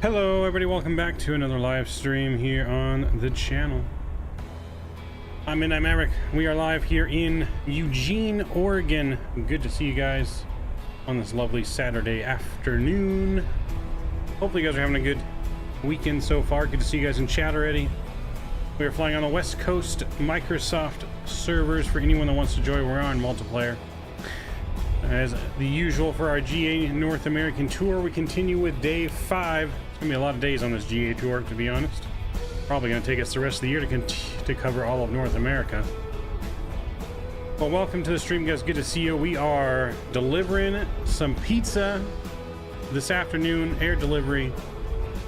Hello everybody, welcome back to another live stream here on the channel. I'm Eric. We are live here in Eugene, Oregon. Good to see you guys on this lovely Saturday afternoon. Hopefully you guys are having a good weekend so far. Good to see you guys in chat already. We are flying on the West Coast Microsoft servers for anyone that wants to join. We're on multiplayer. As the usual for our GA North American tour, we continue with day 5. It's gonna be a lot of days on this GA tour, to be honest. Probably gonna take us the rest of the year to cover all of North America. Well, welcome to the stream, guys. Good to see you. We are delivering some pizza this afternoon, air delivery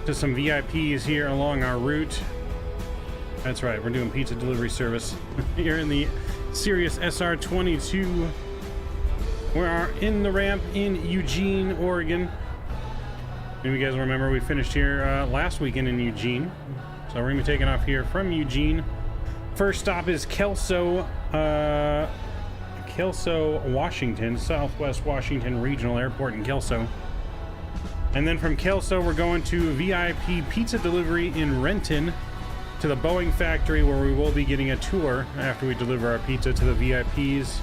to some VIPs here along our route. That's right, we're doing pizza delivery service here in the Cirrus SR22. We are in the ramp in Eugene, Oregon. And you guys remember we finished here last weekend in Eugene. So we're gonna be taking off here from Eugene. First stop is Kelso, Washington, Southwest Washington Regional Airport in Kelso. And then from Kelso, we're going to VIP pizza delivery in Renton to the Boeing factory, where we will be getting a tour after we deliver our pizza to the VIPs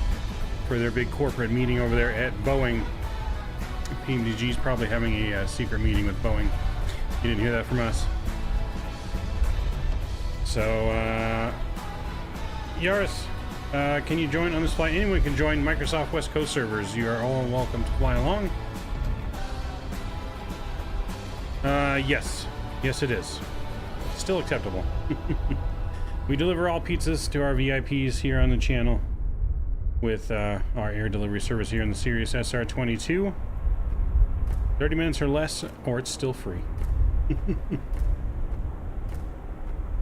for their big corporate meeting over there at Boeing. PMDG's probably having a secret meeting with Boeing. You didn't hear that from us. So, Yaris, can you join on this flight? Anyone can join Microsoft West Coast servers. You are all welcome to fly along. Yes. Yes, it is. Still acceptable. We deliver all pizzas to our VIPs here on the channel with our air delivery service here in the Cirrus SR22. 30 minutes or less, or it's still free.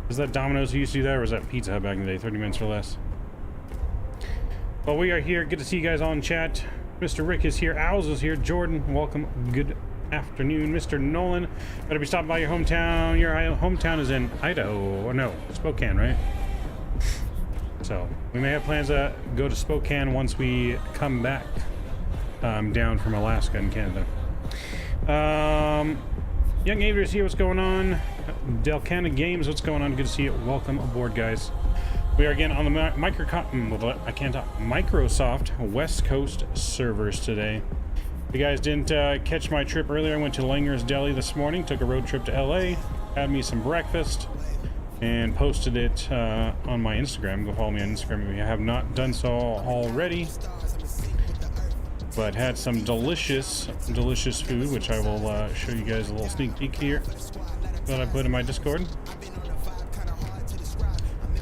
Is that Domino's who used to do that, or was that Pizza Hut back in the day? 30 minutes or less. Well, we are here. Good to see you guys all in chat. Mr. Rick is here. Owls is here. Jordan, welcome. Good afternoon. Mr. Nolan, better be stopping by your hometown. Your hometown is in Idaho. Or no, Spokane, right? So we may have plans to go to Spokane once we come back down from Alaska and Canada. Young Aviator's here. What's going on? Delcana Games, what's going on? Good to see you. Welcome aboard, guys. We are again on the Microsoft West Coast servers today. If you guys didn't catch my trip earlier, I went to Langer's Deli this morning, took a road trip to LA, had me some breakfast, and posted it on my Instagram. Go follow me on Instagram if you have not done so already. But had some delicious food, which I will show you guys a little sneak peek here that I put in my Discord.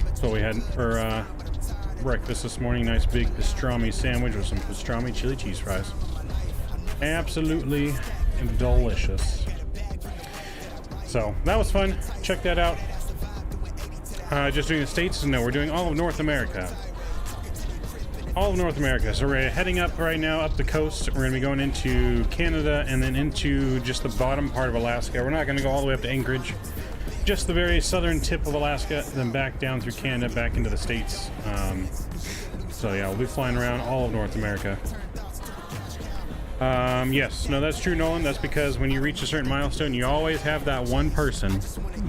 That's what we had for breakfast this morning. Nice big pastrami sandwich with some pastrami chili cheese fries. Absolutely delicious. So that was fun. Check that out. Just doing the States? No, we're doing all of North America. All of North America. So we're heading up right now up the coast. We're going to be going into Canada and then into just the bottom part of Alaska. We're not going to go all the way up to Anchorage. Just the very southern tip of Alaska, then back down through Canada, back into the States. So yeah, we'll be flying around all of North America. Yes, no, that's true, Nolan. That's because when you reach a certain milestone, you always have that one person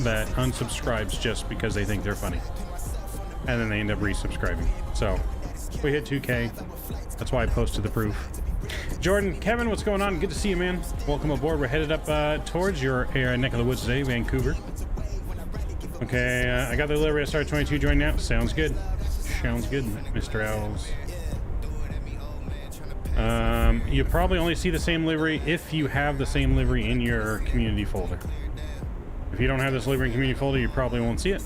that unsubscribes just because they think they're funny. And then they end up resubscribing. So we hit 2K. That's why I posted the proof. Jordan, Kevin, what's going on? Good to see you, man. Welcome aboard. We're headed up towards your neck of the woods today, Vancouver. Okay, I got the delivery. SR22 join now. Sounds good. Sounds good, Mr. Owls. You probably only see the same livery if you have the same livery in your community folder. If you don't have this livery in community folder, you probably won't see it.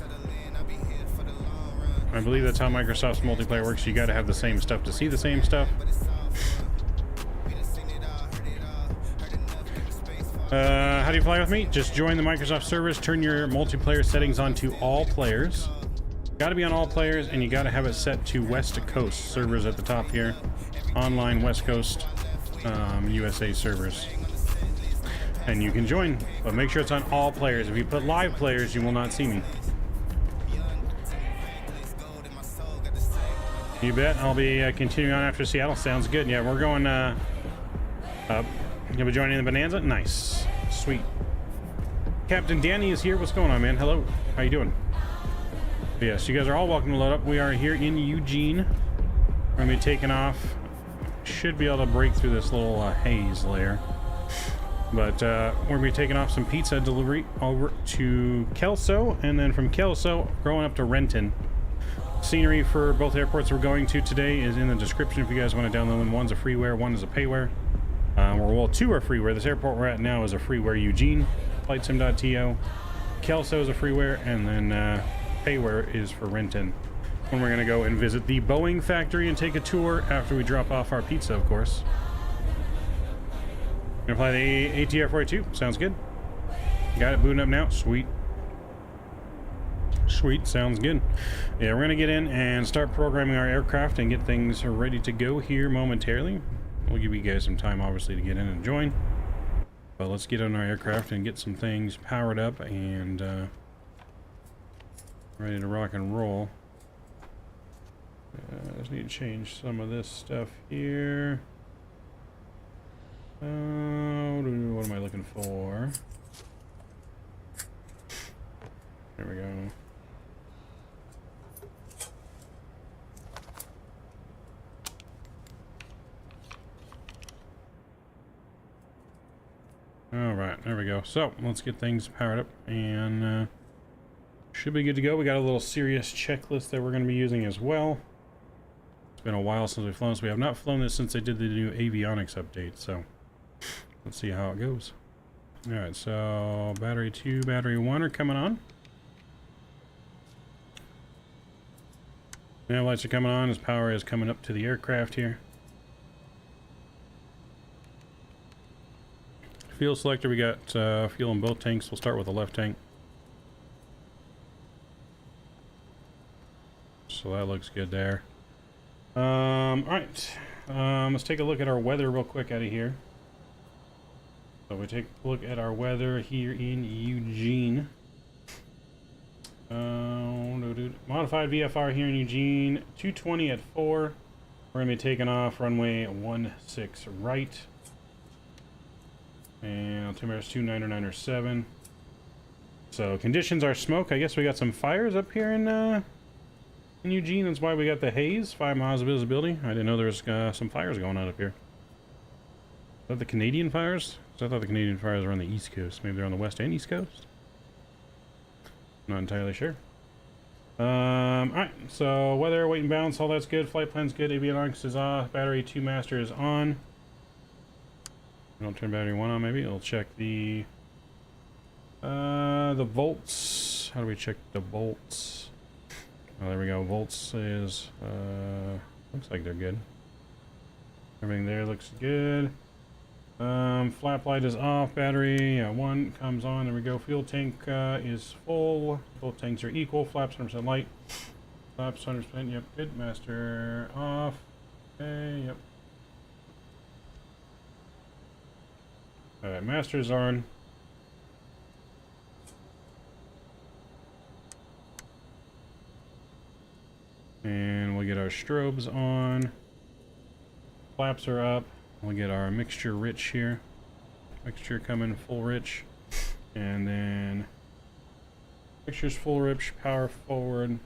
I believe that's how Microsoft's multiplayer works. You got to have the same stuff to see the same stuff. How do you fly with me? Just join the Microsoft servers, turn your multiplayer settings on to all players. Got to be on all players, and you got to have it set to West Coast servers at the top here. Online West Coast USA servers. And you can join, but make sure it's on all players. If you put live players, you will not see me. You bet. I'll be continuing on after Seattle. Sounds good. Yeah, we're going up. You'll be joining the Bonanza? Nice. Sweet. Captain Danny is here. What's going on, man? Hello. How you doing? Yes, you guys are all welcome to load up. We are here in Eugene. We're going to be taking off. Should be able to break through this little haze layer. But we're going to be taking off some pizza delivery over to Kelso, and then from Kelso, going up to Renton. Scenery for both airports we're going to today is in the description if you guys want to download them. One's a freeware, one is a payware. Well, two are freeware. This airport we're at now is a freeware Eugene, flightsim.to. Kelso is a freeware, and then payware is for Renton. When we're going to go and visit the Boeing factory and take a tour after we drop off our pizza, of course. Gonna fly the ATR-42. Sounds good. Got it booting up now. Sweet. Sweet. Sounds good. Yeah, we're gonna get in and start programming our aircraft and get things ready to go here momentarily. We'll give you guys some time, obviously, to get in and join. But let's get on our aircraft and get some things powered up and ready to rock and roll. I just need to change some of this stuff here. What am I looking for? There we go. All right, there we go. So let's get things powered up and should be good to go. We got a little Cirrus checklist that we're going to be using as well. It's been a while since we've flown this. We have not flown this since they did the new avionics update, so let's see how it goes. All right, so battery 2, battery 1 are coming on. Now lights are coming on as power is coming up to the aircraft here. Fuel selector, we got fuel in both tanks. We'll start with the left tank. So that looks good there. All right, let's take a look at our weather real quick out of here. So we take a look at our weather here in Eugene. Modified VFR here in Eugene, 220 at 4. We're going to be taking off runway 16 right. And altimeter's 299.7. So conditions are smoke. I guess we got some fires up here in Eugene. That's why we got the haze. 5 miles of visibility. I didn't know there was some fires going on up here. Is that the Canadian fires? I thought the Canadian fires were on the East Coast. Maybe they're on the West and East Coast? Not entirely sure. Alright, so weather, weight and balance, all that's good. Flight plan's good. Avionics is off. Battery 2 master is on. I'll turn battery 1 on maybe. I'll check the volts. How do we check the volts? Oh, there we go. Volts is, looks like they're good. Everything there looks good. Flap light is off. Battery 1 comes on. There we go. Fuel tank is full. Both tanks are equal. Flaps 100% light. Flaps 100%. Yep, good. Master off. Okay, yep. Alright, master's on. And we'll get our strobes on. Flaps are up. We'll get our mixture rich here. Mixture coming full rich. And then mixture's full rich, power forward.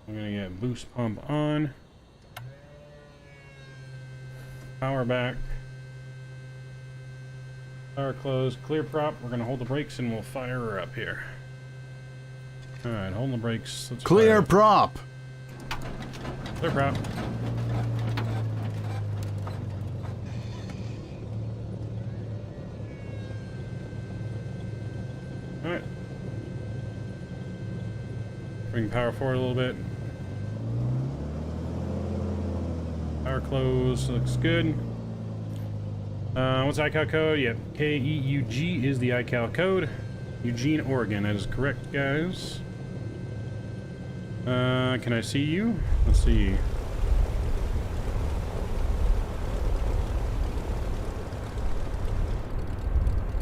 I'm gonna get boost pump on. Power back. Power closed. Clear prop. We're gonna hold the brakes and we'll fire her up here. Alright, holding the brakes. Let's clear prop. Clear prop. Alright. Bring power forward a little bit. Power closed. Looks good. What's the iCal code? Yeah, KEUG is the iCal code. Eugene, Oregon. That is correct, guys. Can I see you? Let's see.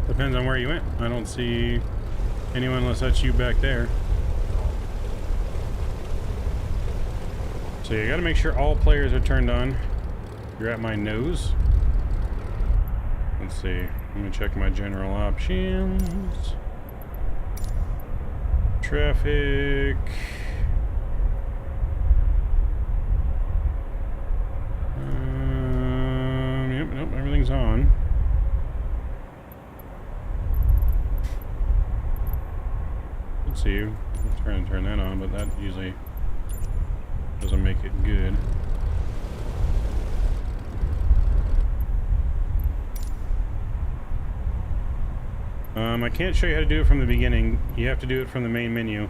Depends on where you went. I don't see anyone unless that's you back there. So you gotta make sure all players are turned on. You're at my nose. Let's see. Let me check my general options. Traffic. Yep, nope, everything's on. Let's see. I'm trying to turn that on, but that usually doesn't make it good. I can't show you how to do it from the beginning. You have to do it from the main menu.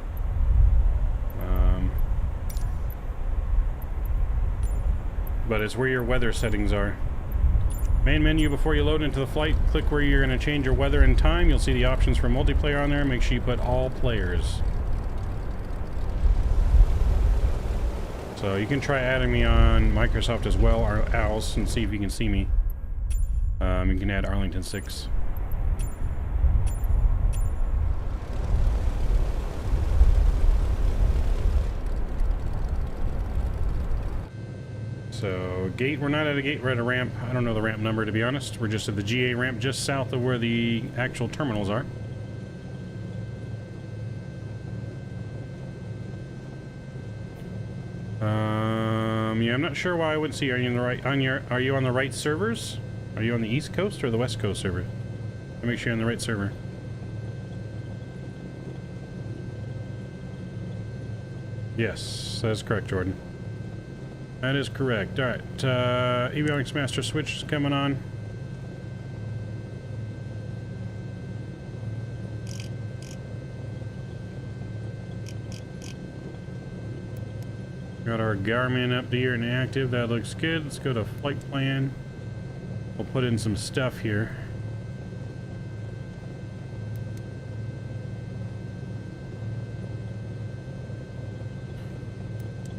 But it's where your weather settings are. Main menu, before you load into the flight, click where you're going to change your weather and time. You'll see the options for multiplayer on there. Make sure you put all players. So you can try adding me on Microsoft as well, or else, and see if you can see me. You can add Arlington 6. So, gate, we're not at a gate, we're at a ramp. I don't know the ramp number, to be honest. We're just at the GA ramp just south of where the actual terminals are. Yeah, I'm not sure why I wouldn't see. Are you in the right, are you on the right servers? Are you on the East Coast or the West Coast server? To make sure you're on the right server. Yes, that's correct, Jordan. That is correct. Alright, avionics master switch is coming on. Got our Garmin up here and active. That looks good. Let's go to flight plan. We'll put in some stuff here.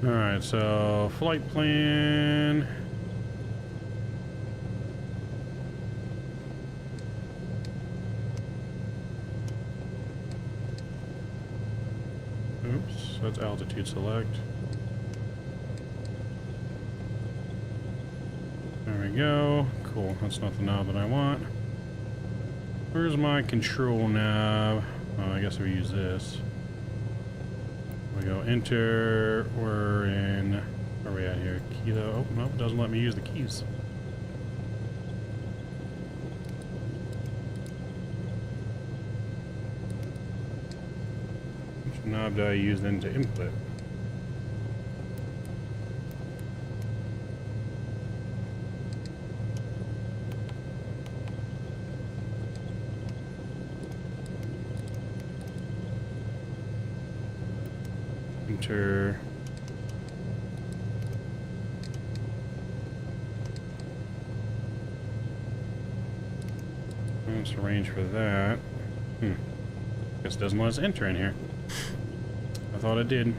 Alright, so flight plan. Oops, that's altitude select. There we go. Cool, that's not the knob that I want. Where's my control knob? Oh, I guess we use this. We go enter, we're in, where are we at here? Kilo, oh no, it doesn't let me use the keys. Which knob do I use then to input? Enter. Let's arrange for that. Guess it doesn't let us enter in here. I thought it did.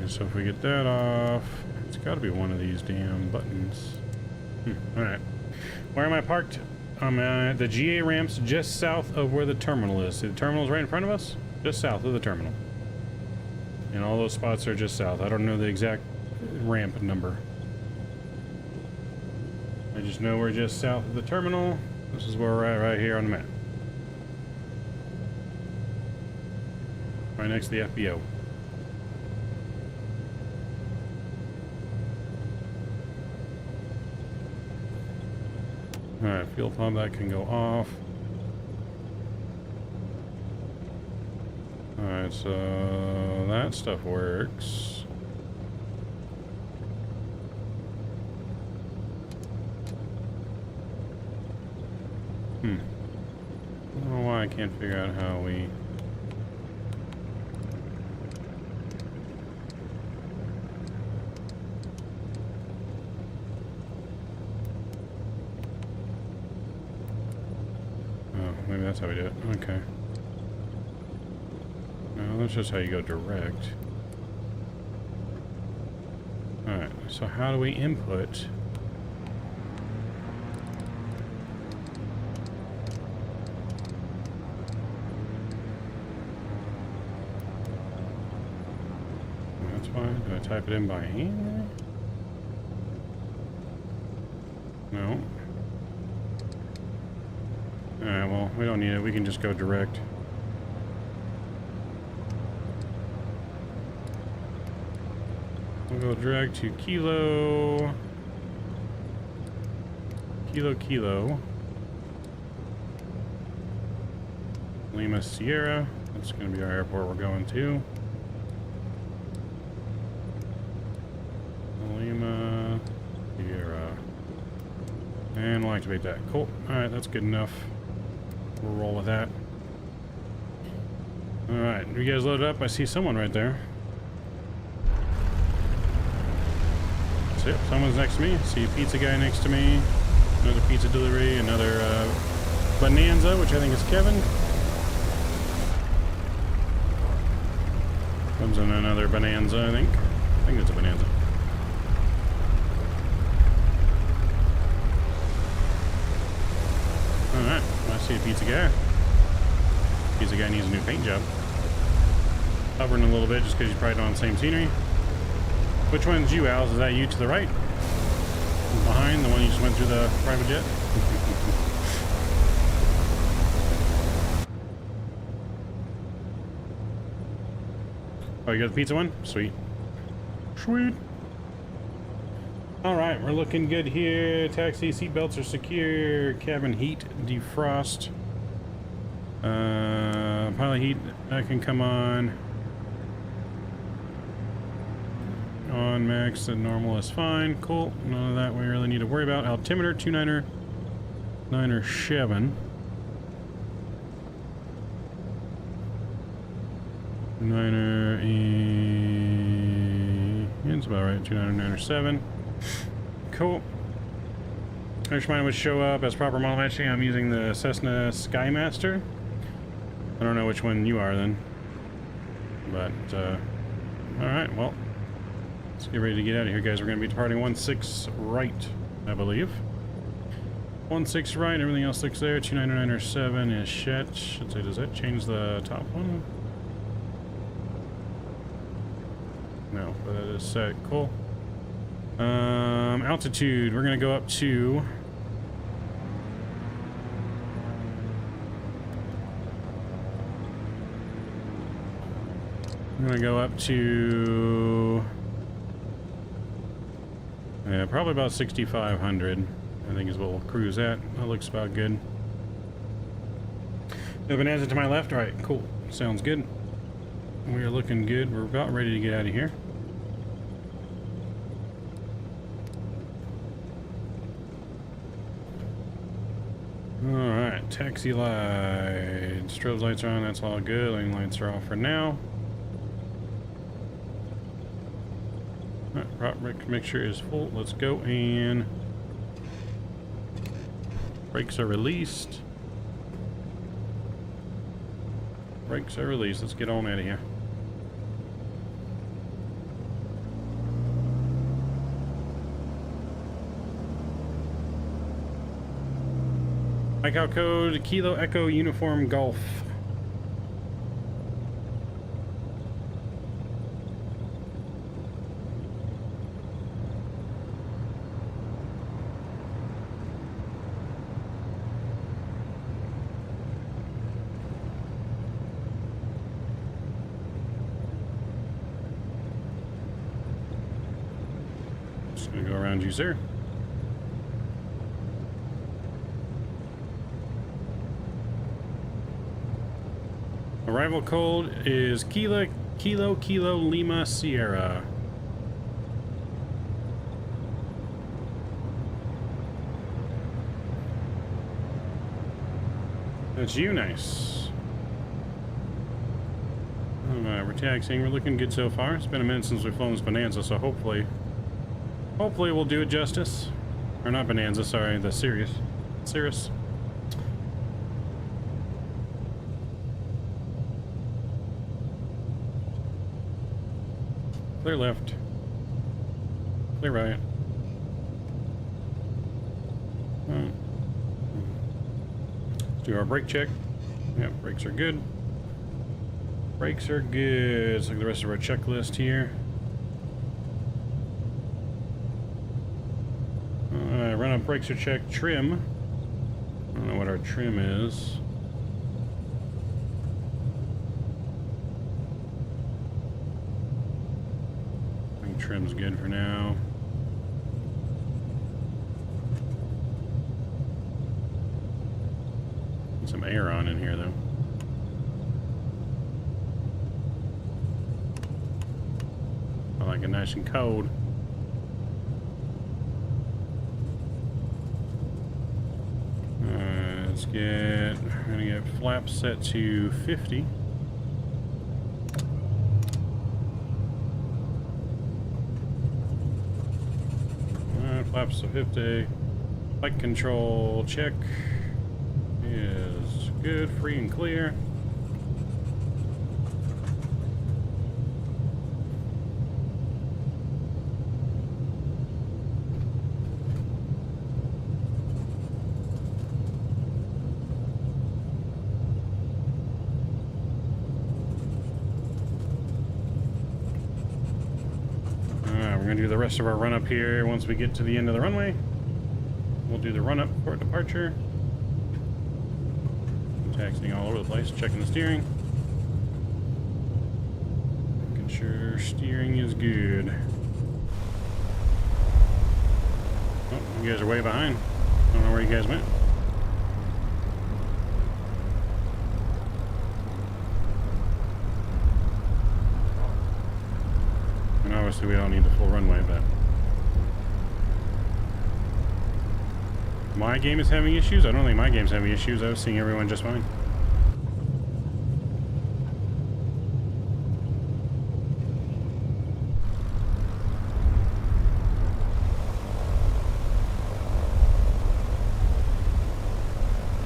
So if we get that off, it's got to be one of these damn buttons. Alright. Where am I parked? I'm at the GA ramps just south of where the terminal is. See, the terminal is right in front of us? Just south of the terminal. And all those spots are just south. I don't know the exact ramp number. I just know we're just south of the terminal. This is where we're at right here on the map. Right next to the FBO. Alright, fuel pump, that can go off. Alright, so that stuff works. I don't know why I can't figure out how we... Maybe that's how we do it. Okay. No, that's just how you go direct. Alright, so how do we input? fine. Do I type it in by hand? No. Alright, well, we don't need it. We can just go direct. We'll go direct to Kilo. Kilo. Lima Sierra. That's going to be our airport we're going to. Lima Sierra. And we'll activate that. Cool. Alright, that's good enough. We'll roll with that. Alright, you guys loaded up? I see someone right there. So, yep, someone's next to me. See a pizza guy next to me. Another pizza delivery. Another Bonanza, which I think is Kevin. Comes in another Bonanza, I think. I think it's a Bonanza. Alright, I see a pizza guy. Pizza guy needs a new paint job. Hovering a little bit just because you probably don't have the same scenery. Which one's you, Al? Is that you to the right? Behind, the one you just went through the private jet? Oh, you got the pizza one? Sweet. Sweet. Alright, we're looking good here. Taxi seatbelts are secure. Cabin heat defrost. Pilot heat, that can come on. On max and normal is fine. Cool. None of that we really need to worry about. Altimeter 297. 9er and it's about right. 297. Cool. I just mine would show up as proper model matching. I'm using the Cessna Skymaster. I don't know which one you are then. But alright, well. Let's get ready to get out of here, guys. We're going to be departing 16 right, I believe. 16 right, everything else looks there. 29907 is shit. Should say, does that change the top one? No, but that is set. Cool. Altitude, we're going to go up to... I'm going to go up to... Yeah, probably about 6,500, I think is what we'll cruise at. That looks about good. The Bonanza to my left? Alright, cool. Sounds good. We are looking good. We're about ready to get out of here. Alright, taxi lights. Strobe lights are on, that's all good. Lane lights are off for now. Alright, mixture is full. Let's go, and brakes are released. Brakes are released. Let's get on out of here. ICAO code Kilo Echo Uniform Golf. Just gonna go around you, sir. Arrival code is Kilo Lima Sierra. That's you, nice. Alright, we're taxiing. We're looking good so far. It's been a minute since we've flown this Bonanza, so hopefully we'll do it justice. Or not Bonanza, sorry, the Cirrus. Clear left. Clear right. Let's do our brake check. Yep, brakes are good. Brakes are good. Let's look at the rest of our checklist here. brakes are checked. Trim. I don't know what our trim is. I think trim's good for now. Get some air on in here though. I like it nice and cold. We're gonna get flaps set to 50. Alright, flaps to 50. Flight control check is good, free and clear. We're going to do the rest of our run up here once we get to the end of the runway. We'll do the run up for departure. Taxiing all over the place, checking the steering. Making sure steering is good. Oh, you guys are way behind. I don't know where you guys went. Obviously we don't need the full runway, but my game is having issues? I don't think my game's having issues. I was seeing everyone just fine.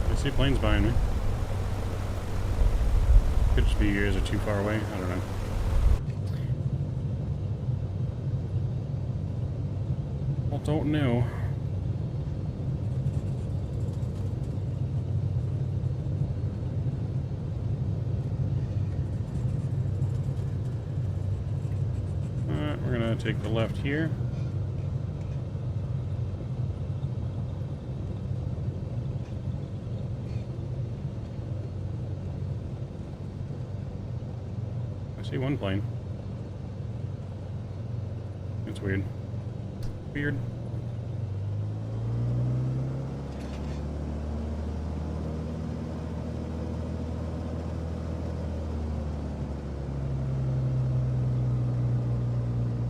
I see planes behind me. Could just be you guys are too far away. I don't know. Don't know. Alright, we're gonna take the left here. I see one plane. It's weird. Weird.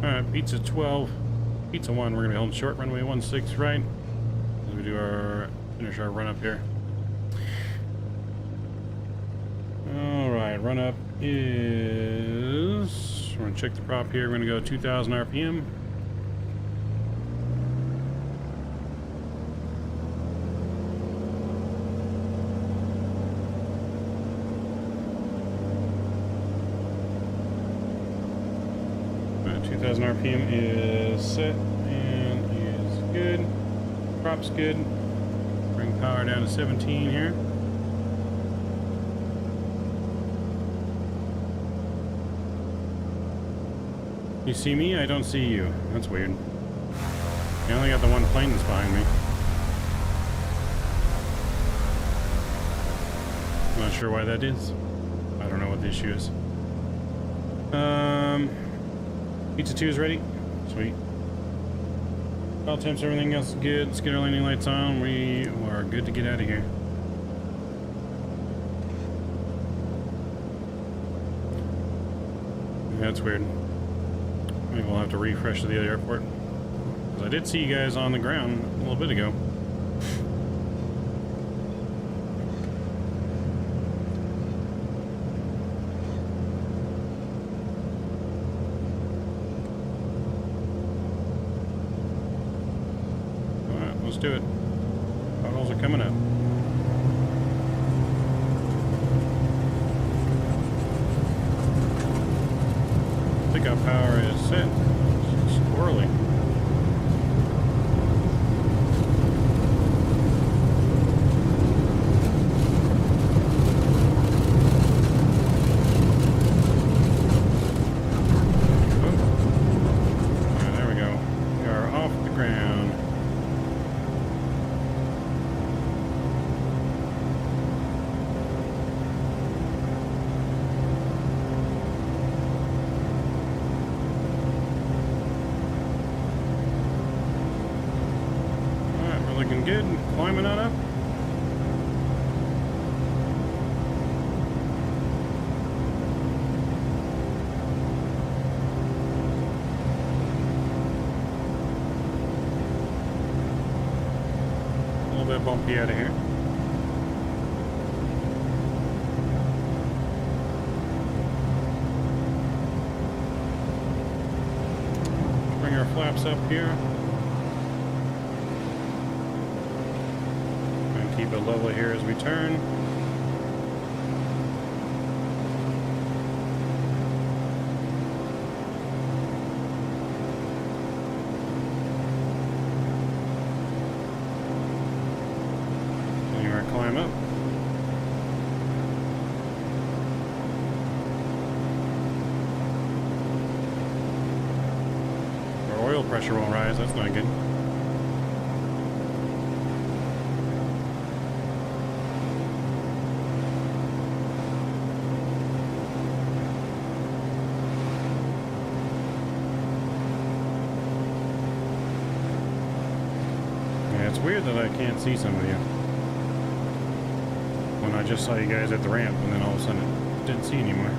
Alright, pizza 12, pizza 1, we're going to be holding short, runway 16 right, as we do finish our run up here. Alright, run up is, we're going to check the prop here, we're going to go 2,000 RPM. RPM is set and is good. Prop's good. Bring power down to 17 here. You see me? I don't see you. That's weird. I only got the one plane that's behind me. I'm not sure why that is. I don't know what the issue is. Pizza 2 is ready. Sweet. All temps, everything else is good. Let's get our landing lights on. We are good to get out of here. Yeah, that's weird. Maybe we'll have to refresh to the other airport. Because I did see you guys on the ground a little bit ago. Let's do it. Throttles are coming up. Takeoff power is set. It's squirrely. climbing on up. A little bit bumpy out of here. Bring our flaps up here. And keep it level here as we turn. Climb up. Our oil pressure won't rise, that's not good. Yeah, it's weird that I can't see some of you. When I just saw you guys at the ramp, and then all of a sudden it didn't see anymore.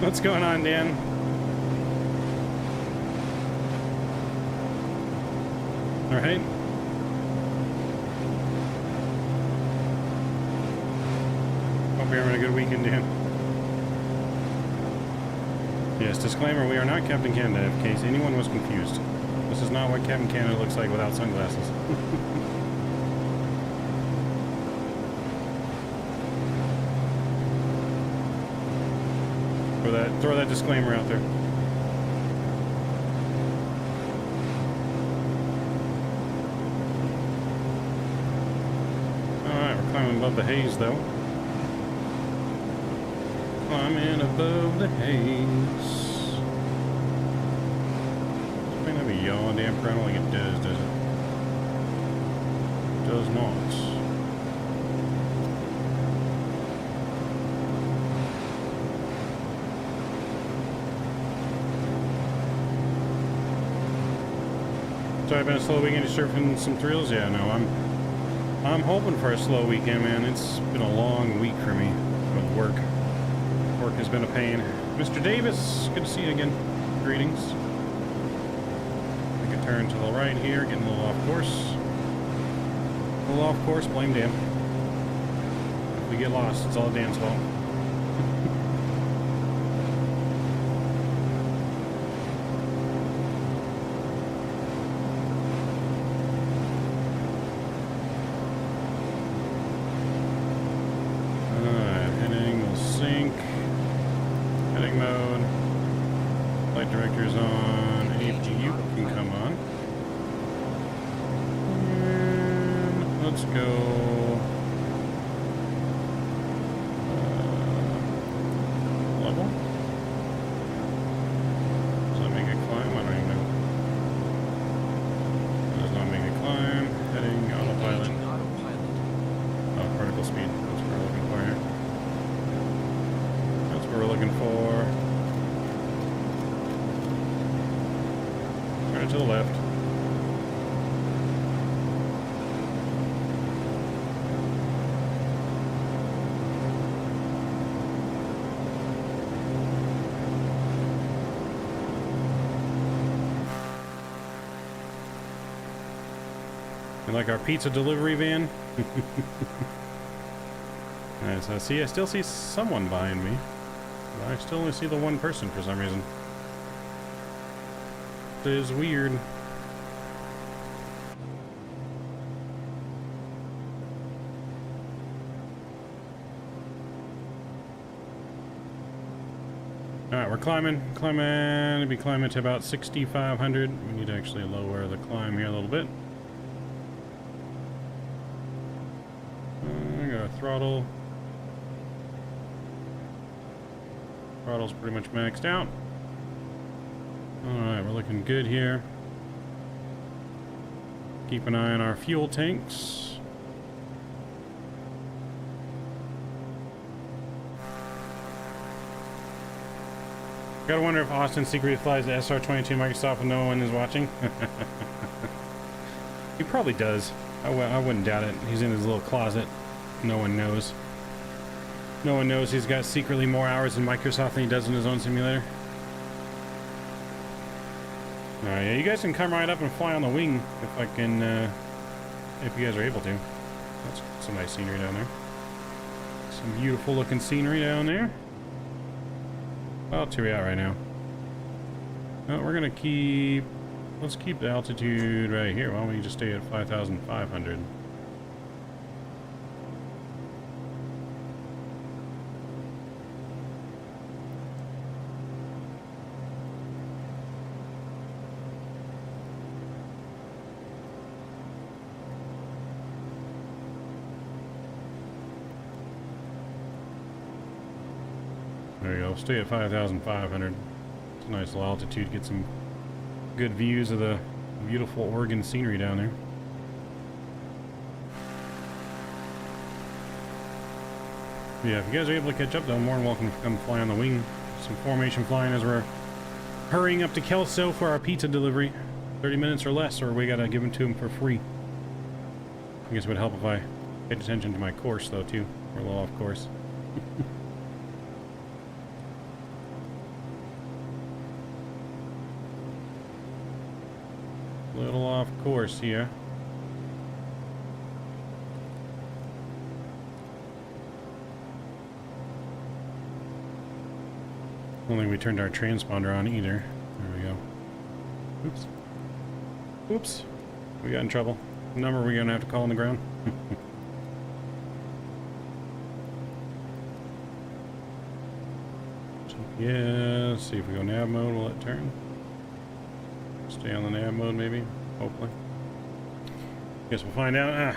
What's going on, Dan? All right. Hope you're having a good weekend, Dan. Yes, disclaimer, we are not Captain Canada, in case anyone was confused. This is not what Captain Canada looks like without sunglasses. Throw that disclaimer out there. Climbing above the haze, though. Climbing above the haze. This may not be yaw damper. I don't think it does it? It does not. So I've been a slow weekend surfing some thrills. Yeah, no, I'm hoping for a slow weekend, man. It's been a long week for me with work. Work has been a pain. Mr. Davis, good to see you again. Greetings. I can turn to the right here, getting a little off course. A little off course, blame Dan. If we get lost, it's all Dan's fault. Directors on, APU can come on. And let's go level. Does that make a climb? I don't even know. It does not make a climb. Heading autopilot. Oh, particle speed. That's what we're looking for here. That's what we're looking for. To the left. And like our pizza delivery van. Nice. I still see someone behind me. But I still only see the one person for some reason. It is weird. Alright, we're climbing. We'll be climbing to about 6,500. We need to actually lower the climb here a little bit. I got a throttle. Throttle's pretty much maxed out. Alright, we're looking good here. Keep an eye on our fuel tanks. Gotta wonder if Austin secretly flies the SR22 Microsoft when no one is watching. He probably does. I wouldn't doubt it. He's in his little closet. No one knows. No one knows he's got secretly more hours in Microsoft than he does in his own simulator. Alright, yeah, you guys can come right up and fly on the wing if I can, if you guys are able to. That's some nice scenery down there. Some beautiful looking scenery down there. Well, to we out right now. Well, we're gonna keep, let's keep the altitude right here. Why don't we just stay at 5,500? There you go, stay at 5,500. It's a nice little altitude, get some good views of the beautiful Oregon scenery down there. Yeah, if you guys are able to catch up though, more than welcome to come fly on the wing. Some formation flying as we're hurrying up to Kelso for our pizza delivery. 30 minutes or less, or we gotta give them to him for free. I guess it would help if I paid attention to my course though too. We're a little off course. Little off course here. I don't think we turned our transponder on either. There we go. Oops. Oops. We got in trouble. What number are we gonna have to call on the ground? Yeah, let's see if we go nav mode, will it turn? Stay on the nav mode, maybe. Hopefully. Guess we'll find out.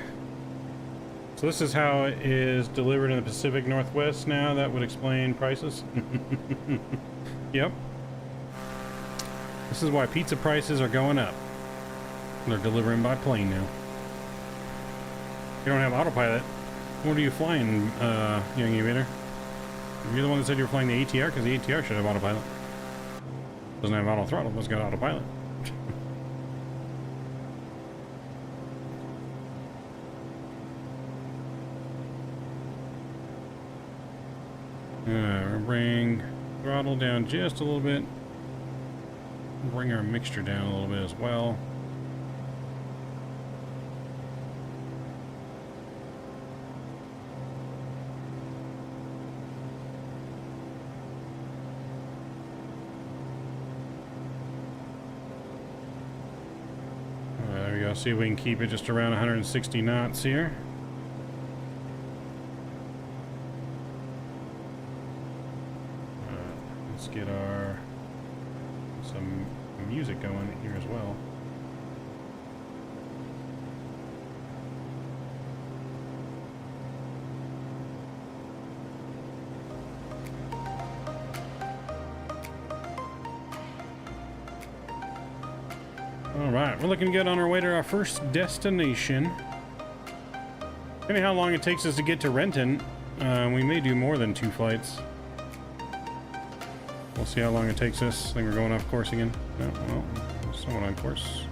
So this is how it is delivered in the Pacific Northwest now. That would explain prices. Yep. This is why pizza prices are going up. They're delivering by plane now. You don't have autopilot. What are you flying, young aviator? You're the one that said you were flying the ATR, because the ATR should have autopilot. Doesn't have auto throttle, but it's got autopilot. We'll bring throttle down just a little bit. Bring our mixture down a little bit as well. There we go. See if we can keep it just around 160 knots here. Let's get some music going here as well. Alright, we're looking good on our way to our first destination. Depending how long it takes us to get to Renton, we may do more than 2 flights. We'll see how long it takes us. I think we're going off course again. No, well, somewhat on course.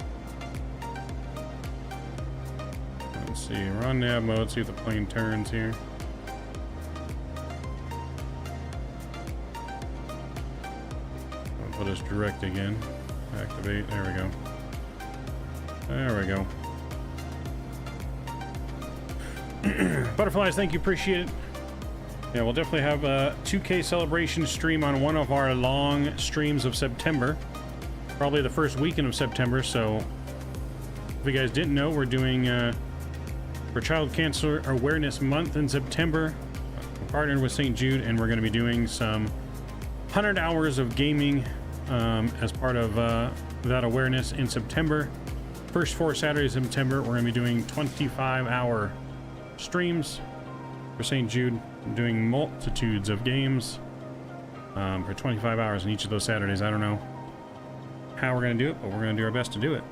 Let's see, we're on nav mode, see if the plane turns here. I'll put us direct again. Activate, there we go. There we go. Butterflies, thank you, appreciate it. Yeah, we'll definitely have a 2K celebration stream on one of our long streams of September. Probably the first weekend of September, so if you guys didn't know, we're doing for Child Cancer Awareness Month in September. We're partnered with St. Jude, and we're going to be doing some 100 hours of gaming as part of that awareness in September. First 4 Saturdays in September, we're going to be doing 25-hour streams for St. Jude, doing multitudes of games. for 25 hours on each of those Saturdays. I don't know how we're going to do it, but we're going to do our best to do it.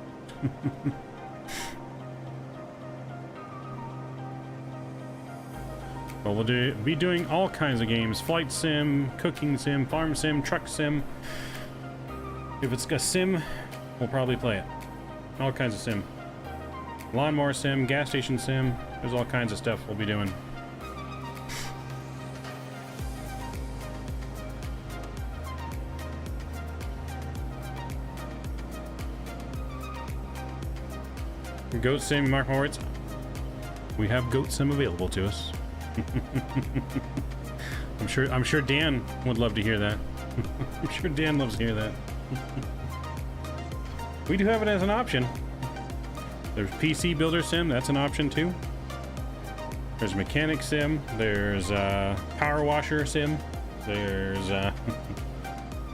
But we'll be doing all kinds of games. Flight sim, cooking sim, farm sim, truck sim. If it's a sim, we'll probably play it. All kinds of sim. Lawnmower sim, gas station sim. There's all kinds of stuff we'll be doing. Goat sim, mark my words. We have goat sim available to us. I'm sure Dan would love to hear that. I'm sure Dan loves to hear that. We do have it as an option. There's PC Builder Sim, that's an option too. There's Mechanic Sim, there's Power Washer Sim, there's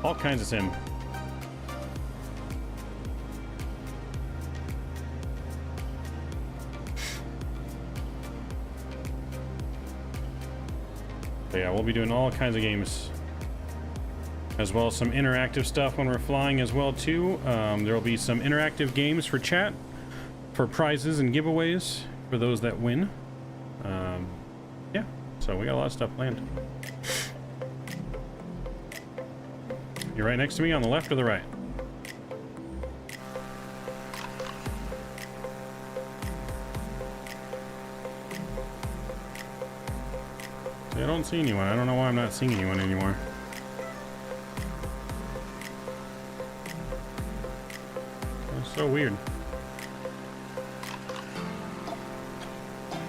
all kinds of sim. But yeah, we'll be doing all kinds of games, as well as some interactive stuff when we're flying as well too. There will be some interactive games for chat, for prizes and giveaways for those that win. Yeah, so we got a lot of stuff planned. You're right next to me on the left or the right? I don't see anyone. I don't know why I'm not seeing anyone anymore. That's so weird.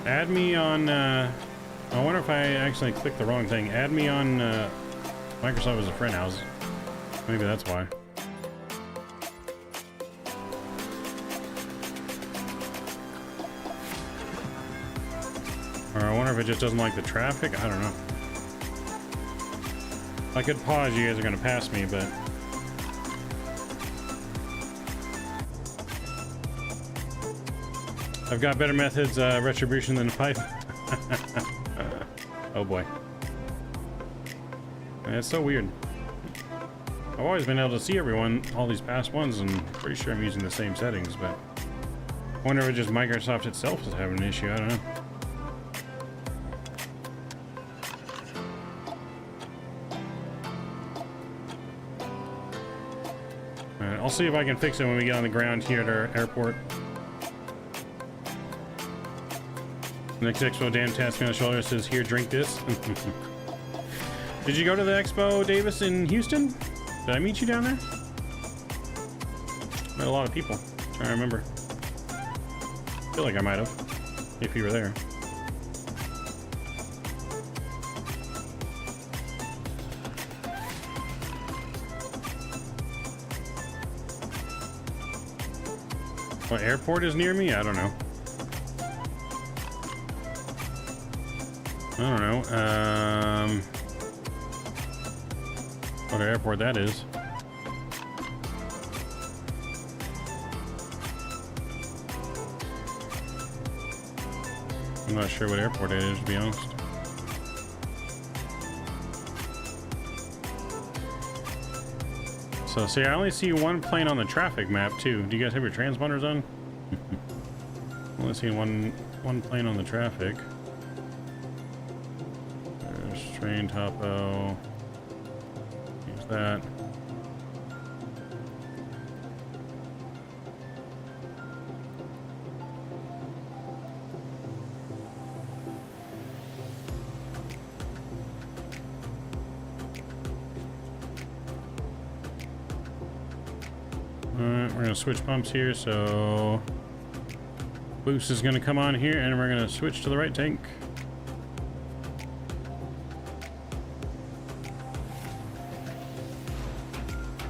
Add me on, I wonder if I actually clicked the wrong thing. Add me on Microsoft as a friend house. Maybe that's why. Or I wonder if it just doesn't like the traffic. I don't know. I could pause. You guys are going to pass me, but... I've got better methods, retribution than a pipe. Oh boy. It's so weird. I've always been able to see everyone, all these past ones, and pretty sure I'm using the same settings, but... I wonder if it's just Microsoft itself is having an issue. I don't know. I'll see if I can fix it when we get on the ground here at our airport. Next Expo, Dan taps me on the shoulder, says, "Here, drink this." Did you go to the Expo, Davis, in Houston? Did I meet you down there? Met a lot of people. I'm trying to remember. I feel like I might have, if you were there. What airport is near me? I don't know. I don't know. What airport that is. I'm not sure what airport it is, to be honest. So, see, I only see one plane on the traffic map, too. Do you guys have your transponders on? Only see one plane on the traffic. There's train topo. Use that. Alright, we're gonna switch pumps here, so boost is gonna come on here, and we're gonna switch to the right tank.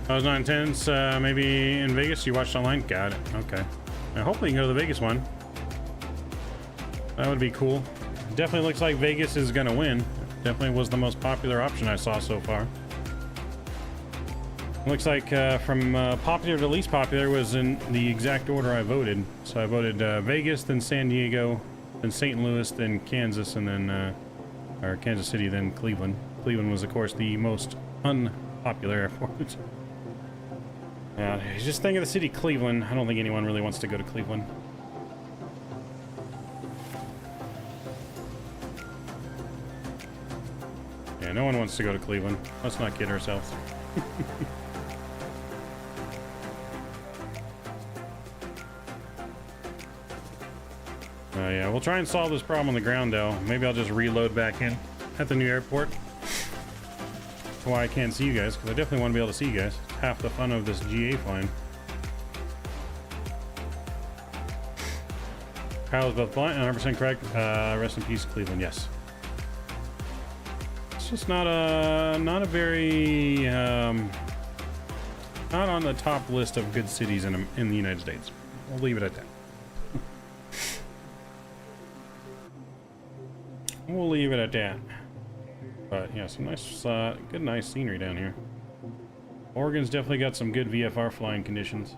I was not intense, maybe in Vegas. You watched online? Got it. Okay. Now, hopefully you can go to the Vegas one. That would be cool. Definitely looks like Vegas is gonna win. Definitely was the most popular option I saw so far. Looks like from popular to least popular was in the exact order I voted. So I voted Vegas, then San Diego, then St. Louis, then Kansas, and then or Kansas City, then Cleveland. Cleveland was, of course, the most unpopular airport. Just think of the city Cleveland. I don't think anyone really wants to go to Cleveland. Yeah, no one wants to go to Cleveland. Let's not kid ourselves. Yeah, we'll try and solve this problem on the ground, though. Maybe I'll just reload back in at the new airport. That's why I can't see you guys, because I definitely want to be able to see you guys. It's half the fun of this GA flying. Kyle's both blind, 100% correct. Rest in peace, Cleveland. Yes. It's just not a very not on the top list of good cities in the United States. We'll leave it at that. We'll leave it at that. But yeah, some nice, nice scenery down here. Oregon's definitely got some good VFR flying conditions.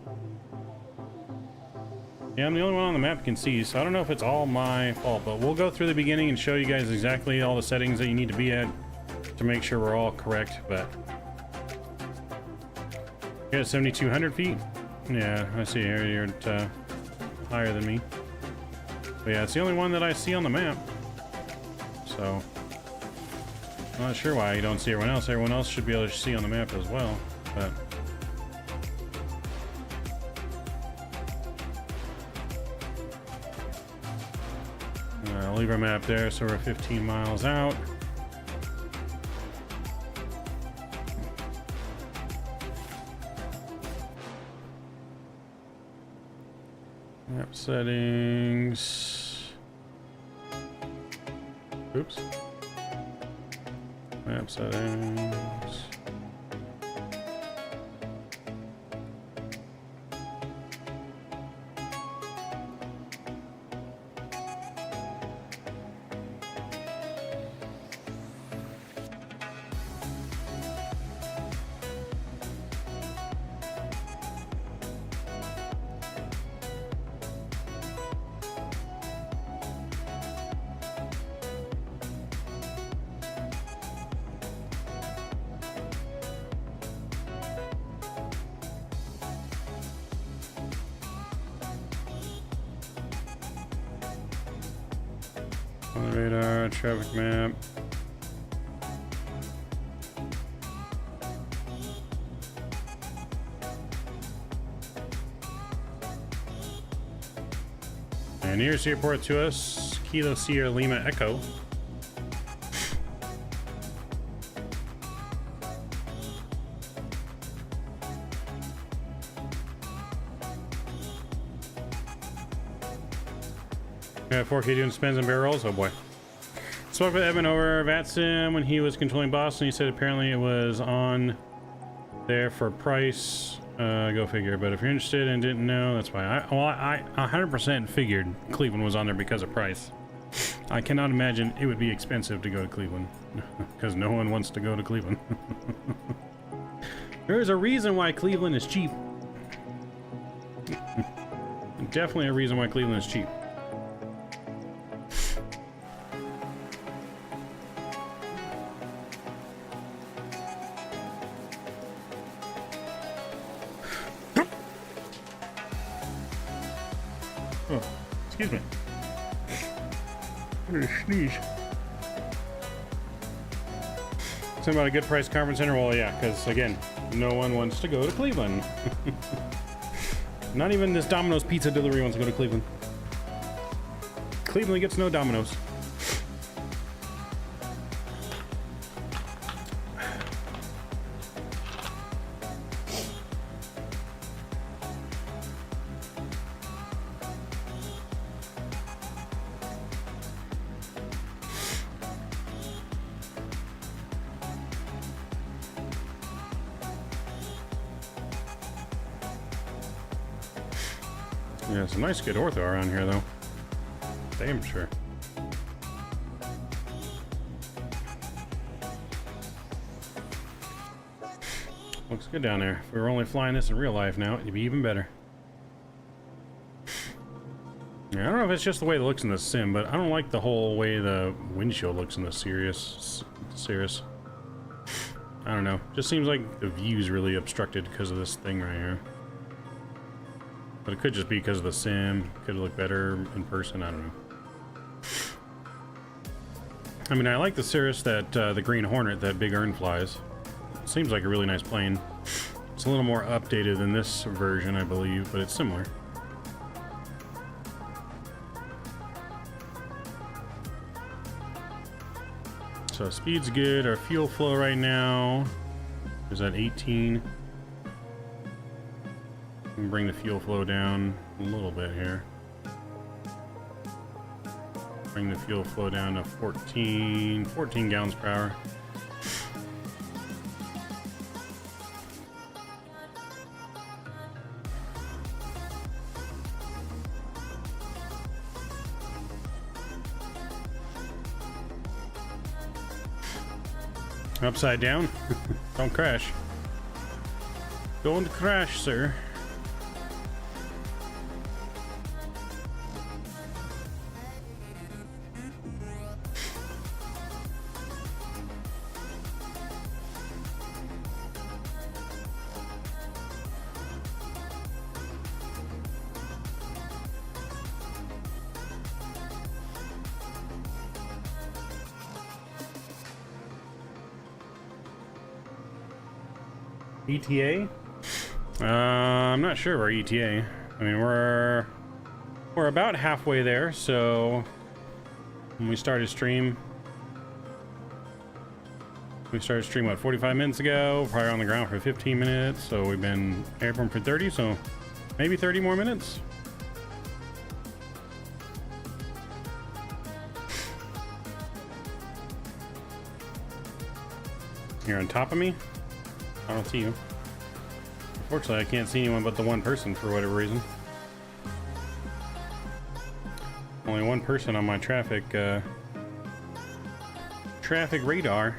Yeah, I'm the only one on the map you can see, so I don't know if it's all my fault, but we'll go through the beginning and show you guys exactly all the settings that you need to be at to make sure we're all correct. But you're at 7,200 feet. Yeah, I see here you're at higher than me. But yeah, it's the only one that I see on the map. So I'm not sure why you don't see everyone else. Everyone else should be able to see on the map as well. But I'll leave our map there, so we're 15 miles out. Map settings. Oops. Map settings. On the radar, traffic map. And nearest airport to us, Kilo Sierra Lima Echo. Yeah, 4K doing spins and barrels. Oh boy. Spoke with Evan over VATSIM when he was controlling Boston. He said apparently it was on there for price. Go figure. But if you're interested and didn't know, that's why. I 100% figured Cleveland was on there because of price. I cannot imagine it would be expensive to go to Cleveland because no one wants to go to Cleveland. There is a reason why Cleveland is cheap. Definitely a reason why Cleveland is cheap. Oh, excuse me. I'm gonna sneeze. Something about a good price conference center? Well, yeah, because again, no one wants to go to Cleveland. Not even this Domino's pizza delivery wants to go to Cleveland. Cleveland gets no Domino's. Yeah, some nice good ortho around here, though. Damn sure. Looks good down there. If we were only flying this in real life now, it'd be even better. Yeah, I don't know if it's just the way it looks in the sim, but I don't like the whole way the windshield looks in the Cirrus. I don't know. Just seems like the view's really obstructed because of this thing right here. But it could just be because of the sim. Could look better in person. I don't know. I mean, I like the Cirrus that the Green Hornet that Big Earn flies. Seems like a really nice plane. It's a little more updated than this version, I believe, but it's similar. So speed's good. Our fuel flow right now is at 18. We can bring the fuel flow down a little bit here. Bring the fuel flow down to 14 gallons per hour. Upside down? Don't crash. Don't crash, sir. ETA? I'm not sure of our ETA. I mean, we're about halfway there. So when we started stream, what, 45 minutes ago? Probably on the ground for 15 minutes. So we've been airborne for 30. So maybe 30 more minutes. You're on top of me? I don't see you. Unfortunately, I can't see anyone but the one person for whatever reason. Only one person on my traffic radar.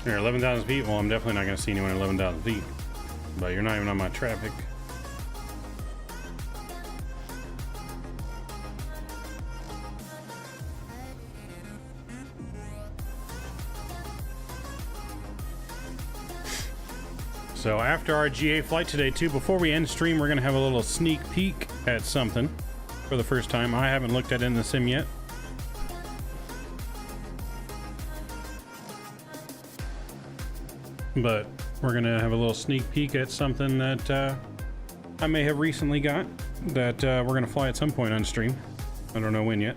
You're 11,000 feet? Well, I'm definitely not going to see anyone at 11,000 feet. But you're not even on my traffic. So after our GA flight today too, before we end stream, we're going to have a little sneak peek at something for the first time. I haven't looked at it in the sim yet. But we're gonna have a little sneak peek at something that I may have recently got that we're gonna fly at some point on stream. I don't know when yet,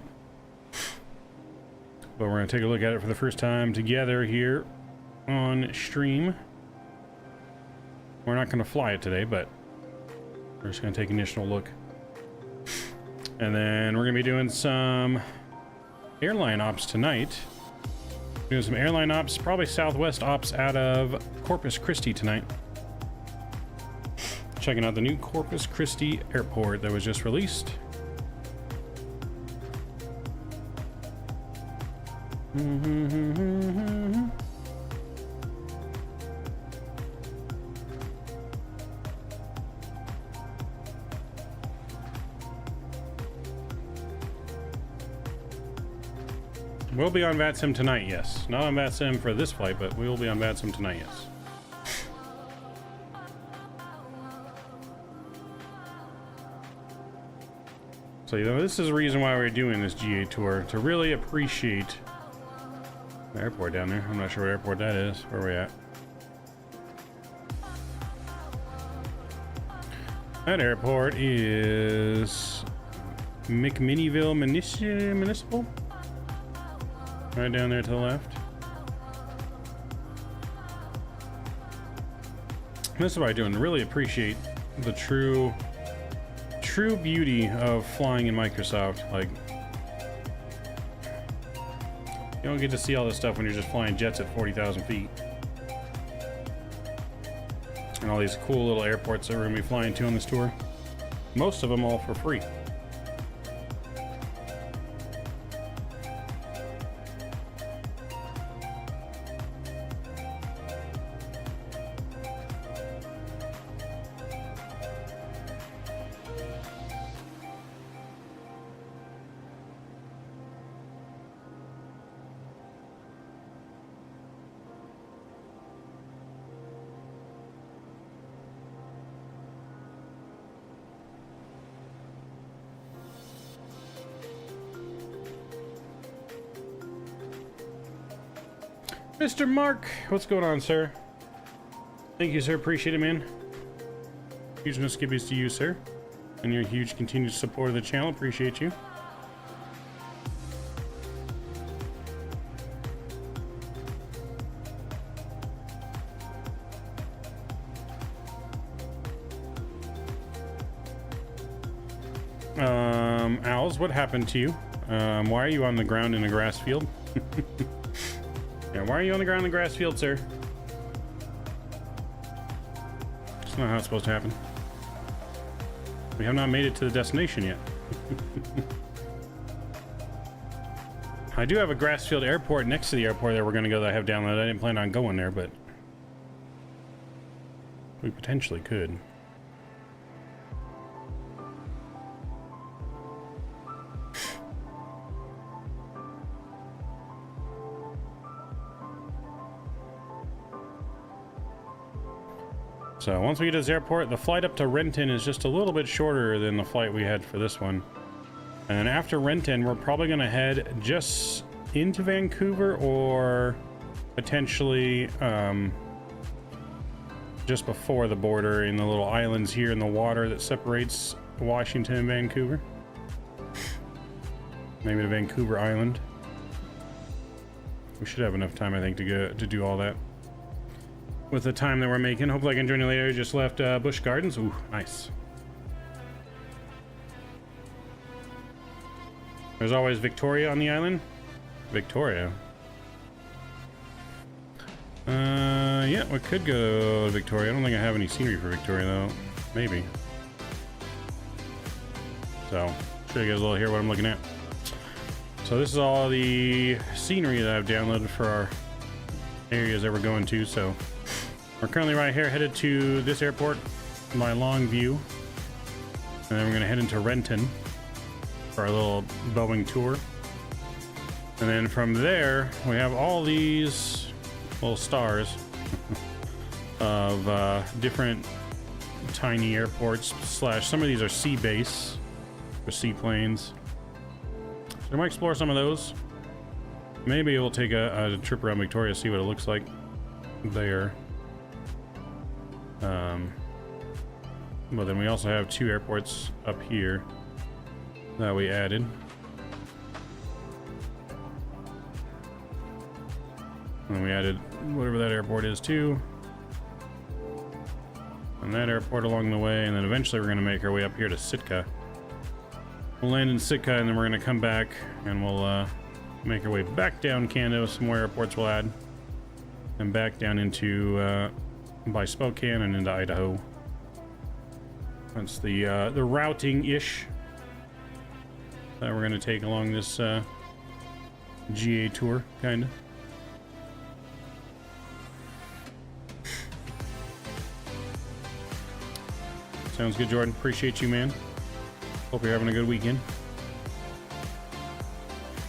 but we're gonna take a look at it for the first time together here on stream. We're not gonna fly it today, but we're just gonna take an initial look, and then we're gonna be doing some airline ops tonight. Doing some airline ops, probably Southwest ops out of Corpus Christi tonight. Checking out the new Corpus Christi airport that was just released. We'll be on VATSIM tonight, yes. Not on VATSIM for this flight, but we will be on VATSIM tonight, yes. So, you know, this is the reason why we're doing this GA tour, to really appreciate the airport down there. I'm not sure what airport that is. Where are we at? That airport is McMinnville Municipal. Right down there to the left. This is what I do, and really appreciate the true beauty of flying in Microsoft. Like, you don't get to see all this stuff when you're just flying jets at 40,000 feet. And all these cool little airports that we're gonna be flying to on this tour. Most of them all for free. Mr. Mark, what's going on, sir? Thank you, sir. Appreciate it, man. Huge no skibbies to you, sir. And your huge continued support of the channel. Appreciate you. Owls, what happened to you? Why are you on the ground in a grass field? Yeah, why are you on the ground in a grass field, sir? That's not how it's supposed to happen. We have not made it to the destination yet. I do have a grass field airport next to the airport that we're going to go that I have downloaded. I didn't plan on going there, but we potentially could. So once we get to this airport, the flight up to Renton is just a little bit shorter than the flight we had for this one. And then after Renton, we're probably going to head just into Vancouver or potentially just before the border in the little islands here in the water that separates Washington and Vancouver. Maybe to Vancouver Island. We should have enough time, I think, to do all that. With the time that we're making. Hopefully I can join you later. Just left Busch Gardens. Ooh, nice. There's always Victoria on the island. Victoria. Yeah, we could go to Victoria. I don't think I have any scenery for Victoria, though. Maybe. So, show you guys a little here what I'm looking at. So this is all the scenery that I've downloaded for our areas that we're going to, so we're currently right here headed to this airport by Longview, and then we're going to head into Renton for our little Boeing tour, and then from there we have all these little stars of different tiny airports slash some of these are sea base for seaplanes, so we might explore some of those. Maybe we'll take a trip around Victoria, see what it looks like there. But then we also have two airports up here that we added. And we added whatever that airport is too. And that airport along the way, and then eventually we're going to make our way up here to Sitka. We'll land in Sitka, and then we're going to come back and we'll make our way back down Canada with some more airports we'll add, and back down into by Spokane and into Idaho. That's the routing-ish that we're going to take along this GA tour, kind of. Sounds good, Jordan. Appreciate you, man. Hope you're having a good weekend.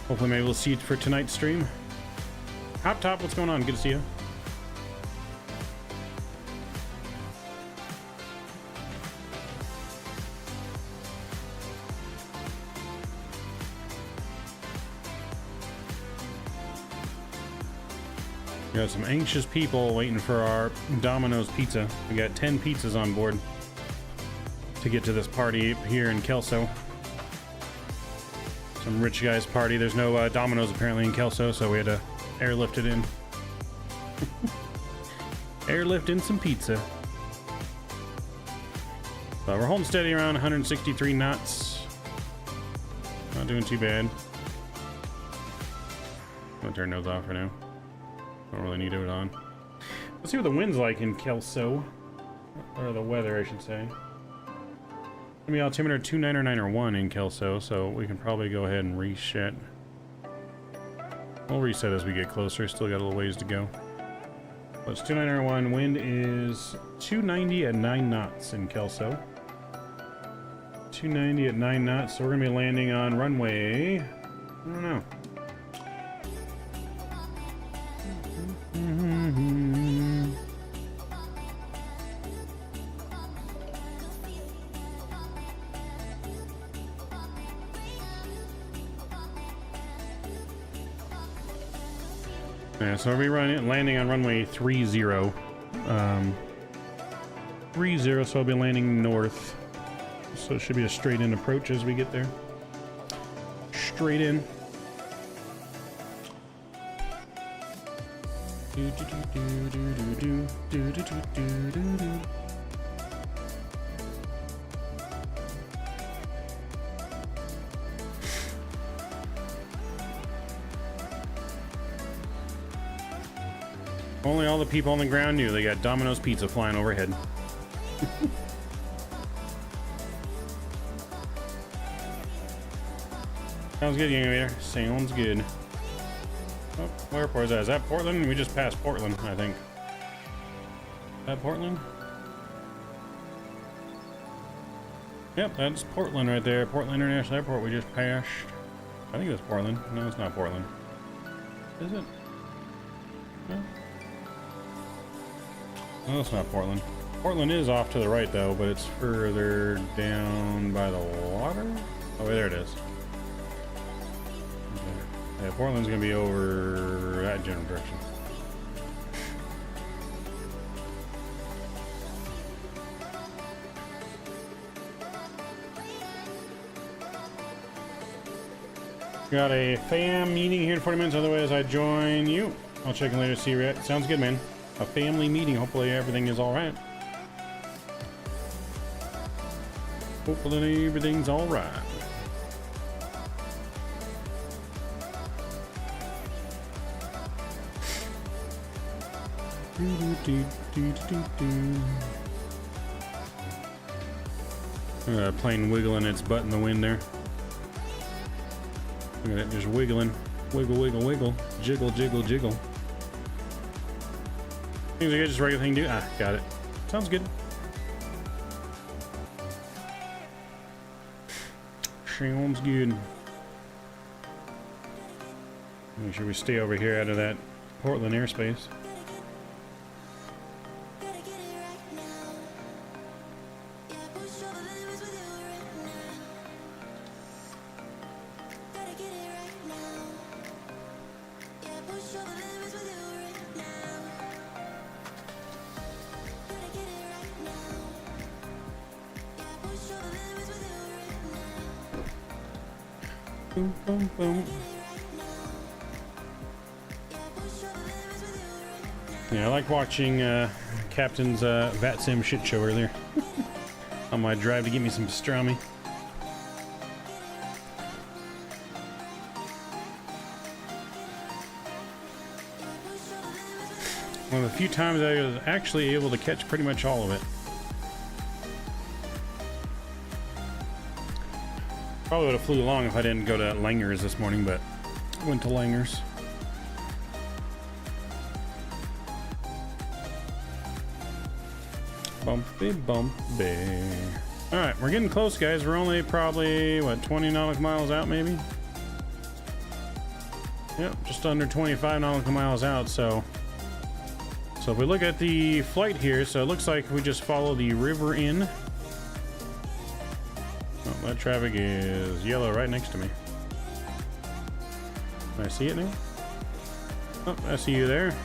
Hopefully maybe we'll see you for tonight's stream. Hop Top, what's going on? Good to see you. We got some anxious people waiting for our Domino's pizza. We got 10 pizzas on board to get to this party here in Kelso. Some rich guy's party. There's no Domino's apparently in Kelso, so we had to airlift it in. Airlift in some pizza. So we're holding steady around 163 knots. Not doing too bad. I'm gonna turn those off for now. Don't really need it on. Let's see what the wind's like in Kelso. Or the weather, I should say. Gonna be altimeter 29901 in Kelso, so we can probably go ahead and reset. We'll reset as we get closer. Still got a little ways to go. But it's 29901. Wind is 290 at 9 knots in Kelso. 290 at 9 knots. So we're gonna be landing on runway. I don't know. Yeah, so we'll be landing on runway 30. 30, so I'll be landing north. So it should be a straight in approach as we get there. Straight in. Only all the people on the ground knew they got Domino's pizza flying overhead. Sounds good, Young. Sounds good. Oh, where airport is that? Is that Portland? We just passed Portland, I think. Is that Portland? Yep, that's Portland right there. Portland International Airport we just passed. I think that's Portland. No, it's not Portland. Is it? No. No, it's not Portland. Portland is off to the right though, but it's further down by the water. Oh, wait, there it is. Okay. Yeah, Portland's gonna be over that general direction. Got a fam meeting here in 40 minutes, otherwise I join you. I'll check in later to see you. Sounds good, man. A family meeting. Hopefully everything is all right. Hopefully everything's all right. Plane wiggling its butt in the wind there. Look at it, just wiggling. Wiggle, wiggle, wiggle. Jiggle, jiggle, jiggle. Seems like just a regular thing to do. Ah, got it. Sounds good. Sounds good. Make sure we stay over here out of that Portland airspace. Boom, boom, boom. Yeah, I like watching Captain's VATSIM shit show earlier on my drive to get me some pastrami. One of the few times I was actually able to catch pretty much all of it. Probably would have flew along if I didn't go to Langer's this morning, but I went to Langer's. Bumpy, bumpy. All right, we're getting close, guys. We're only probably, what, 20 nautical miles out, maybe? Yep, just under 25 nautical miles out, so if we look at the flight here, so it looks like we just follow the river in. Oh, that traffic is yellow right next to me. Can I see it now? Oh, I see you there.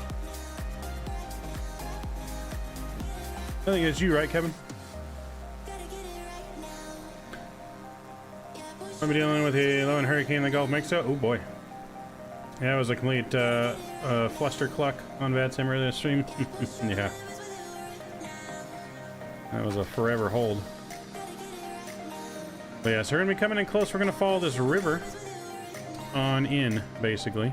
I think it's you, right, Kevin? I'm dealing with a low and hurricane in the Gulf of Mexico. Oh boy. Yeah, it was a complete fluster cluck on VATSIM earlier this stream. Yeah. That was a forever hold. But yeah, so we're gonna be coming in close. We're gonna follow this river on in, basically.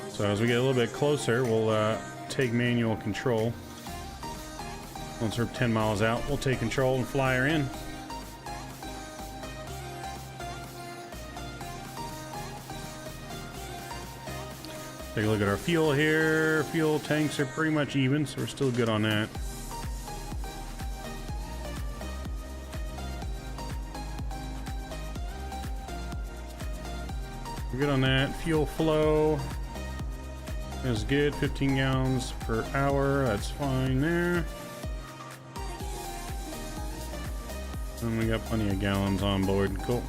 So as we get a little bit closer, we'll take manual control. Once we're 10 miles out, we'll take control and fly her in. Take a look at our fuel here. Fuel tanks are pretty much even, so we're still good on that. We're good on that. Fuel flow is good. 15 gallons per hour. That's fine there. And we got plenty of gallons on board. Cool.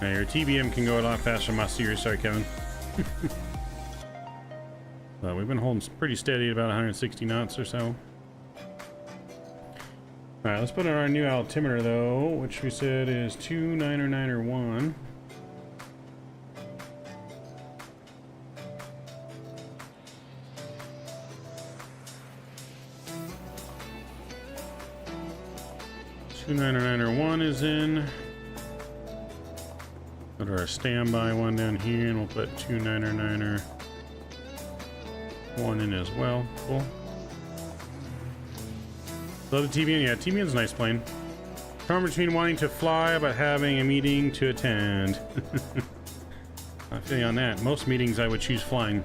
Now, your TBM can go a lot faster than my Cirrus. Sorry, Kevin. But we've been holding pretty steady at about 160 knots or so. Alright, let's put in our new altimeter though, which we said is 290901. (290901) is in. Put our standby one down here, and we'll put 290901 in as well. Cool. Love the TBN. Yeah, TBN's a nice plane. Torn between wanting to fly but having a meeting to attend. I feel you on that. Most meetings I would choose flying.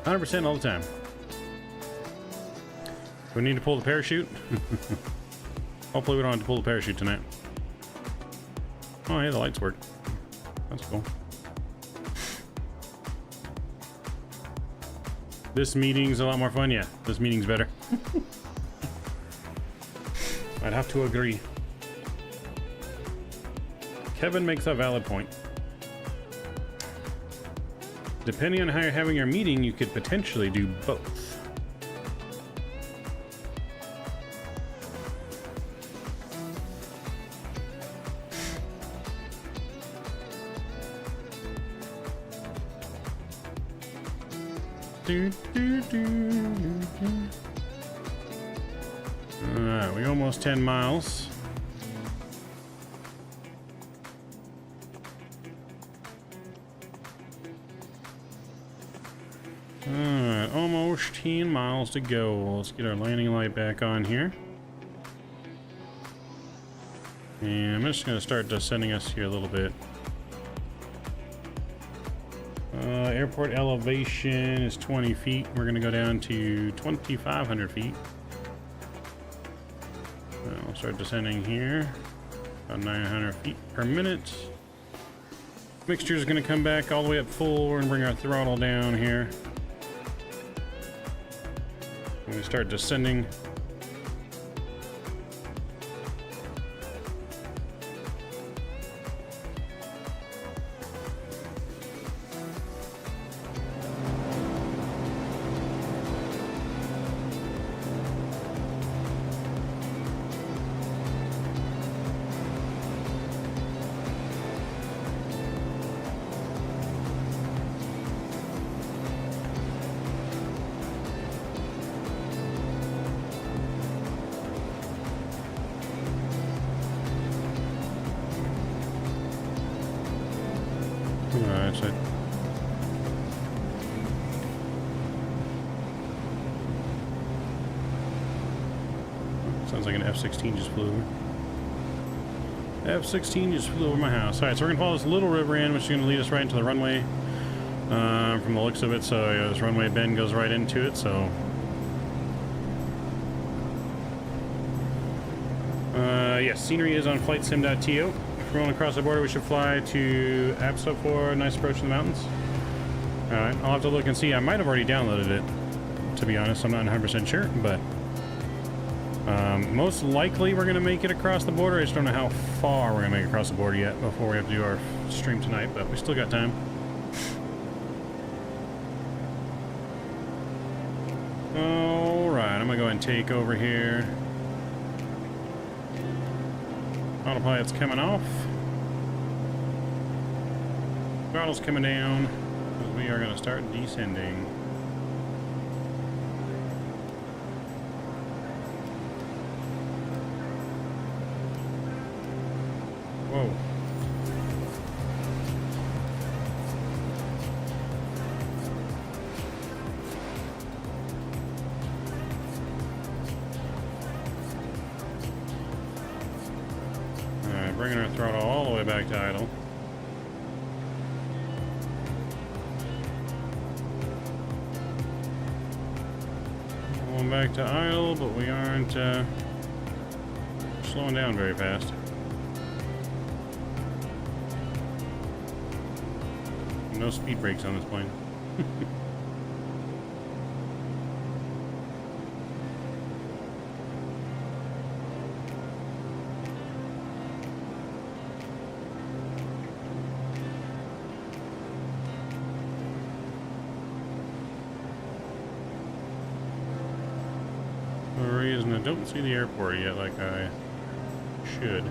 100% all the time. Do we need to pull the parachute? Hopefully we don't have to pull the parachute tonight. Oh yeah, the lights work. That's cool. This meeting's a lot more fun. Yeah, this meeting's better. I'd have to agree. Kevin makes a valid point. Depending on how you're having your meeting, you could potentially do both. Alright, we almost 10 miles. Alright, almost 10 miles to go. Let's get our landing light back on here. And I'm just going to start descending us here a little bit. Airport elevation is 20 feet. We're going to go down to 2,500 feet. We'll start descending here. About 900 feet per minute. Mixture is going to come back all the way up full. We're going to bring our throttle down here. And we start descending. Alright, so sounds like an F-16 just flew over. F-16 just flew over my house. Alright, so we're gonna follow this little river in, which is gonna lead us right into the runway. From the looks of it, so yeah, this runway bend goes right into it, so yes, scenery is on flightsim.to. If we're going across the border, we should fly to APSO for a nice approach to the mountains. Alright, I'll have to look and see. I might have already downloaded it, to be honest. I'm not 100% sure, but most likely we're going to make it across the border. I just don't know how far we're going to make it across the border yet before we have to do our stream tonight, but we still got time. Alright, I'm going to go ahead and take over here. Autopilot's coming off. Throttle's coming down. We are going to start descending. Whoa. Bringing our throttle all the way back to idle. Going back to idle, but we aren't slowing down very fast. No speed brakes on this plane. reason I don't see the airport yet like I should.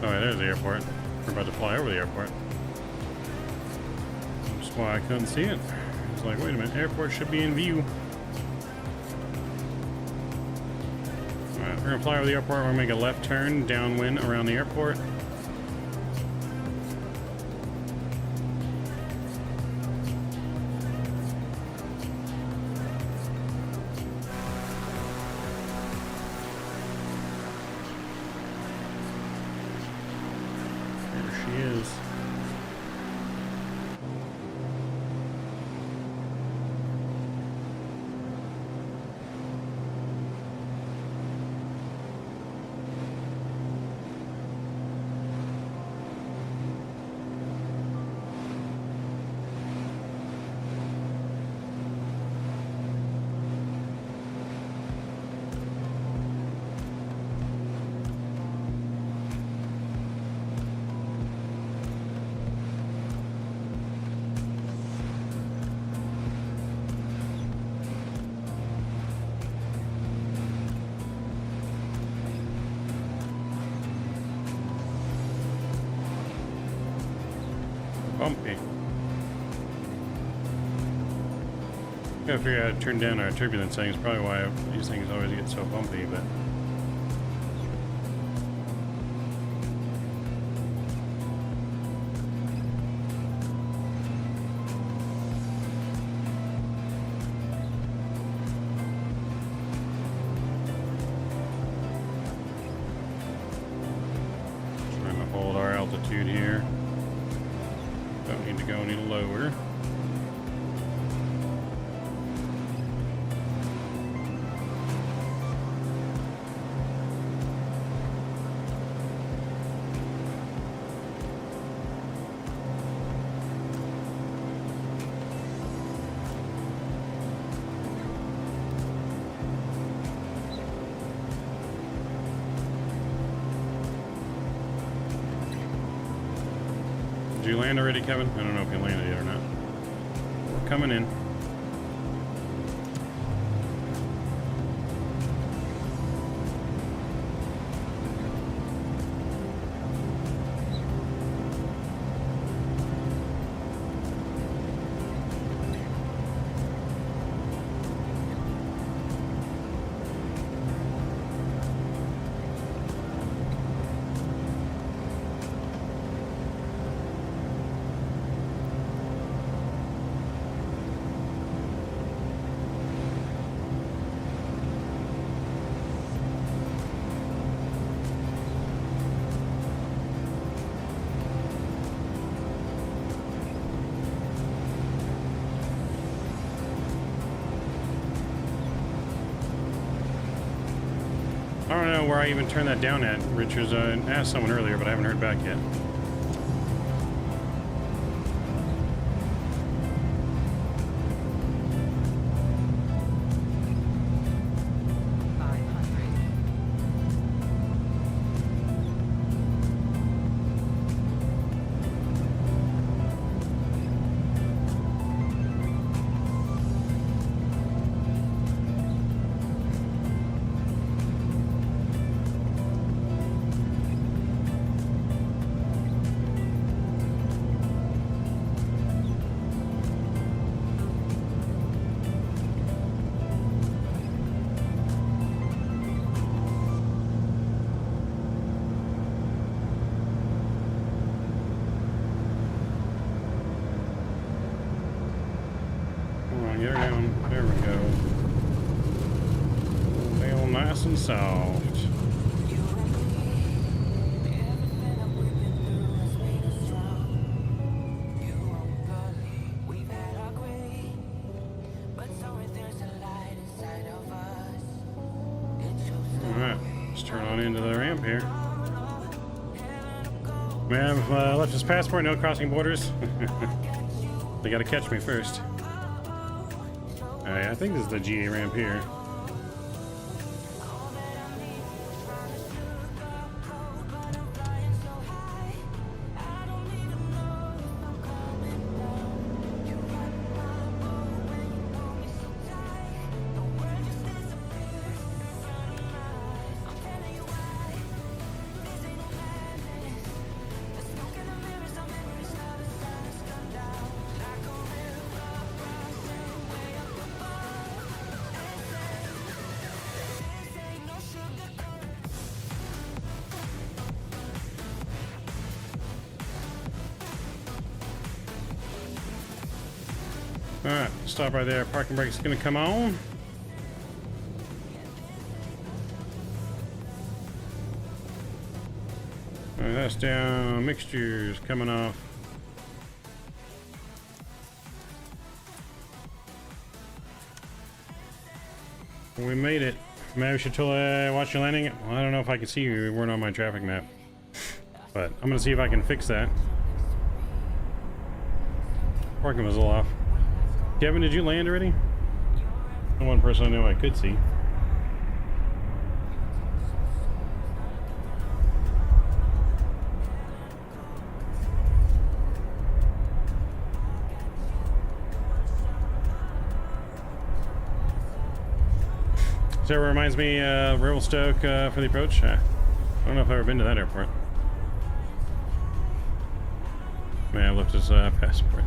Oh, yeah, there's the airport. We're about to fly over the airport. That's why I couldn't see it. It's like, wait a minute, airport should be in view. Alright, we're gonna fly over the airport. We're gonna make a left turn downwind around the airport. Bumpy. Gotta figure out how to turn down our turbulence settings. Probably why these things always get so bumpy, but. Trying to hold our altitude here. Don't need to go any lower. Did you land already, Kevin? I don't know if you landed yet or not. We're coming in. I don't know where I even turned that down at, Richards. I asked someone earlier, but I haven't heard back yet. Get her down. There we go. Feel nice and soft. Alright, let's turn on into the ramp here. Man, I've left his passport, no crossing borders. They gotta catch me first. Alright, I think this is the GA ramp here. Alright, stop right there. Parking brake's gonna come on. Alright, that's down. Mixtures coming off. We made it. Maybe we should watch your landing. Well, I don't know if I can see you. You weren't on my traffic map. But I'm gonna see if I can fix that. Parking was a little off. Kevin, did you land already? The one person I know I could see. So it reminds me of Revelstoke for the approach. I don't know if I've ever been to that airport. Man, I've left his passport.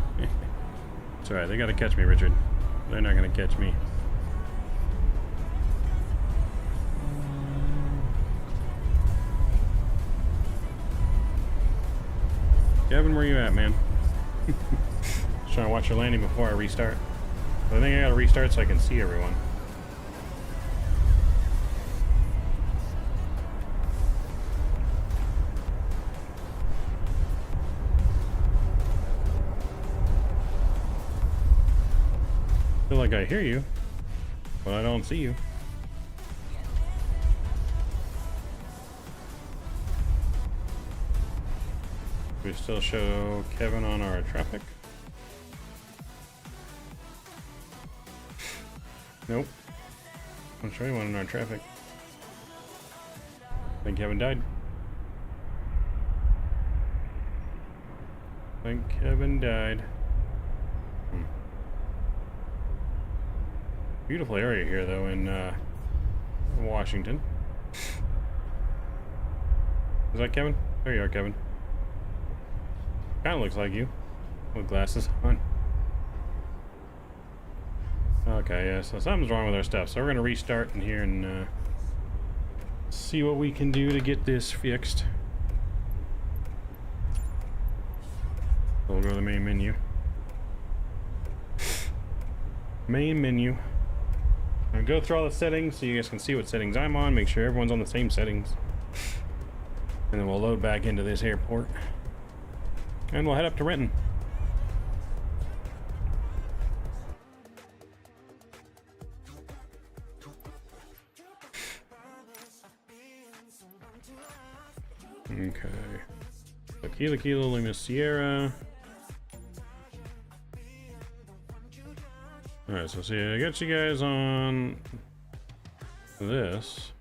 It's alright, they gotta catch me, Richard. They're not gonna catch me. Kevin, where you at, man? Just trying to watch your landing before I restart. But I think I gotta restart so I can see everyone. I feel like I hear you, but I don't see you. We still show Kevin on our traffic. Nope. I'll show you one on our traffic. I think Kevin died. I think Kevin died. Beautiful area here, though, in Washington. Is that Kevin? There you are, Kevin. Kind of looks like you, with glasses on. Okay, yeah, so something's wrong with our stuff. So we're going to restart in here and see what we can do to get this fixed. So we'll go to the main menu. Main menu. I'll go through all the settings so you guys can see what settings I'm on, make sure everyone's on the same settings. And then we'll load back into this airport. And we'll head up to Renton. Okay. So Kilo Lima Sierra. Alright, so see, I got you guys on this.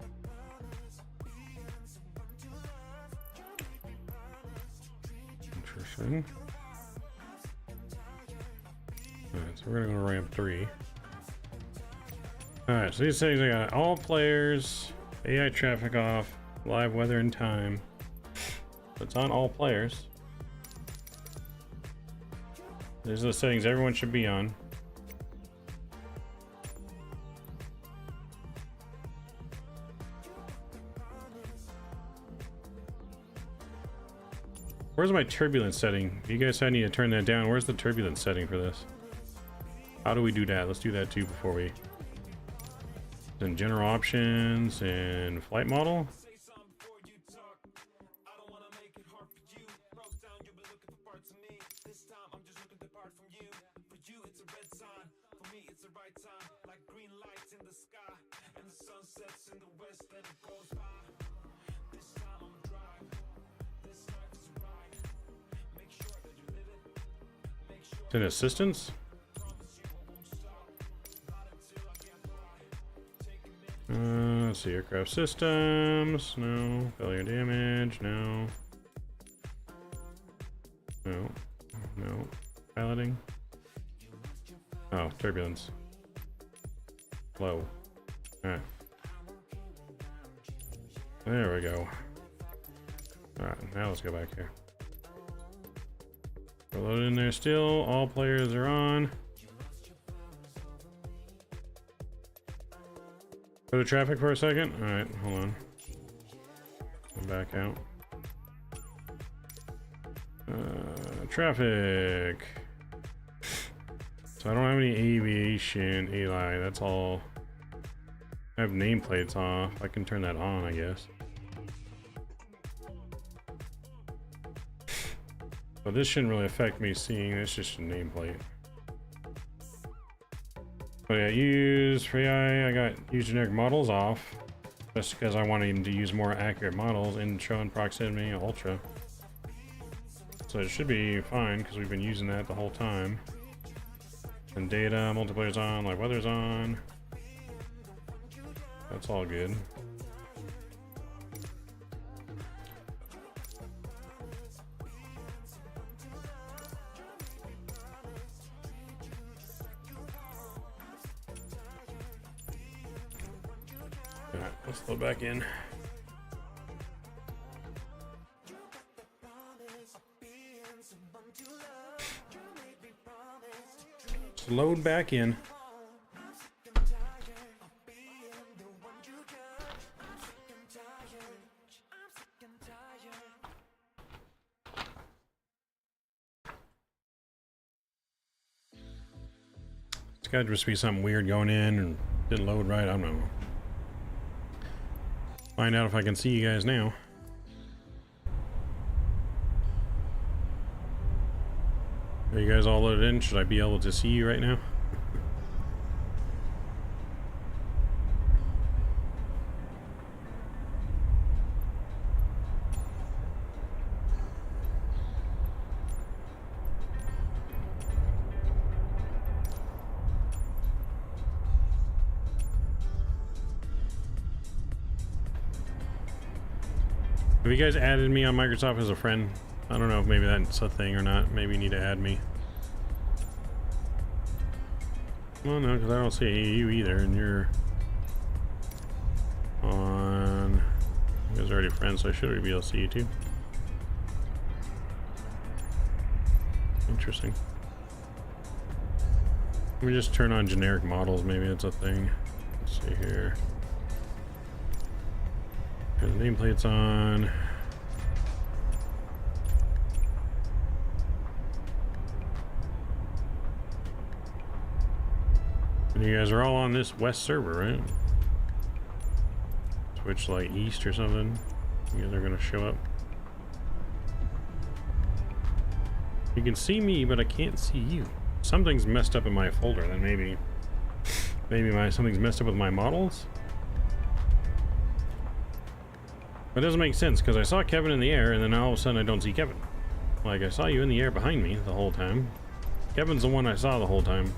Interesting. Alright, so we're gonna go to ramp 3. Alright, so these settings I got all players, AI traffic off, live weather and time. So it's on all players. These are the settings everyone should be on. Where's my turbulence setting? You guys I need to turn that down. Where's the turbulence setting for this? How do we do that? Let's do that too before we... Then general options and flight model. Then assistance. Let's see, aircraft systems, no. Failure damage, no. No. No. Piloting. Oh, turbulence. Low. Alright. There we go. Alright, now let's go back here. We're loaded in there still. All players are on. Go to traffic for a second. Alright, hold on. Come back out. Traffic. So I don't have any aviation AI. That's all. I have nameplates off. I can turn that on, I guess. But this shouldn't really affect me seeing. It's just a nameplate. But yeah, use for AI. I got use generic models off. Just because I wanted to use more accurate models. Intro and proximity ultra. So it should be fine because we've been using that the whole time. And data, multiplayer's on, live weather's on. That's all good. Alright, let's load back in. Let's load back in. It's got to just be something weird going in and didn't load right. I don't know. Find out if I can see you guys now. Are you guys all loaded in? Should I be able to see you right now? Have you guys added me on Microsoft as a friend? I don't know if maybe that's a thing or not. Maybe you need to add me. Well, no, because I don't see you either, and you're on... You guys are already friends, so I should be able to see you too. Interesting. Let me just turn on generic models, maybe that's a thing. Let's see here. The nameplate's on. And you guys are all on this west server, right? Switch like east or something. You guys are gonna show up. You can see me, but I can't see you. Something's messed up in my folder. Then maybe something's messed up with my models. It doesn't make sense because I saw Kevin in the air and then all of a sudden I don't see Kevin. Like I saw you in the air behind me the whole time. Kevin's the one I saw the whole time.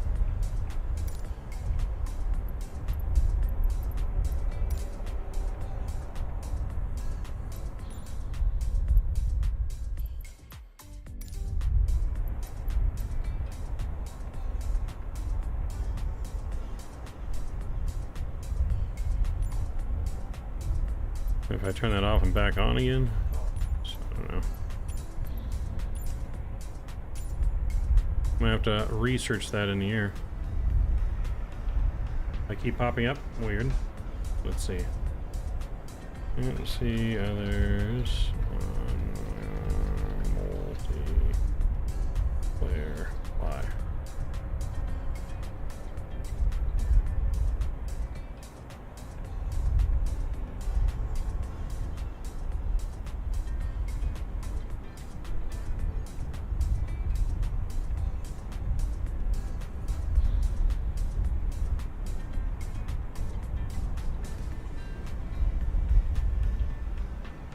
If I turn that off and back on again, I don't know. I'm gonna have to research that in the air. I keep popping up. Weird. Let's see. Let's see others on multiplayer live.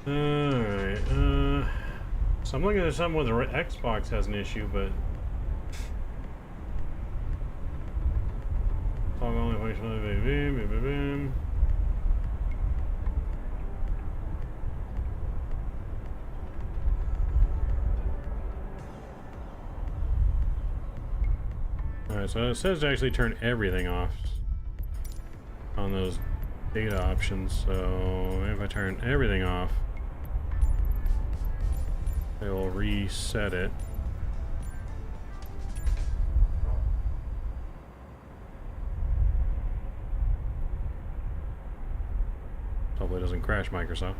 Alright, so I'm looking at something where the Xbox has an issue, but toggle only functionality. Alright, so it says to actually turn everything off on those data options, so if I turn everything off, it will reset it. Hopefully it doesn't crash Microsoft.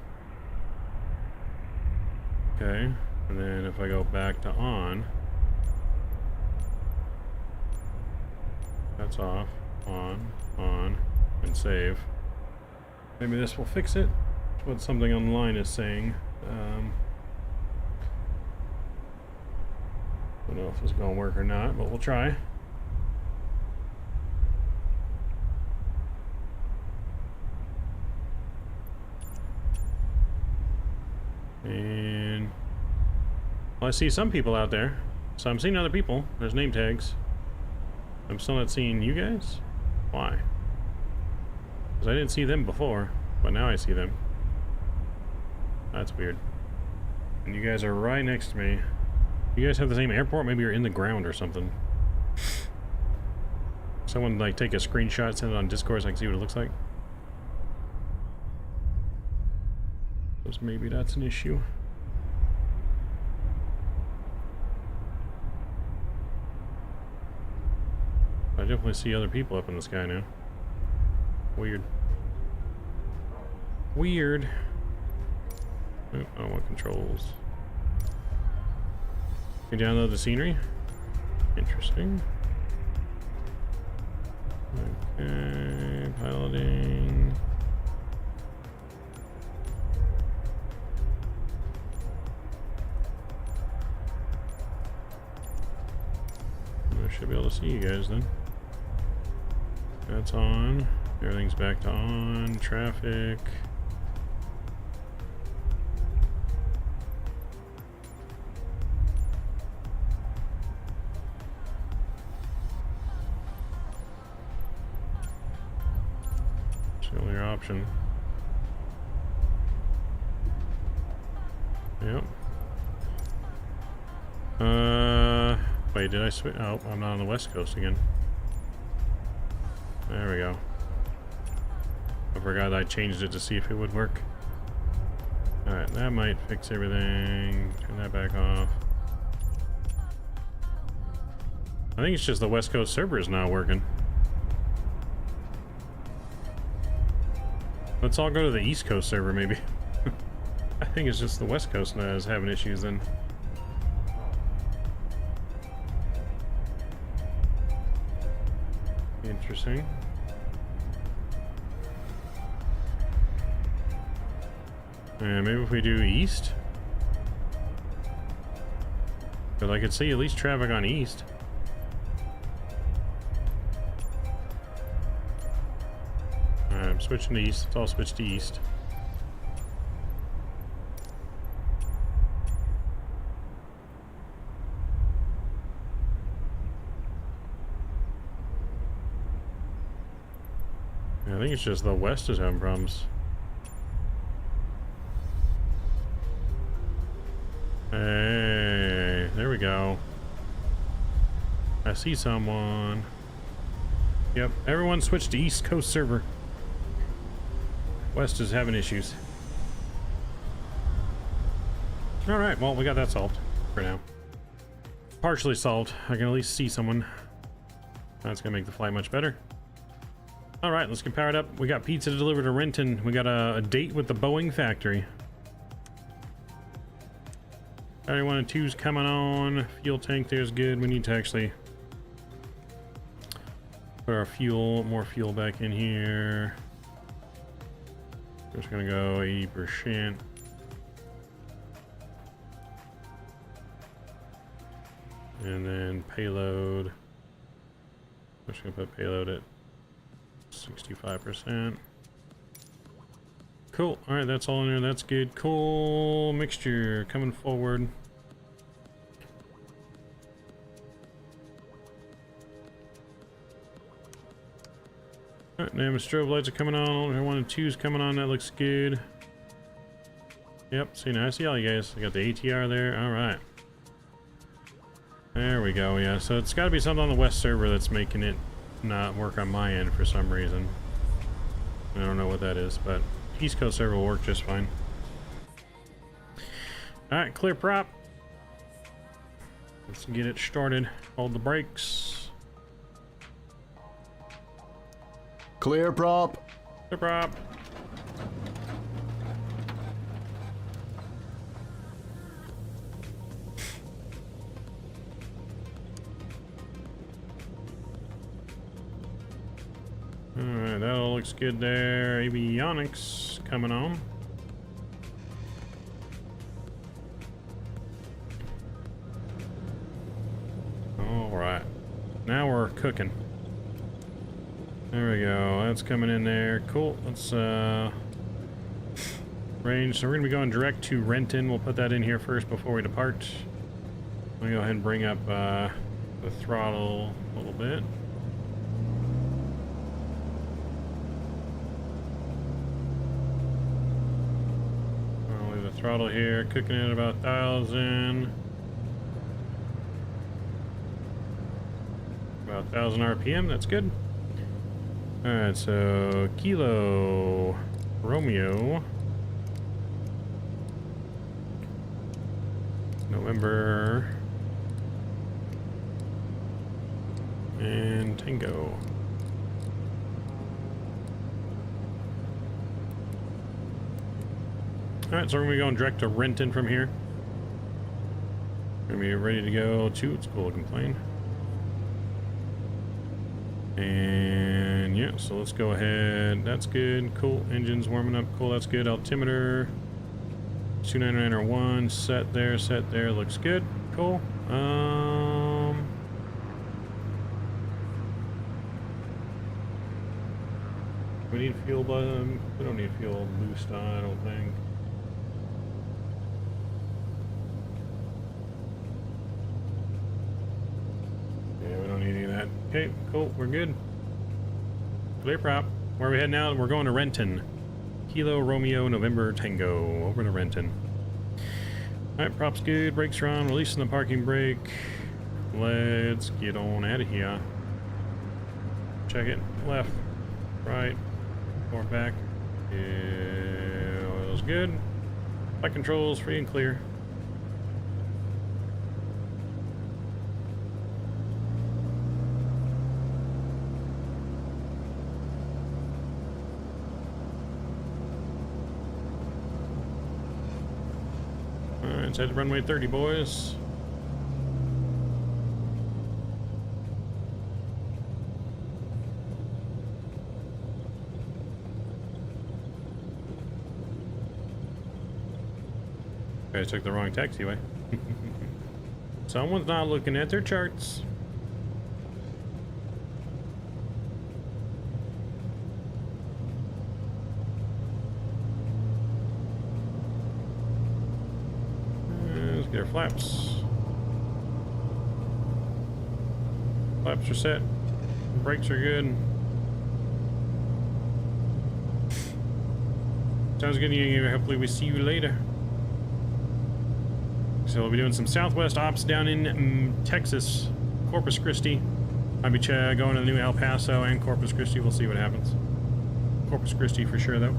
Okay, and then if I go back to on, That's off. On, and save. Maybe this will fix it. That's what something online is saying. Don't know if it's gonna work or not, but we'll try. And well, I see some people out there, so I'm seeing other people. There's name tags. I'm still not seeing you guys. Why? Because I didn't see them before, but now I see them. That's weird. And you guys are right next to me. You guys have the same airport? Maybe you're in the ground or something. Someone like take a screenshot, send it on Discord so I can see what it looks like. Because maybe that's an issue. I definitely see other people up in the sky now. Weird. Weird. Oh, what controls? You download the scenery? Interesting. Okay, piloting. I should be able to see you guys then. That's on. Everything's back to on. Traffic. Still your option. Yep. Wait, did I switch? Oh, I'm not on the West Coast again. There we go. I forgot I changed it to see if it would work. Alright, that might fix everything. Turn that back off. I think it's just the West Coast server is not working. Let's all go to the East Coast server, maybe. I think it's just the West Coast that is having issues then. Interesting. And maybe if we do east? But I could see at least traffic on east. Alright, I'm switching to east. Let's all switch to east. I think it's just the west is having problems. Hey, there we go. I see someone. Yep, everyone switched to East Coast server. West is having issues. Alright, well, we got that solved for now. Partially solved. I can at least see someone. That's gonna make the flight much better. Alright, let's get powered up. We got pizza to deliver to Renton. We got a date with the Boeing factory. Battery 1 and 2's coming on. Fuel tank there's good. We need to actually put our fuel, more fuel back in here. Just gonna go 80%. And then payload. I'm just gonna put payload at 65%. Cool. Alright, that's all in there. That's good. Cool. Mixture coming forward. Alright, now my strobe lights are coming on. 1 and 2's coming on. That looks good. Yep, see now I see all you guys. I got the ATR there. Alright. There we go, yeah. So it's got to be something on the West server that's making it not work on my end for some reason. I don't know what that is, but East Coast server will work just fine. Alright, clear prop. Let's get it started. Hold the brakes. Clear prop. Clear prop. Alright, that all looks good there. Avionics coming on. Alright. Now we're cooking. There we go. That's coming in there. Cool. Let's range. So we're gonna be going direct to Renton. We'll put that in here first before we depart. Let me go ahead and bring up the throttle a little bit. I'll leave the throttle here, cooking at about 1,000. About 1,000 RPM, that's good. Alright, so Kilo Romeo November and Tango. Alright, so we're gonna be going direct to Renton from here. We're gonna be ready to go to, it's a cool looking plane. And yeah, so let's go ahead. That's good. Cool. Engine's warming up. Cool. That's good. Altimeter 299R1 set there. Set there. Looks good. Cool. We need fuel button. We don't need fuel boost on, I don't think. Yeah, we don't need any of that. Okay, cool, we're good. Clear prop. Where are we heading now? We're going to Renton. Kilo Romeo November Tango. Over to Renton. Alright, props good. Brakes are on. Releasing the parking brake. Let's get on out of here. Check it. Left. Right. Forward back. Yeah, oil's good. Flight controls free and clear. Alright, head to runway 30, boys. I took the wrong taxiway. Someone's not looking at their charts. Let's get our flaps. Flaps are set. Brakes are good. Sounds good. Hopefully we see you later. So we'll be doing some Southwest ops down in Texas, Corpus Christi. I'll be going to the new El Paso and Corpus Christi. We'll see what happens. Corpus Christi for sure, though.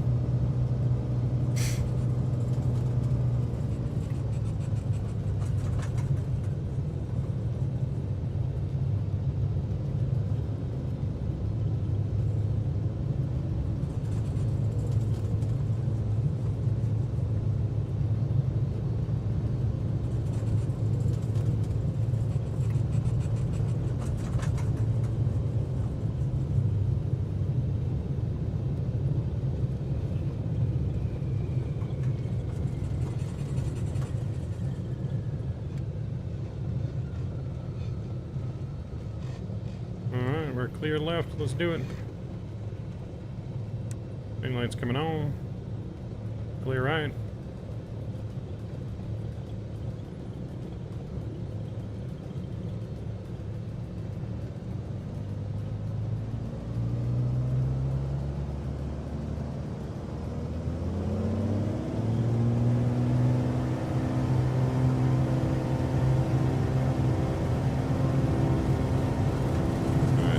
Clear left, let's do it. Green light's coming on. Clear right.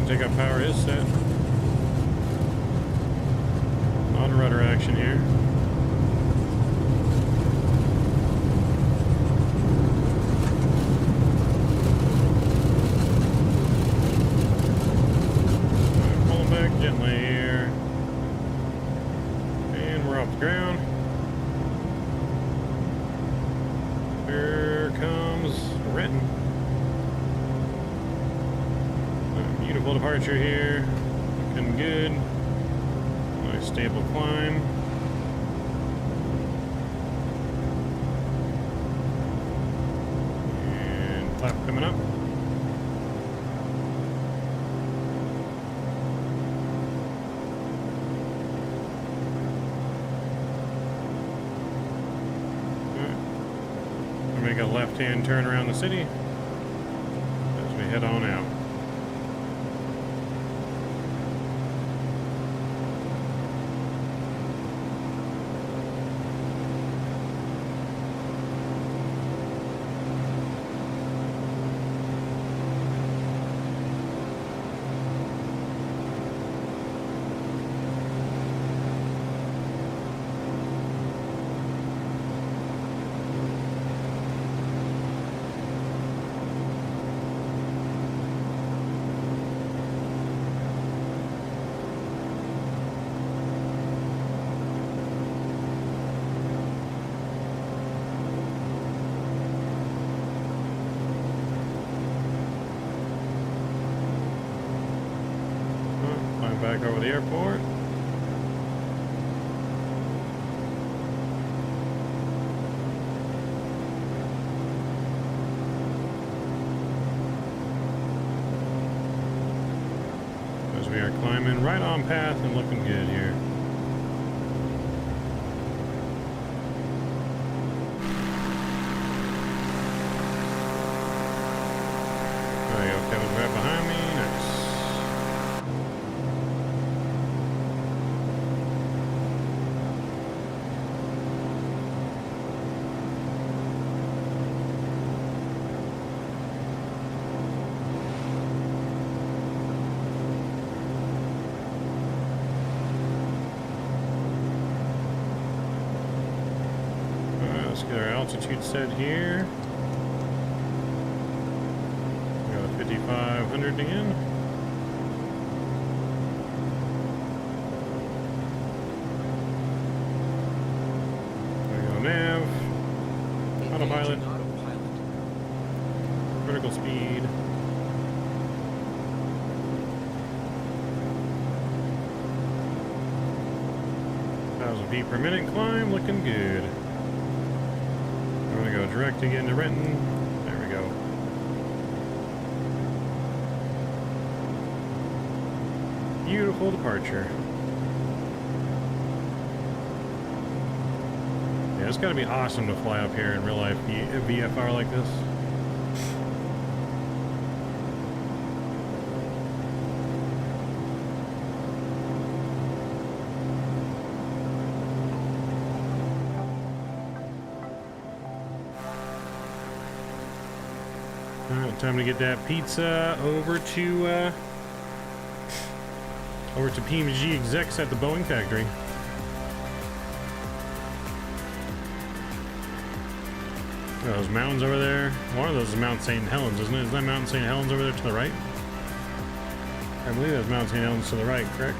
Takeoff power is set. On rudder action here. Pulling back gently here. And we're off the ground. Here comes Renton. Beautiful departure here, looking good. stable climb. And clap coming up. Make a left-hand turn around the city as we head on out. Back over the airport. As we are climbing right on path and looking good here. There you go, Kevin's right behind me. Nice. Let's get our altitude set here. We got a 5,500 again. There we go, nav. Autopilot. Vertical speed. 1,000 feet per minute climb, looking good. I'm gonna go direct again to Renton. There we go. Beautiful departure. Yeah, it's gotta be awesome to fly up here in real life VFR like this. Alright, time to get that pizza over to PMG execs at the Boeing factory. Those mountains over there. One of those is Mount St. Helens, isn't it? Is that Mount St. Helens over there to the right? I believe that's Mount St. Helens to the right, correct?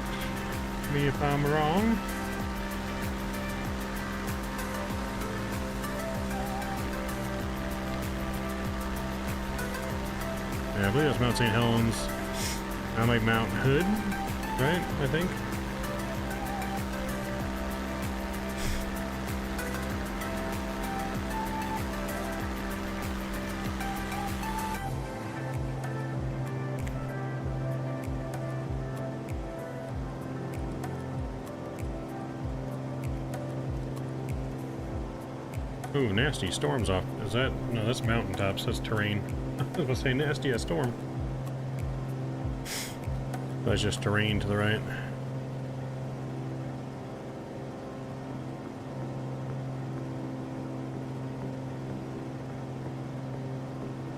Me if I'm wrong. Yeah, I believe that's Mount St. Helens. I'm like Mount Hood, right? I think. Ooh, nasty storms off. Is that? No, that's mountaintops. That's terrain. I was gonna say nasty a storm. That's just terrain to the right.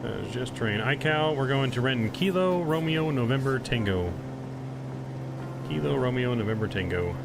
That is just terrain. ICAL, we're going to Renton. Kilo Romeo November Tango. Kilo Romeo November Tango.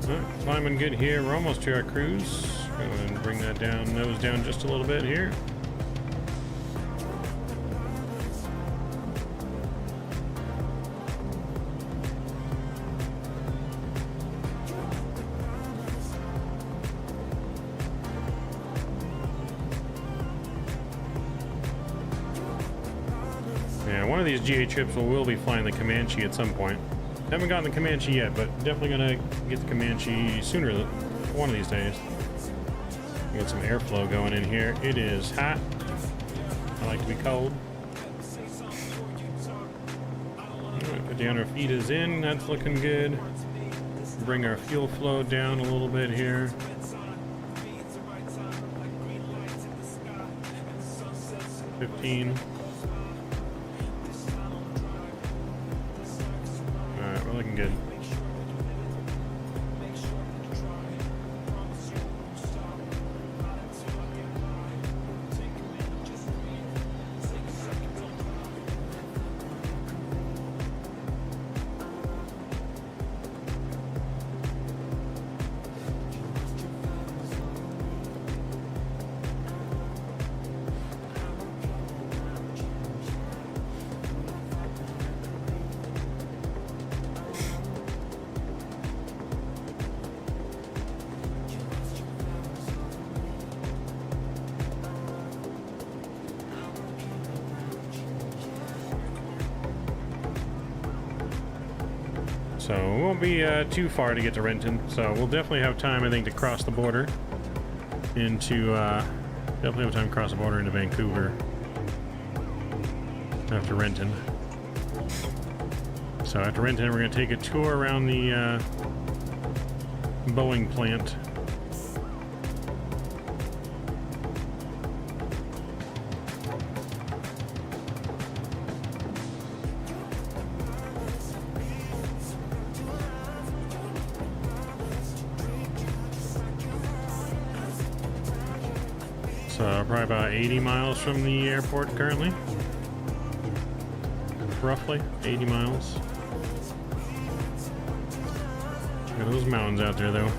Alright, climbing good here. We're almost to our cruise. Go ahead and bring that down, nose down just a little bit here. Yeah, one of these GA trips will be flying the Comanche at some point. Haven't gotten the Comanche yet, but definitely gonna get the Comanche sooner than one of these days. Get some airflow going in here. It is hot. I like to be cold. Alright, put down our feet is in. That's looking good. Bring our fuel flow down a little bit here. $15. Alright, we're looking good. So it won't be too far to get to Renton, so we'll definitely have time, I think, to cross the border into definitely have time to cross the border into Vancouver after Renton. So after Renton, we're going to take a tour around the Boeing plant. So probably about 80 miles from the airport currently. Roughly 80 miles. Look at those mountains out there though.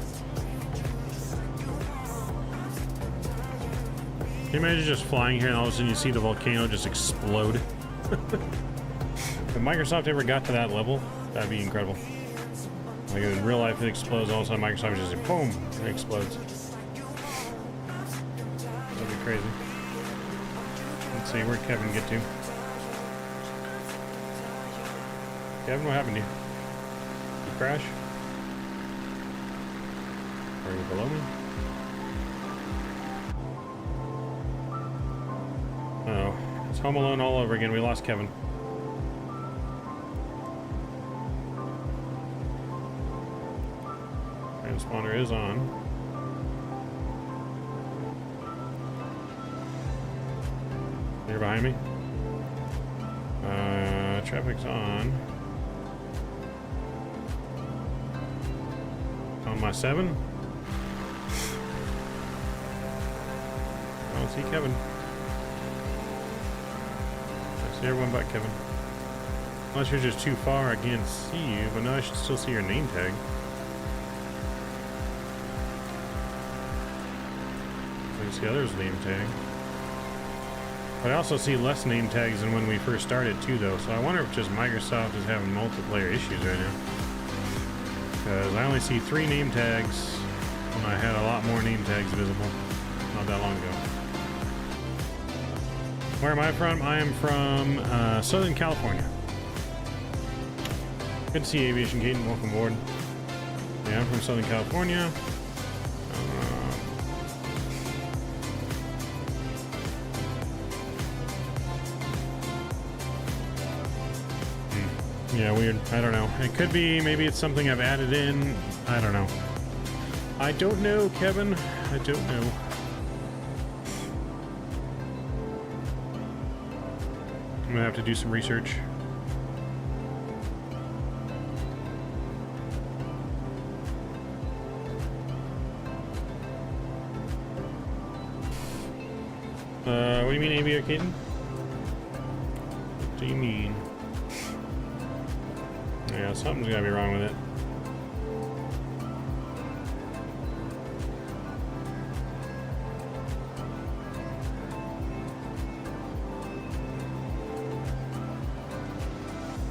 Can you imagine just flying here and all of a sudden you see the volcano just explode? If Microsoft ever got to that level, that'd be incredible. Like in real life it explodes, all of a sudden Microsoft just boom, it explodes. Crazy. Let's see, where'd Kevin get to? Kevin, what happened to you? Did you crash? Are you below me? Uh-oh. It's Home Alone all over again. We lost Kevin. Transponder is on. You're behind me. Traffic's on. On my 7. I don't see Kevin. I see everyone but Kevin. Unless you're just too far, I can't see you, but now I should still see your name tag. I can see others' name tag. But I also see less name tags than when we first started too though, so I wonder if just Microsoft is having multiplayer issues right now. Because I only see 3 name tags when I had a lot more name tags visible not that long ago. Where am I from? I am from Southern California. Good to see you, Aviation Caden. Welcome aboard. Yeah, I'm from Southern California. Yeah, weird. I don't know. It could be, maybe it's something I've added in. I don't know. I don't know, Kevin. I don't know. I'm gonna have to do some research. What do you mean, ABR Caden? What do you mean? Yeah, something's gotta be wrong with it.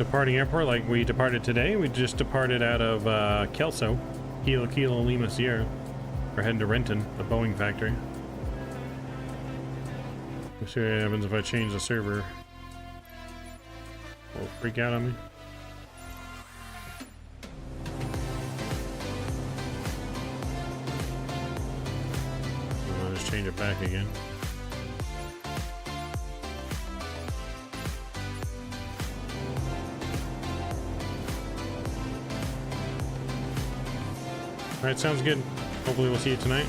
departing airport like we departed today. We just departed out of Kelso, Kilo Lima Sierra. We're heading to Renton, the Boeing factory. We'll see what happens if I change the server. Will it freak out on me? I'll just change it back again. Alright, sounds good. Hopefully we'll see you tonight.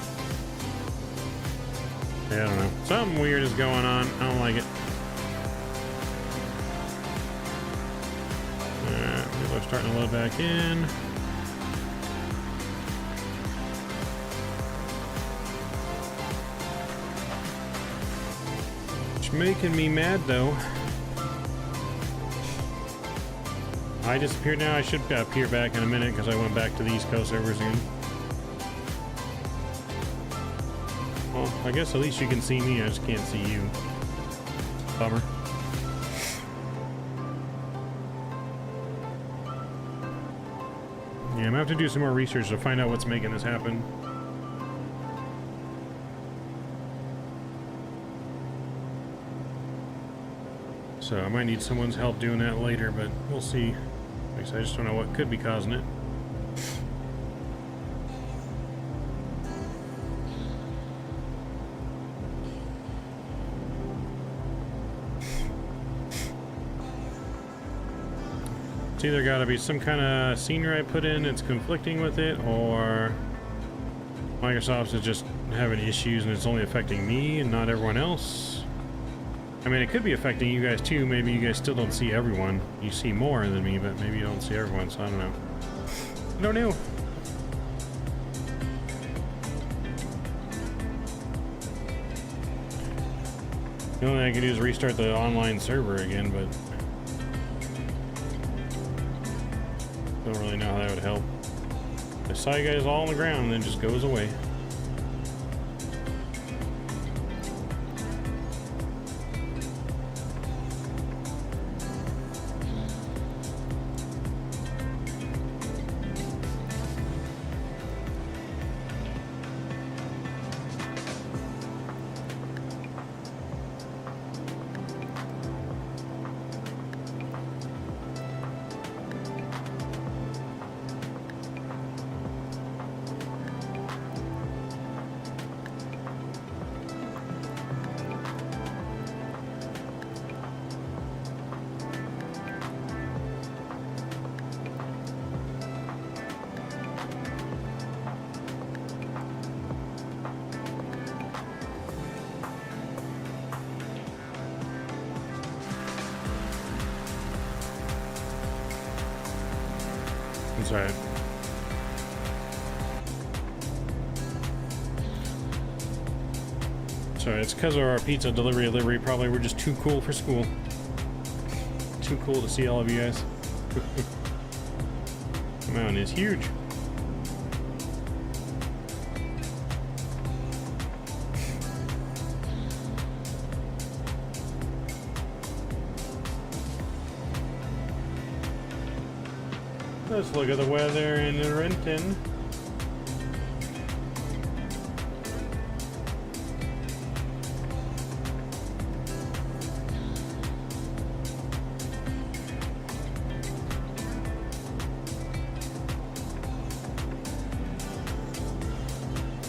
Yeah, I don't know. Something weird is going on. I don't like it. Alright, people are starting to load back in. It's making me mad though. I disappeared now. I should appear back in a minute because I went back to the East Coast servers again. Well, I guess at least you can see me. I just can't see you. Bummer. Yeah, I'm gonna have to do some more research to find out what's making this happen. So I might need someone's help doing that later, but we'll see. I just don't know what could be causing it. It's either got to be some kind of scenery I put in that's conflicting with it, or Microsoft is just having issues and it's only affecting me and not everyone else. I mean, it could be affecting you guys too. Maybe you guys still don't see everyone. You see more than me, but maybe you don't see everyone, so I don't know. I don't know. The only thing I can do is restart the online server again, but don't really know how that would help. I saw you guys all on the ground and then it just goes away. That's right. Sorry, it's because of our pizza delivery livery. Probably we're just too cool for school. Too cool to see all of you guys. The mountain is huge. Let's look at the weather in Renton.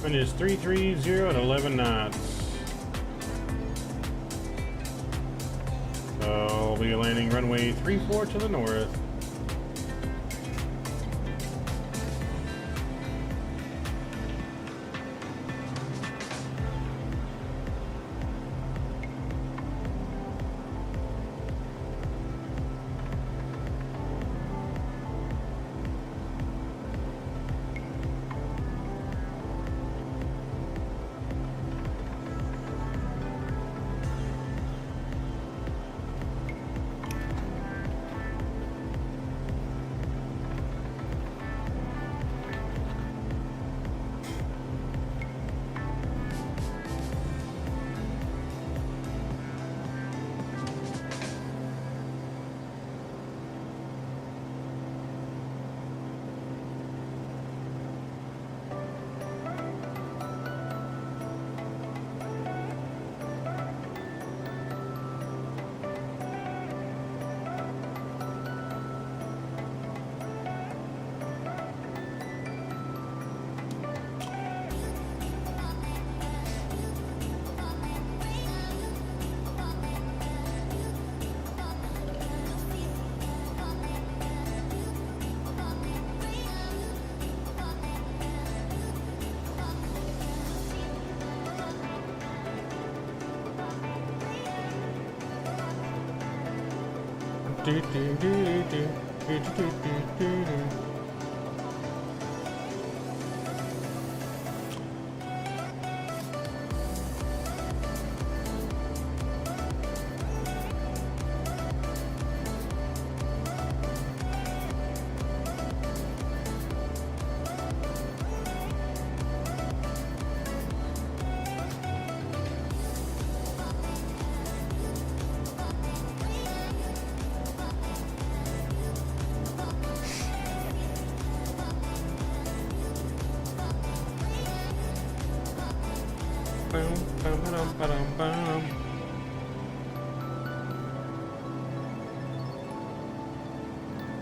Wind is 330 at 11 knots. So we'll be landing runway 34 to the north.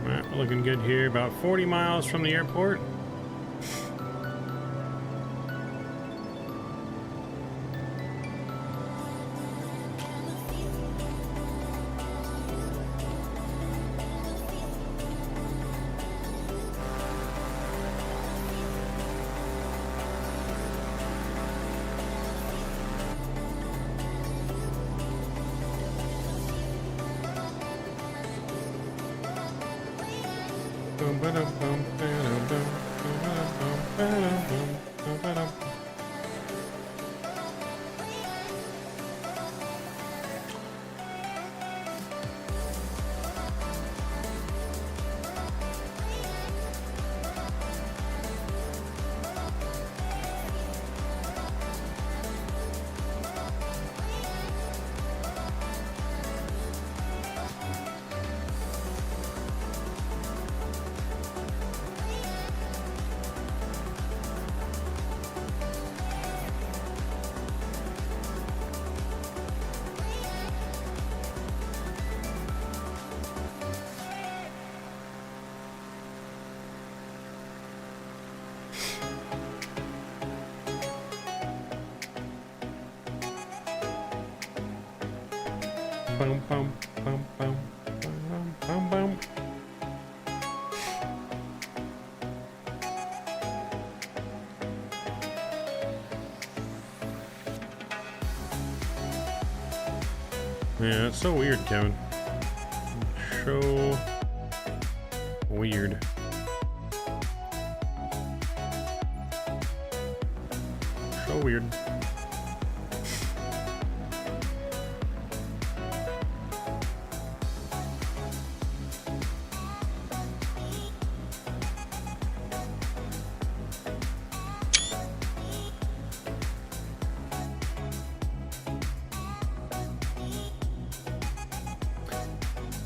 Alright, looking good here. About 40 miles from the airport. Bum, bum, bum, bum, bum, bum, bum. Yeah, it's so weird, Kevin. So weird. So weird.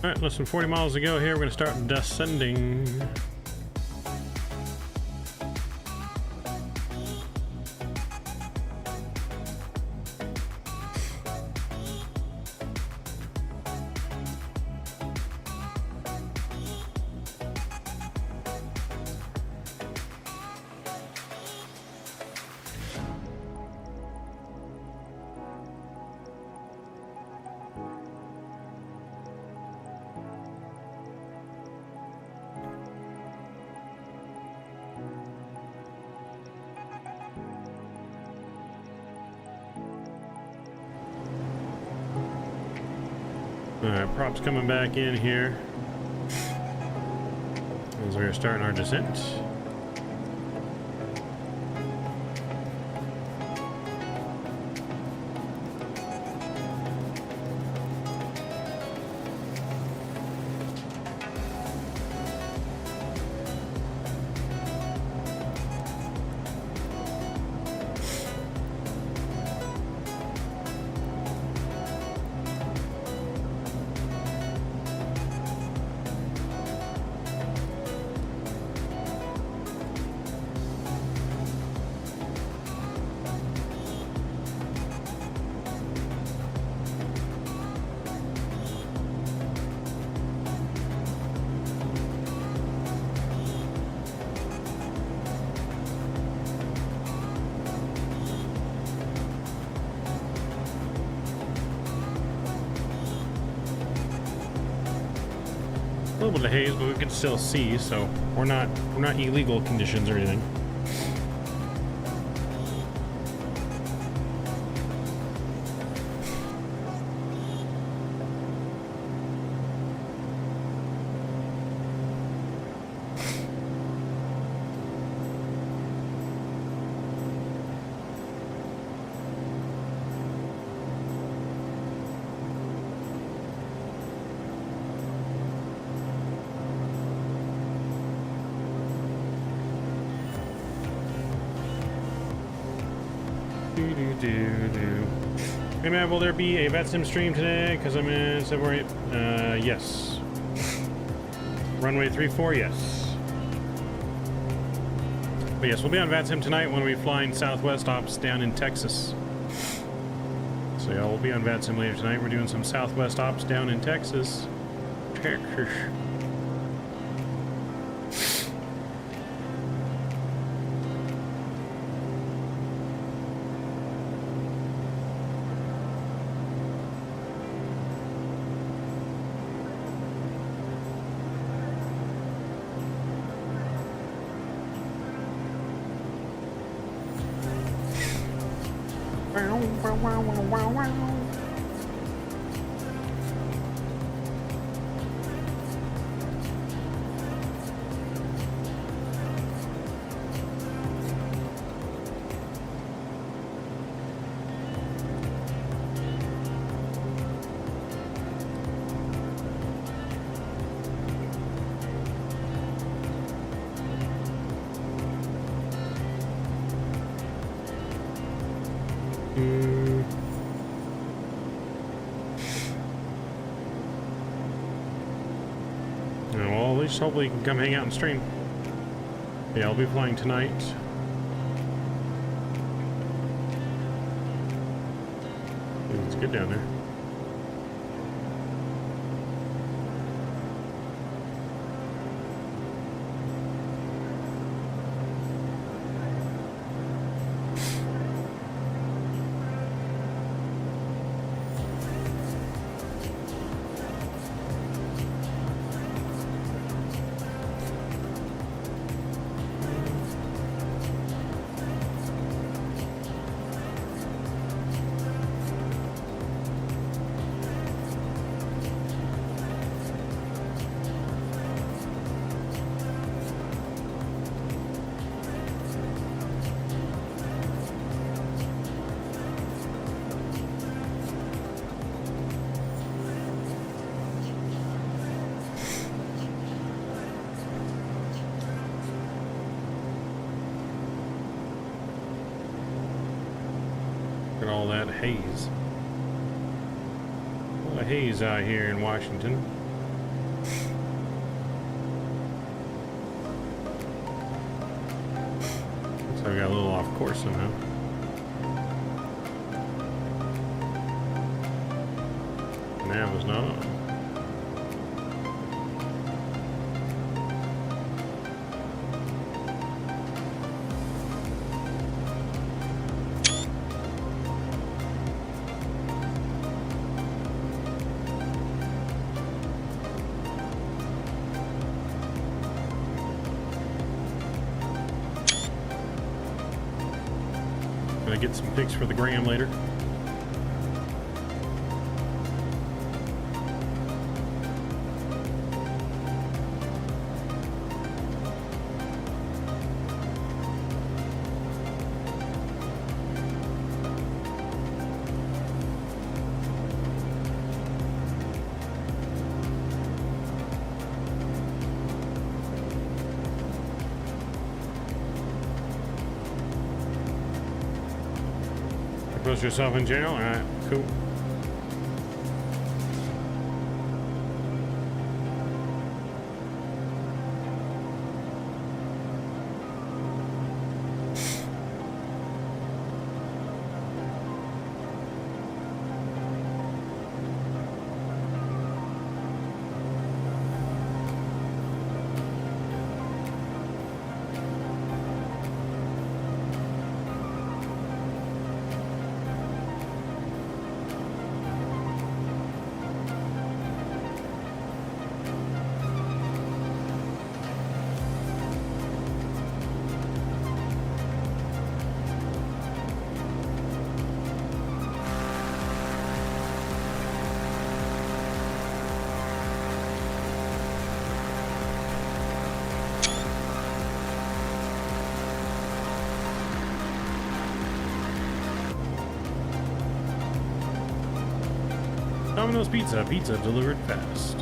Alright, less than 40 miles to go here. We're going to start descending. Alright, props coming back in here as we're starting our descent. A little bit of haze, but we can still see, so we're not illegal conditions or anything. Hey man, will there be a VetSim stream today? Because I'm in February. Yes. Runway 34, yes. But yes, we'll be on VetSim tonight when we're flying Southwest ops down in Texas. So yeah, we'll be on VetSim later tonight. We're doing some Southwest ops down in Texas. Texas. Well, at least hopefully you can come hang out and stream. Yeah, I'll be flying tonight. It's good down there. All that haze. A lot of haze out here in Washington. So I got a little off course somehow. Nav was not on. Get some pics for the gram later. Post yourself in jail? Alright, cool. Domino's Pizza, pizza delivered fast.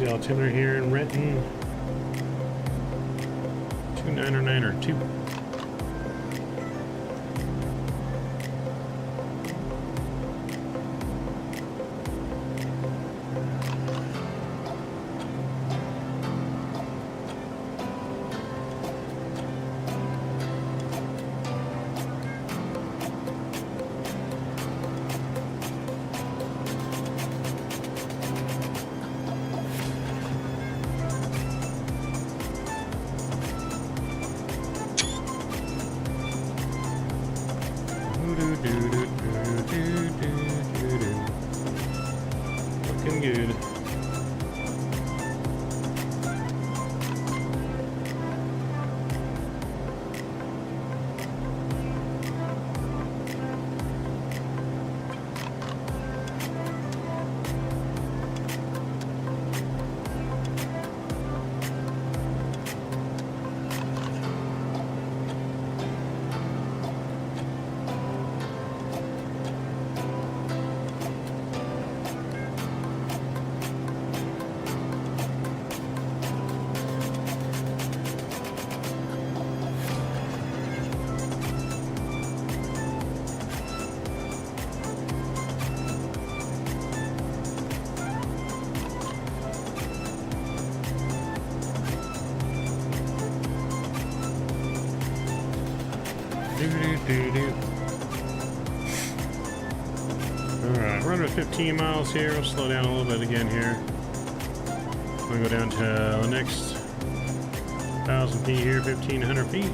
the itinerary here in Renton. 2992. Looking good. Alright, we're under 15 miles here. We'll slow down a little bit again here. We'll go down to the next 1,000 feet here, 1,500 feet.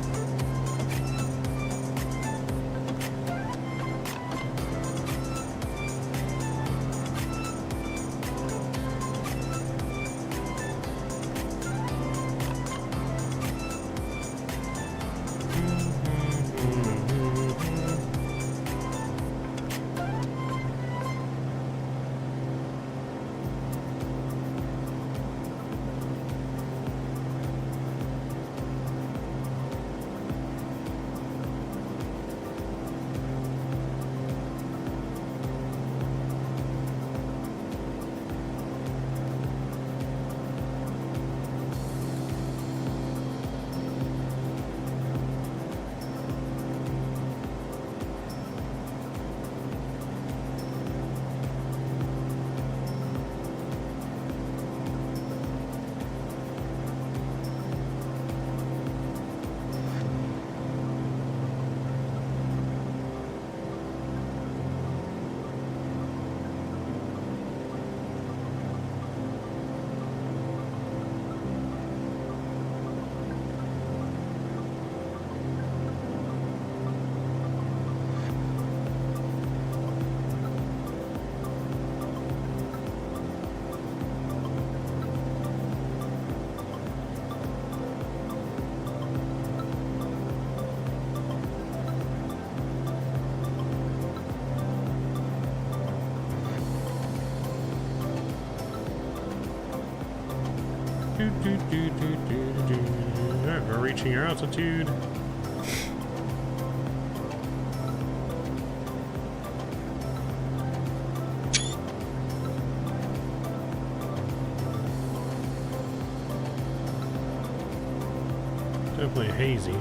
Alright, we're reaching our altitude. Definitely hazy.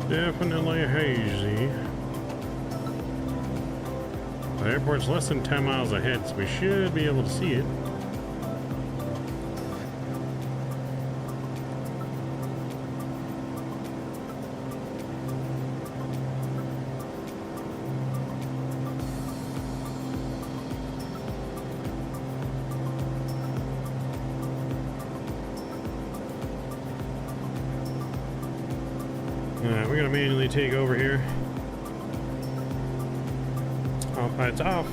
Definitely hazy. The airport's less than 10 miles ahead, so we should be able to see it. Alright, we're gonna manually take over here. It's off.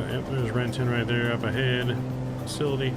Yep, there's Renton right there up ahead. Facility.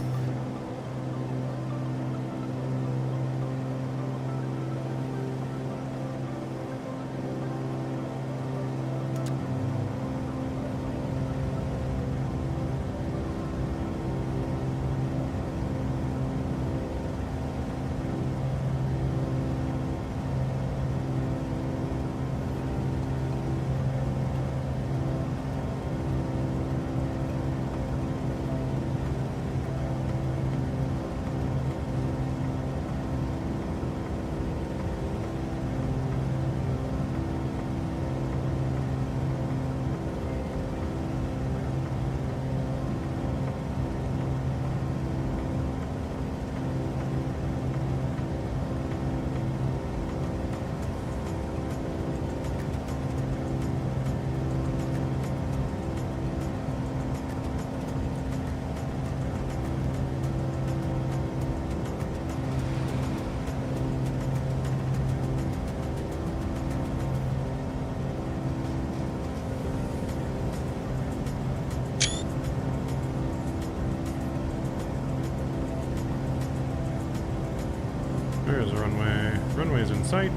There's a runway. Runway's in sight.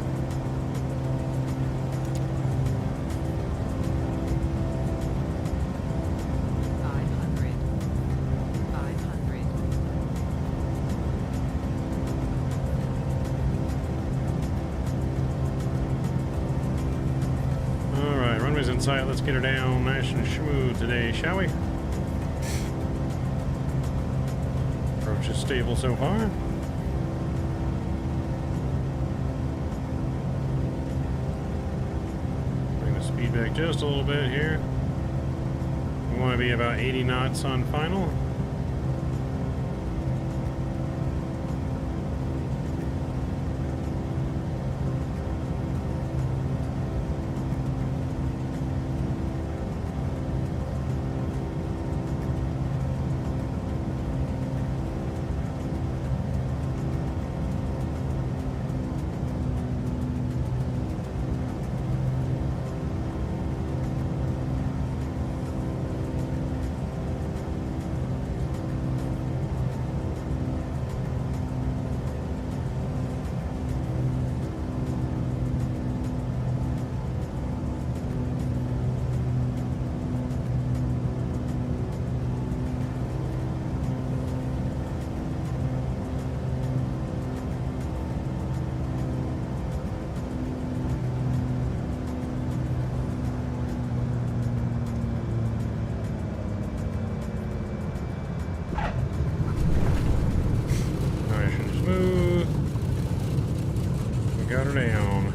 Alright, runway's in sight. Let's get her down nice and smooth today, shall we? Approach is stable so far. Speed back just a little bit here. We want to be about 80 knots on final. Got her down.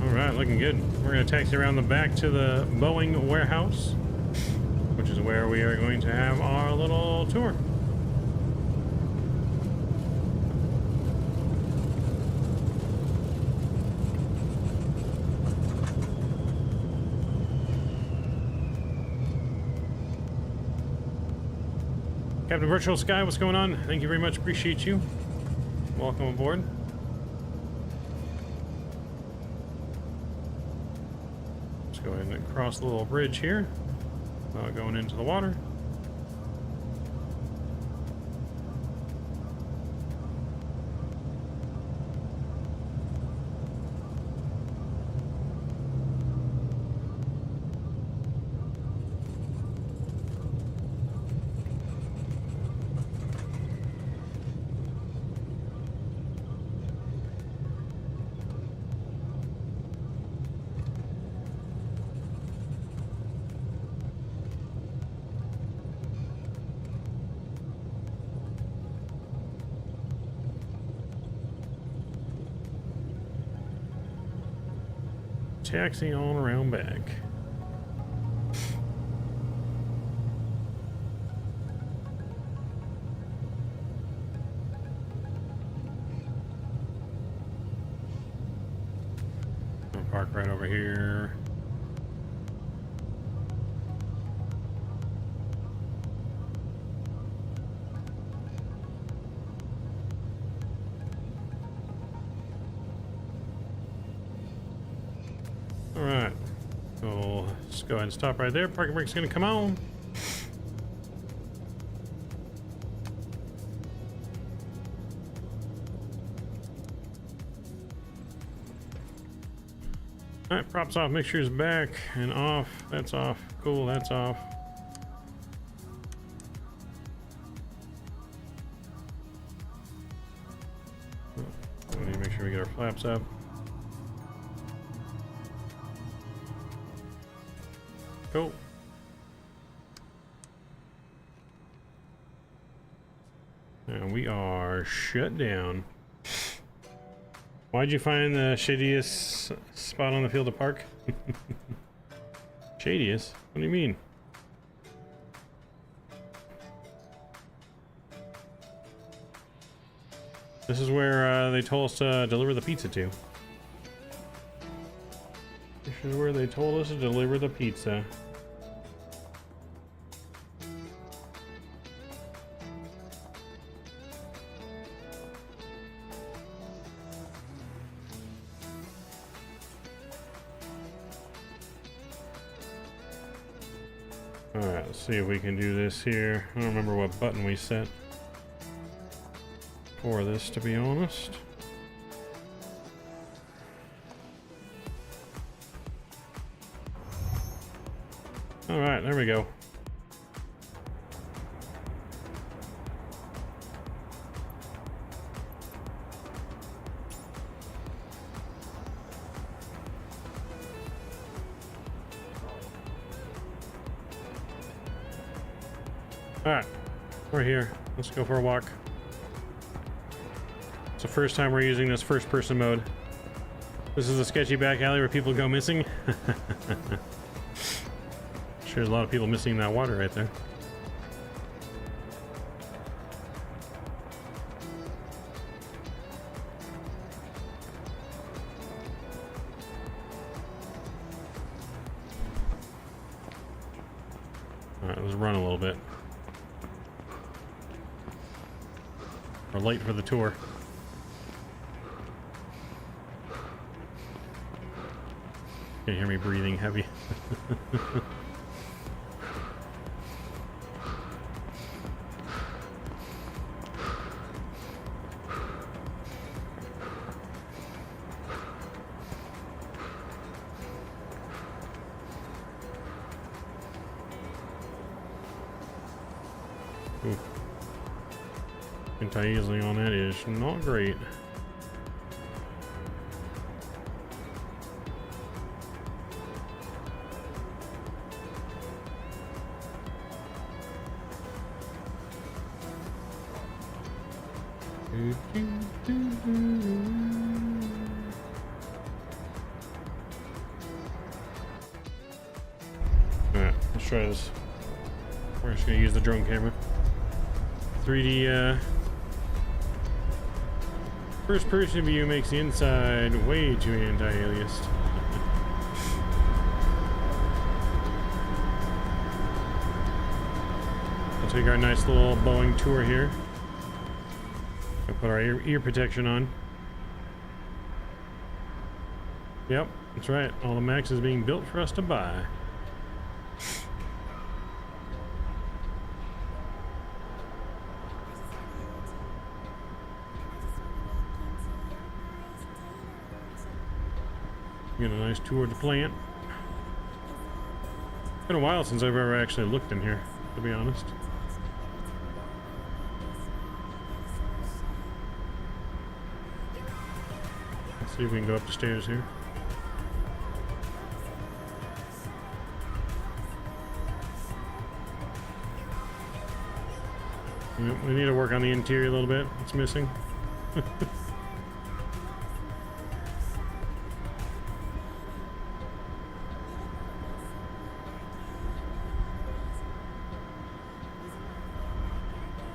Alright, looking good. We're going to taxi around the back to the Boeing warehouse, which is where we are going to have our little tour. Captain Virtual Sky, what's going on? Thank you very much. Appreciate you. Welcome aboard. Let's go ahead and cross the little bridge here without going into the water. Taxi on around back. I'll park right over here. go ahead and stop right there. Parking brake's gonna come on. Alright, props off, mixture's back and off. That's off. Cool, that's off. We need to make sure we get our flaps up. Cool. And we are shut down. Why'd you find the shadiest spot on the field to park? Shadiest? What do you mean? This is where they told us to deliver the pizza to. This is where they told us to deliver the pizza. Alright, let's see if we can do this here. I don't remember what button we set for this, to be honest. Alright, there we go. Alright, we're here. Let's go for a walk. It's the first time we're using this first person mode. This is a sketchy back alley where people go missing. Sure, there's a lot of people missing in that water right there. Alright, let's run a little bit. We're late for the tour. Can't hear me breathing heavy. Ooh. Anti-easing on that is not great. Alright, let's try this. We're just gonna use the drone camera. 3D first person view makes the inside way too anti-aliased. We'll take our nice little Boeing tour here. We'll put our ear protection on. Yep, that's right. All the Max is being built for us to buy. Get a nice tour of the plant. It's been a while since I've ever actually looked in here, to be honest. Let's see if we can go up the stairs here. Yep, we need to work on the interior a little bit. It's missing.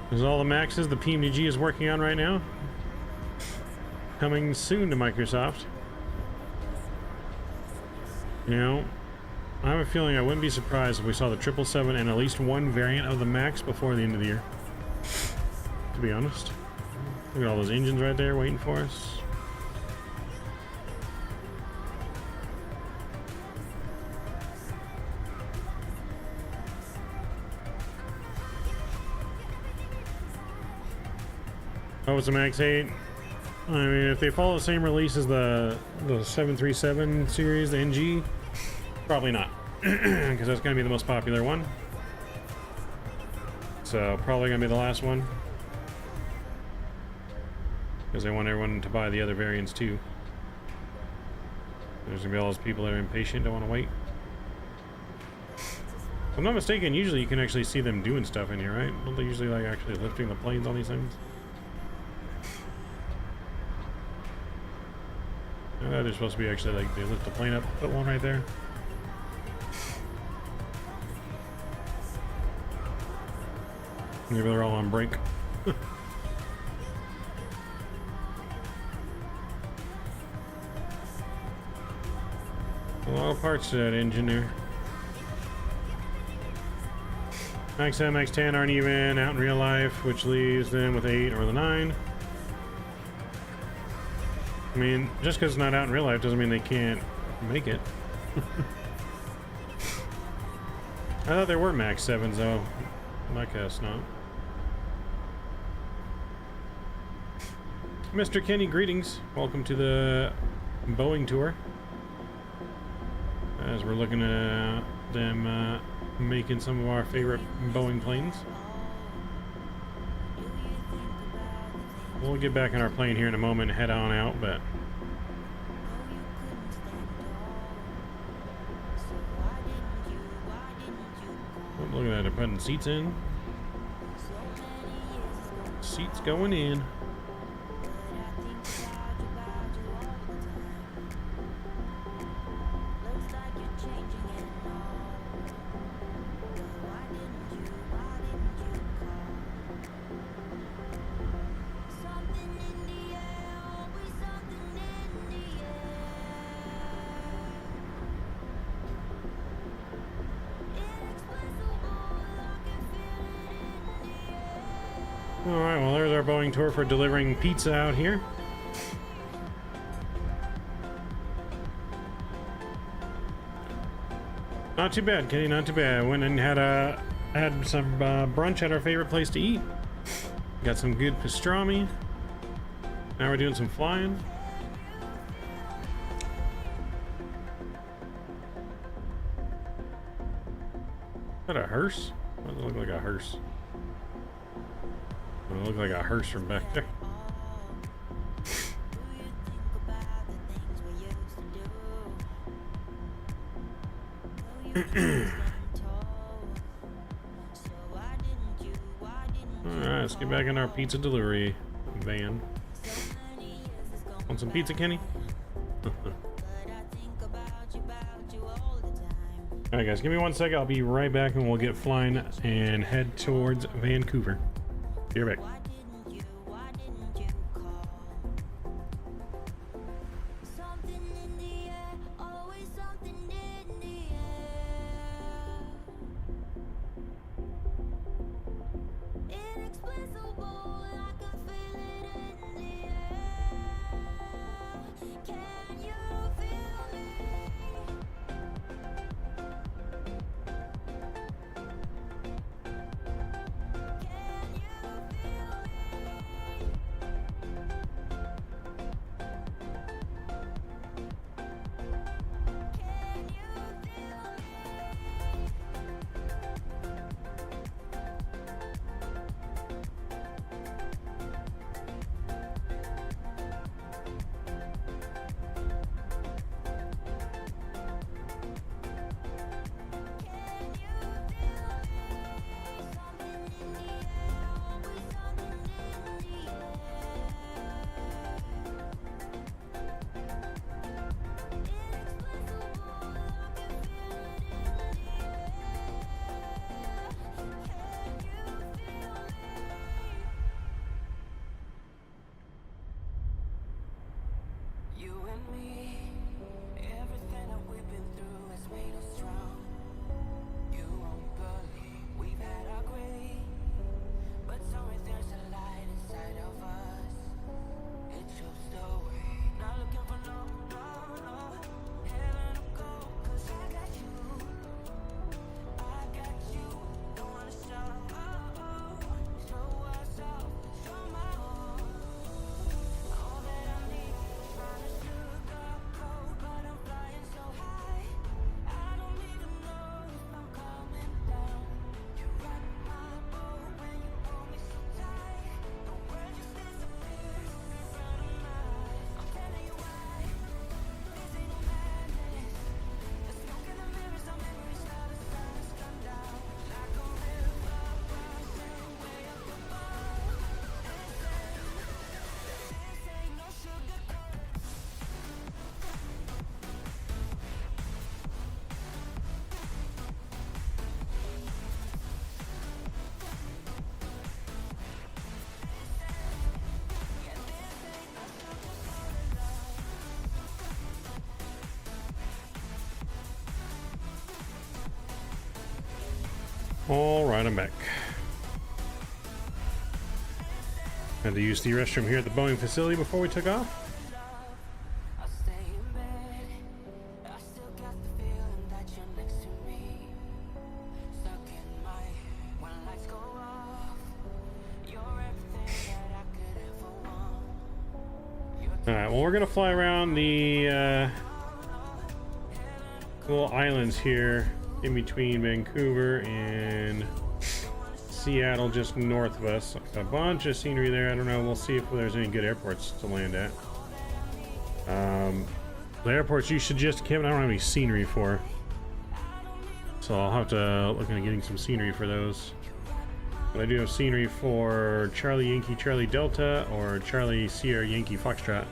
There's all the Maxes the PMDG is working on right now. Coming soon to Microsoft. You know, I have a feeling I wouldn't be surprised if we saw the 777 and at least one variant of the Max before the end of the year. To be honest. Look at all those engines right there waiting for us. Oh, it's a Max 8. I mean, if they follow the same release as the 737 series, the NG, probably not, because that's going to be the most popular one. So probably going to be the last one, because they want everyone to buy the other variants too. There's going to be all those people that are impatient, don't want to wait. If I'm not mistaken, usually you can actually see them doing stuff in here, right? Don't they usually like actually lifting the planes on these things? I thought they're supposed to be actually like they lift the plane up, put one right there. Maybe they're all on break. A lot of parts to that engine there. Max 10, Max 10 aren't even out in real life, which leaves them with 8 or the 9. I mean, just because it's not out in real life doesn't mean they can't make it. I thought there were Max 7s though. I guess not. Mr. Kenny, greetings. Welcome to the Boeing tour. As we're looking at them making some of our favorite Boeing planes. We'll get back in our plane here in a moment and head on out, but oh, look at that, they're putting seats in. Seats going in. Alright, well there's our Boeing tour for delivering pizza out here. Not too bad, Kenny, not too bad. Went and had some brunch at our favorite place to eat. Got some good pastrami. Now we're doing some flying. Is that a hearse? What does it look like a hearse? It looked like a hearse from back there. Alright, let's get back in our pizza delivery van. Want some pizza, Kenny? Alright guys, give me 1 second, I'll be right back and we'll get flying and head towards Vancouver. Be right back. All right, I'm back. Had to use the restroom here at the Boeing facility before we took off. Alright, well, we're gonna fly around the little islands here in between Vancouver and Seattle, just north of us. A bunch of scenery there. I don't know. We'll see if there's any good airports to land at. The airports you suggest, Kevin, I don't have any scenery for, so I'll have to look into getting some scenery for those. But I do have scenery for Charlie Yankee Charlie Delta or Charlie Sierra Yankee Foxtrot.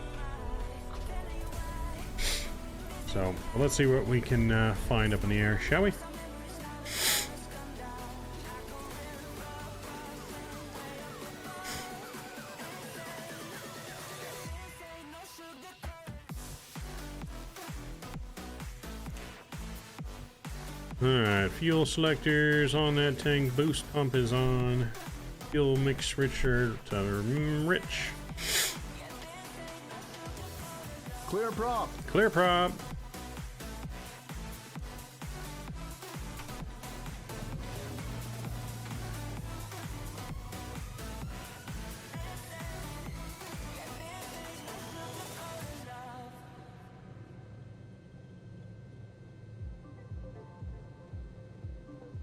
So well, let's see what we can find up in the air, shall we? Alright, fuel selectors on that tank, boost pump is on, fuel mix richer to rich. Clear prop. Clear prop.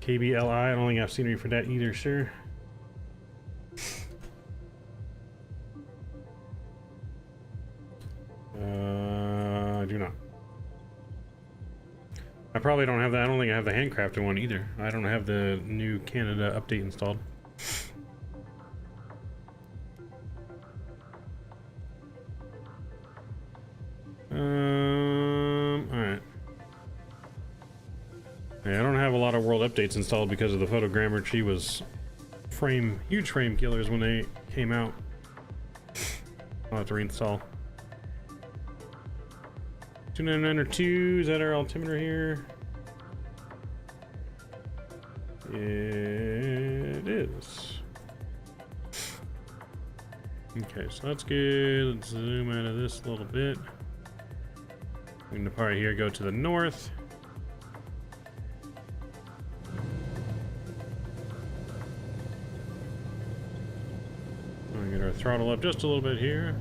KBLI, I don't think I've scenery for that either, sir. I do not. I probably don't have that. I don't think I have the handcrafted one either. I don't have the new Canada update installed. Alright. Yeah, I don't have a lot of world updates installed because of the photogrammer. She was huge frame killers when they came out. I'll have to reinstall. 29902, is that our altimeter here? It is. Okay, so that's good. Let's zoom out of this a little bit. We can depart here, go to the north. Get our throttle up just a little bit here.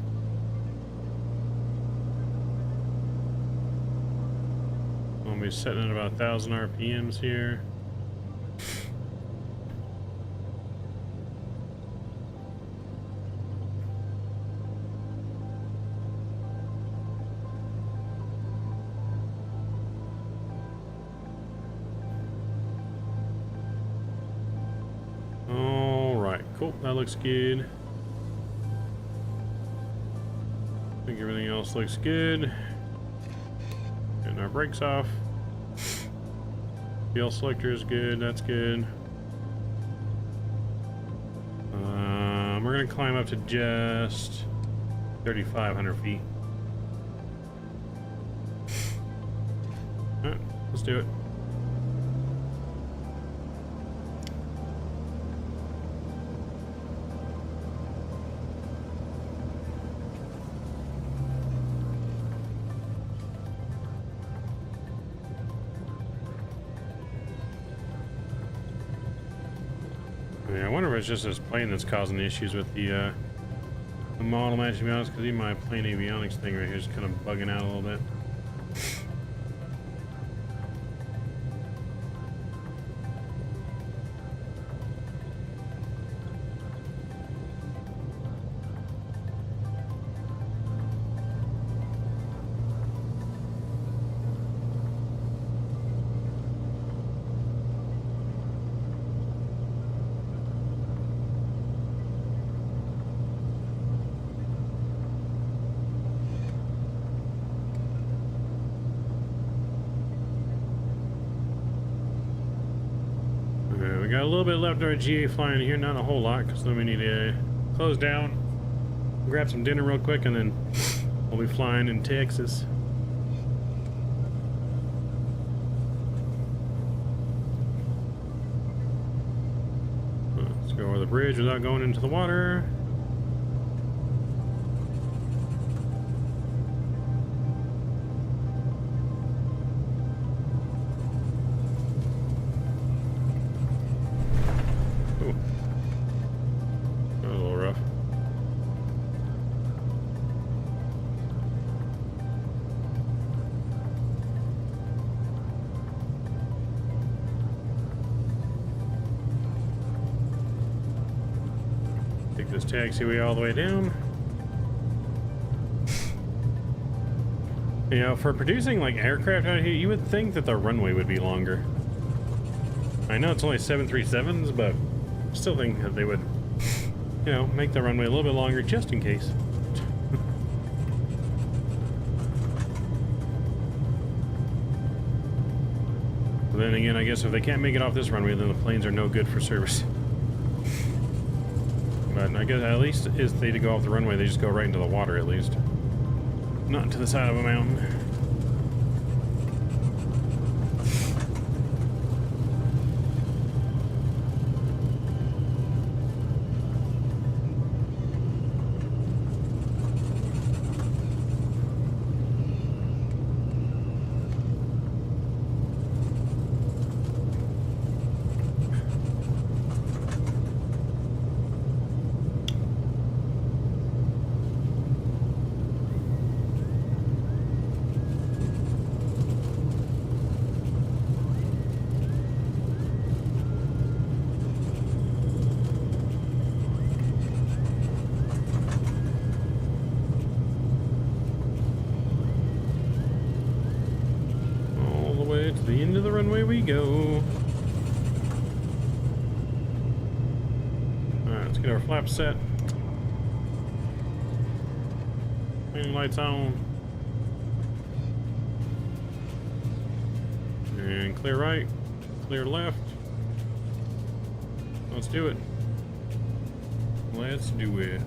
I'll be setting at about 1,000 RPMs here. All right, cool. That looks good. I think everything else looks good. Getting our brakes off. Fuel selector is good, that's good. We're gonna climb up to just 3,500 feet. Alright, let's do it. Yeah, I wonder if it's just this plane that's causing the issues with the model match, to be honest, because even my plane avionics thing right here is kind of bugging out a little bit. We got a little bit left of our GA flying here, not a whole lot, because then we need to close down, grab some dinner real quick, and then we'll be flying in Texas. Let's go over the bridge without going into the water. Ooh. That was a little rough. Take this taxiway all the way down. You know, for producing like aircraft out here, you would think that the runway would be longer. I know it's only 737s, but I still think that they would, you know, make the runway a little bit longer just in case. But then again, I guess if they can't make it off this runway, then the planes are no good for service. But I guess at least if they go off the runway, they just go right into the water at least. Not to the side of a mountain. To the end of the runway we go. Alright, let's get our flaps set. Landing lights on. And clear right, clear left. Let's do it. Let's do it.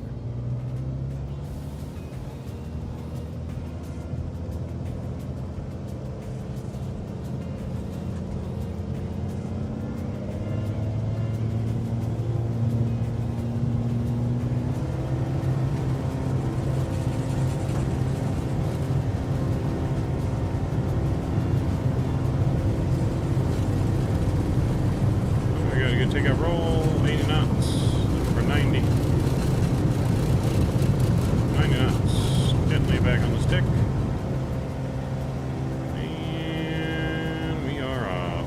Take a roll, 80 knots for 90. 90 knots. Gently back on the stick. And we are off.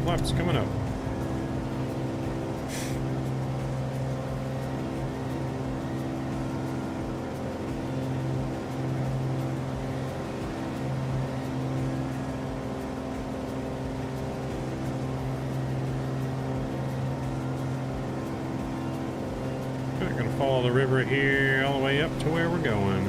Flaps coming up. We're gonna follow the river here all the way up to where we're going.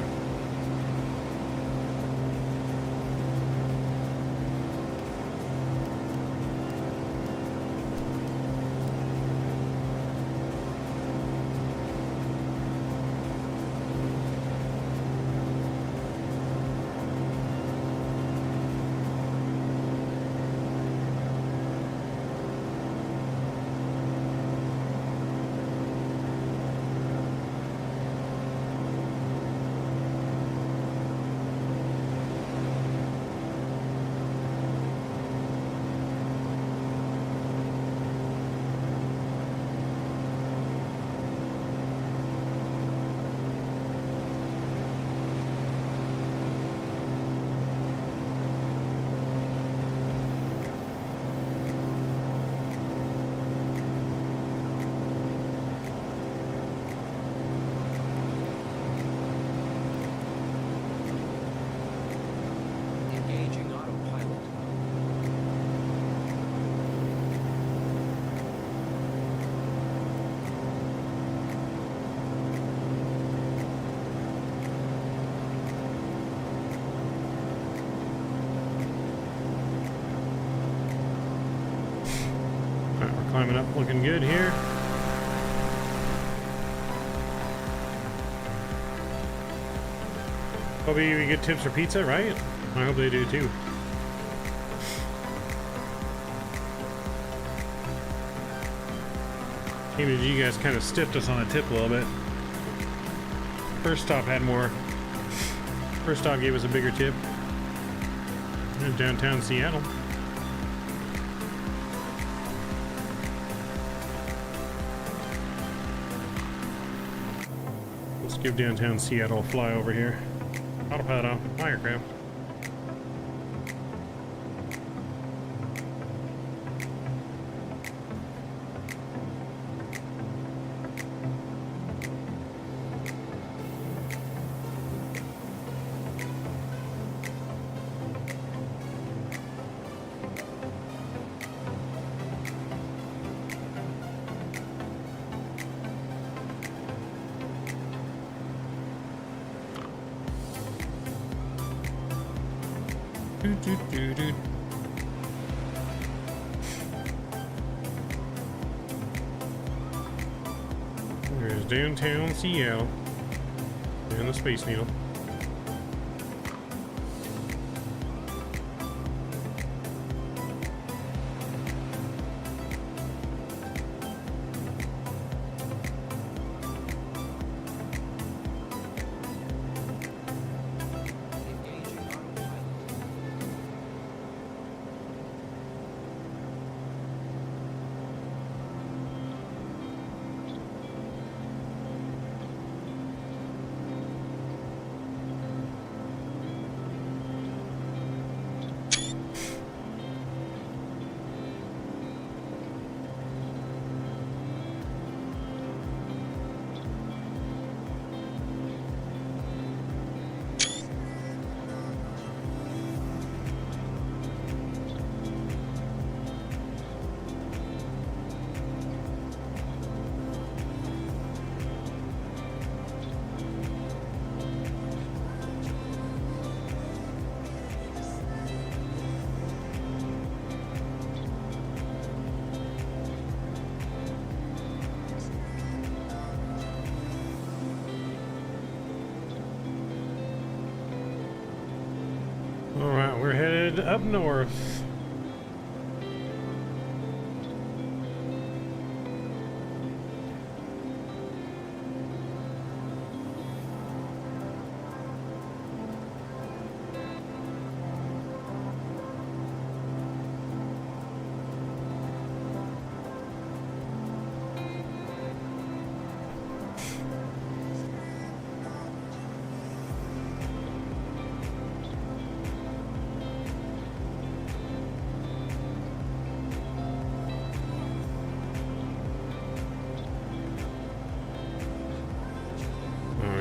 looking good here. Hope we get tips for pizza, right? I hope they do too. Even you guys kind of stiffed us on the tip a little bit. First stop had more. First stop gave us a bigger tip. In downtown Seattle. Let's give downtown Seattle a fly over here. Autopilot off, firecraft. There's downtown Seattle and the Space Needle. Alright, we're headed up north.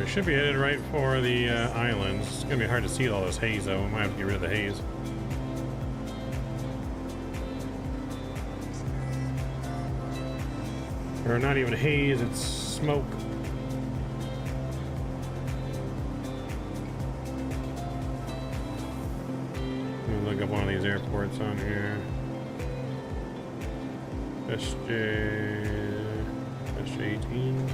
Should be headed right for the islands. It's gonna be hard to see all this haze though. We might have to get rid of the haze. Or not even haze, it's smoke. Let me look up one of these airports on here. SJ18.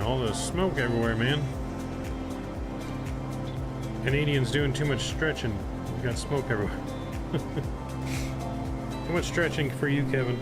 All this smoke everywhere, man. Canadians doing too much stretching. We got smoke everywhere. Too much stretching for you, Kevin.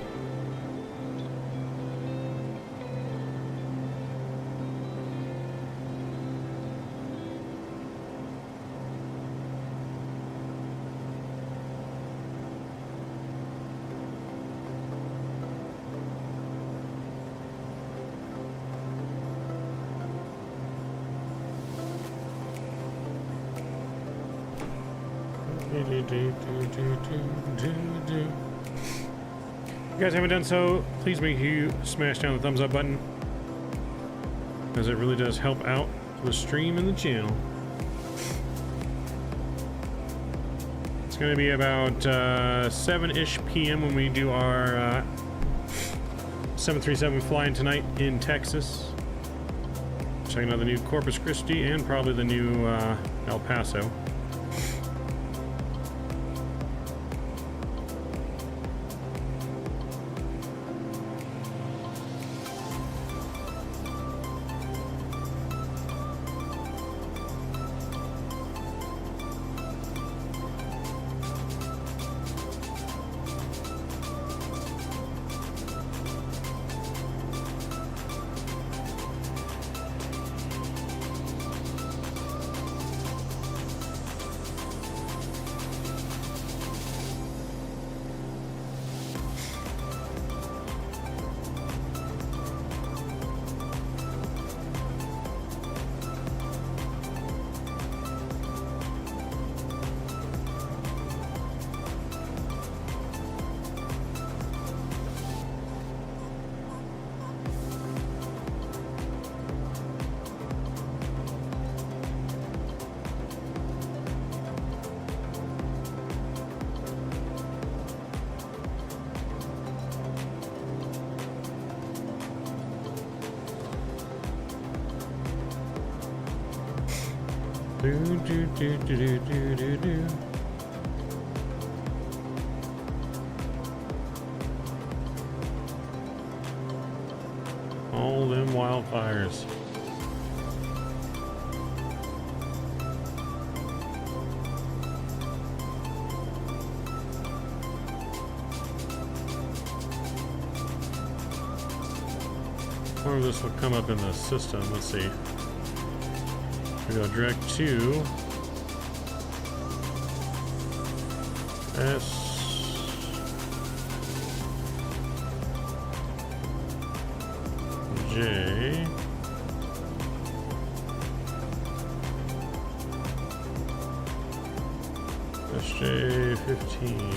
If you guys haven't done so, please make sure you smash down the thumbs up button, as it really does help out the stream and the channel. It's going to be about 7-ish p.m. when we do our 737 flying tonight in Texas. Checking out the new Corpus Christi and probably the new El Paso. All them wildfires. Or this will come up in the system. Let's see. We go direct to S J SJ15.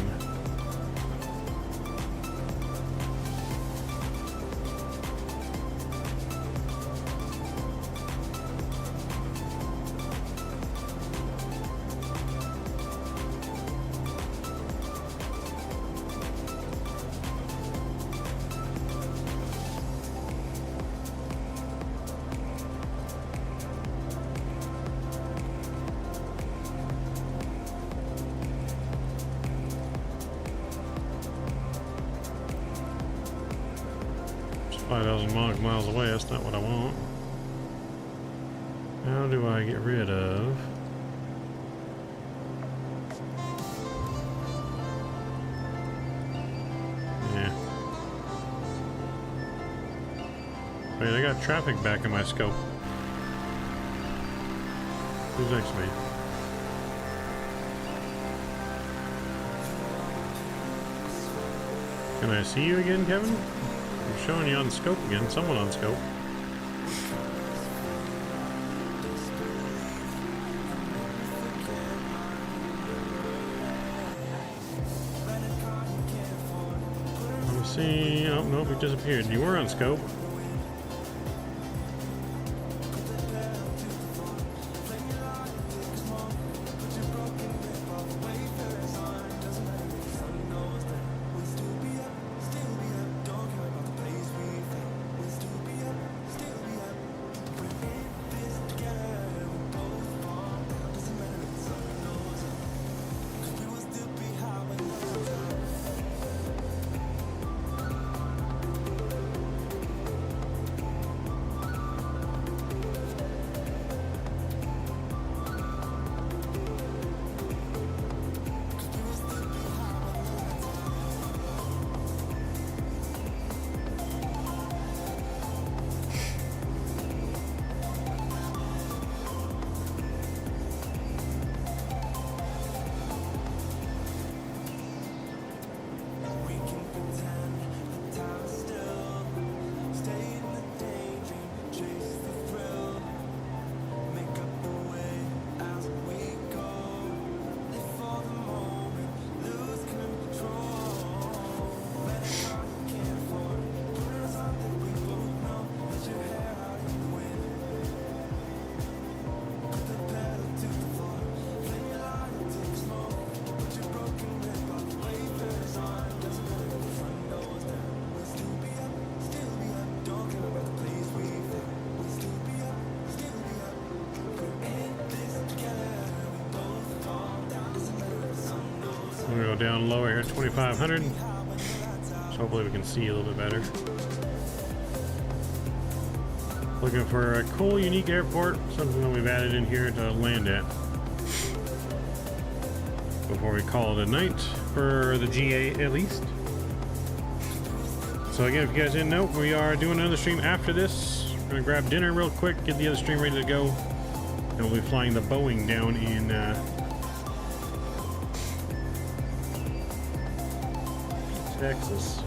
It's 5,000 miles away. That's not what I want. How do I get rid of? Yeah. Wait, I got traffic back in my scope. Who's next to me? Can I see you again, Kevin? I'm showing you on scope again. Someone on scope. I'm seeing... Oh, nope, it disappeared. You were on scope. go down lower here at 2,500. So hopefully we can see a little bit better. Looking for a cool, unique airport, something that we've added in here to land at. Before we call it a night, for the GA at least. So again, if you guys didn't know, we are doing another stream after this. We're gonna grab dinner real quick, get the other stream ready to go. And we'll be flying the Boeing down in Texas.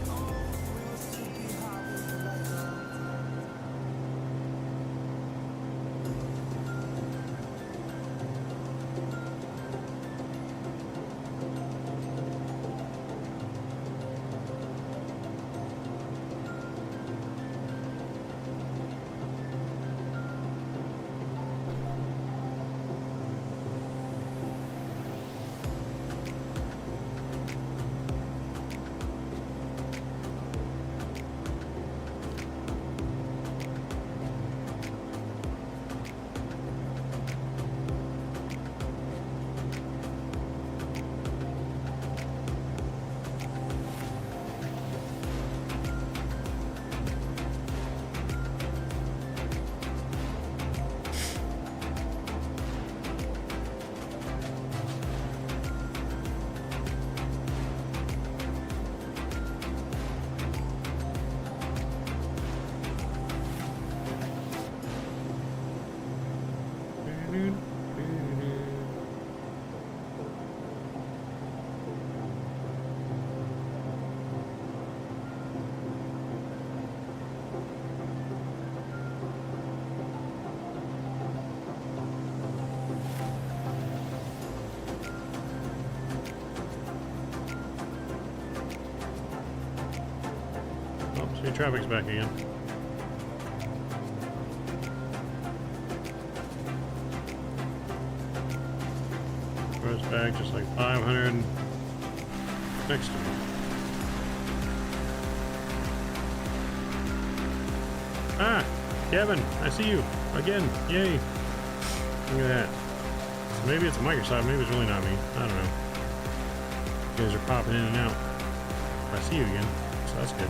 See, traffic's back again. Goes back just like 500 next to me. Ah, Kevin, I see you again. Yay! Look at that. So maybe it's a Microsoft. Maybe it's really not me. I don't know. You guys are popping in and out. I see you again, so that's good.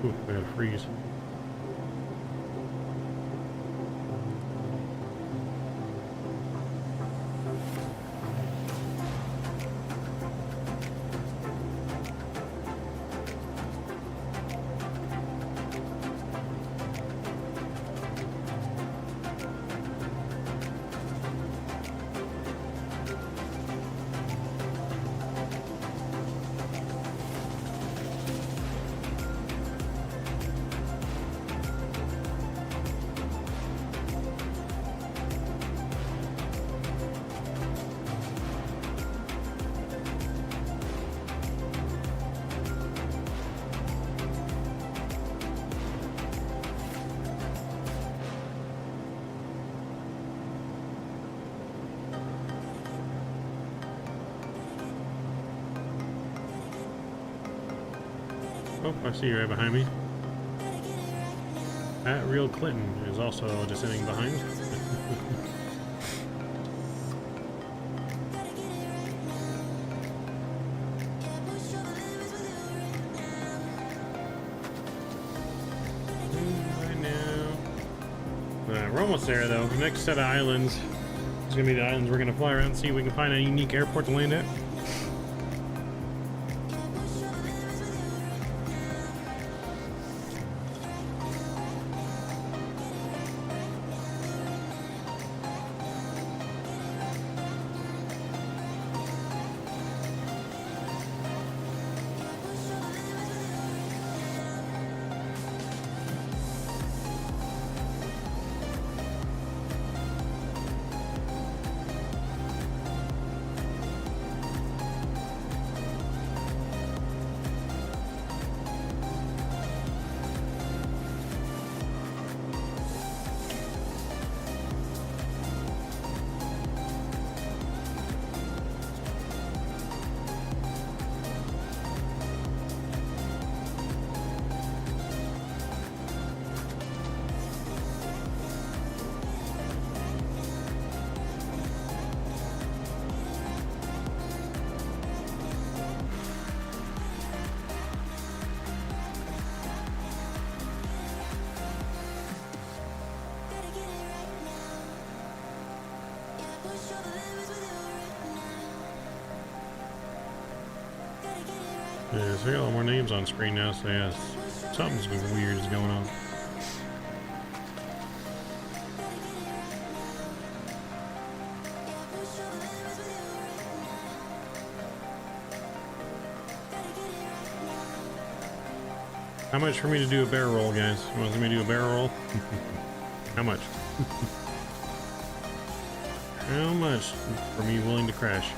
Ooh, we gotta freeze. Oh, I see you right behind me. At Real Clinton is also descending behind. Right now. We're almost there though. The next set of islands is going to be the islands we're going to fly around and see if we can find a unique airport to land at. Yeah, so I got a lot more names on screen now, so yeah, something's weird is going on. How much for me to do a barrel roll, guys? You want me to do a barrel roll? How much? How much for me willing to crash?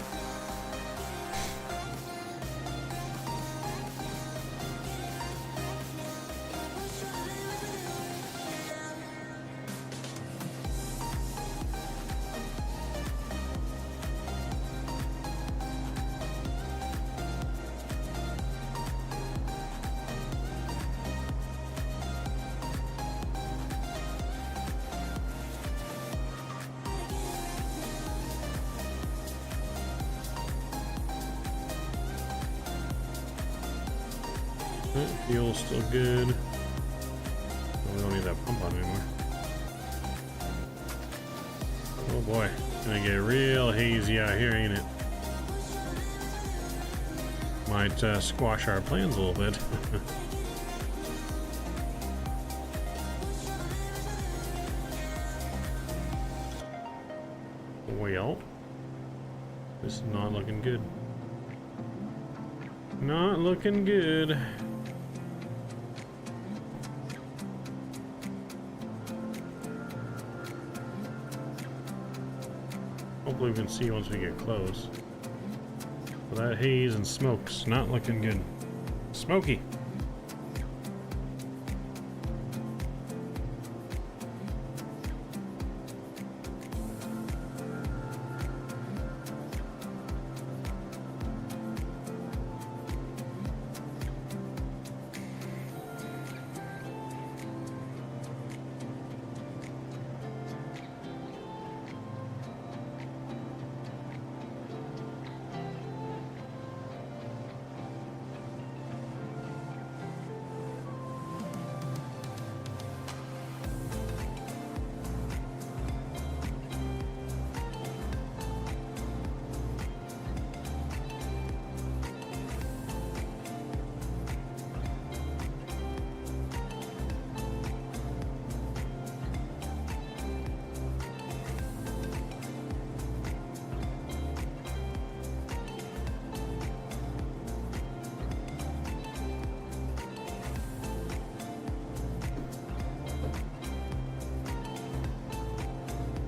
Fuel's still good. Oh, we don't need that pump on anymore. Oh boy, it's gonna get real hazy out here, ain't it? Might squash our plans a little bit. Well, this is not looking good. Not looking good. Hopefully we can see once we get close. But that haze and smoke's not looking good. Smoky.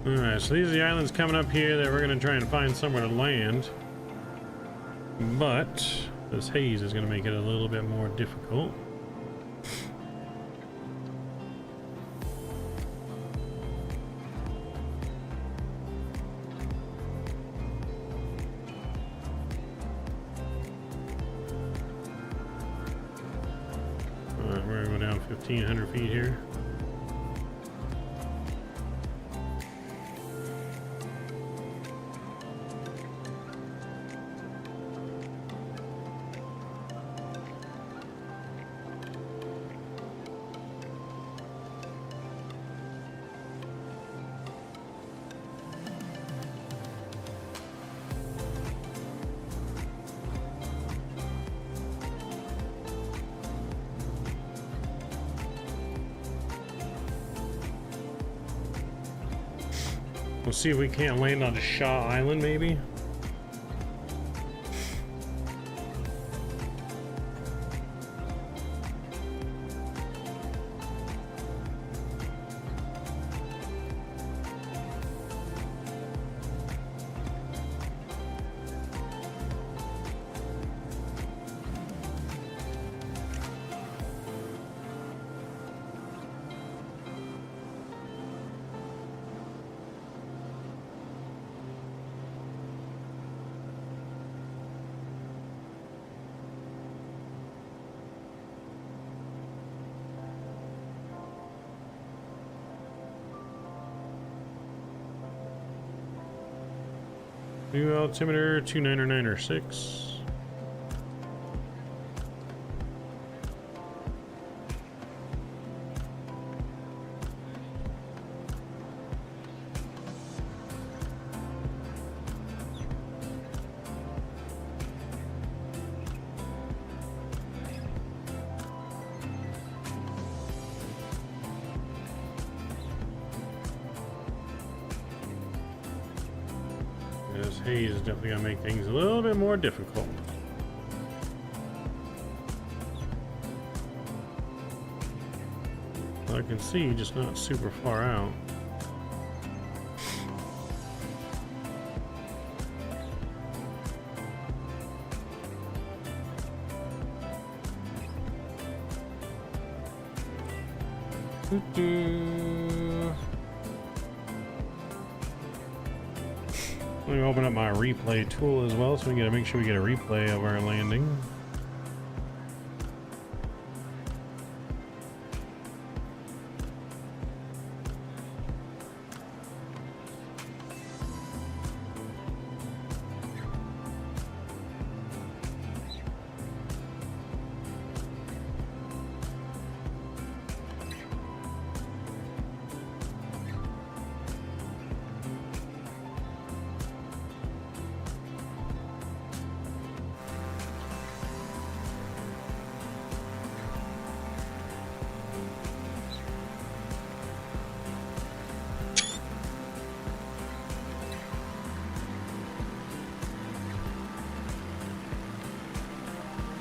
Alright, so these are the islands coming up here that we're going to try and find somewhere to land. But this haze is going to make it a little bit more difficult. Alright, we're going to go down 1,500 feet here. We'll see if we can't land on Shaw Island, maybe. New altimeter 29906. haze is definitely gonna make things a little bit more difficult. I can see, just not super far out. Let me open up my replay tool as well, so we gotta make sure we get a replay of our landing.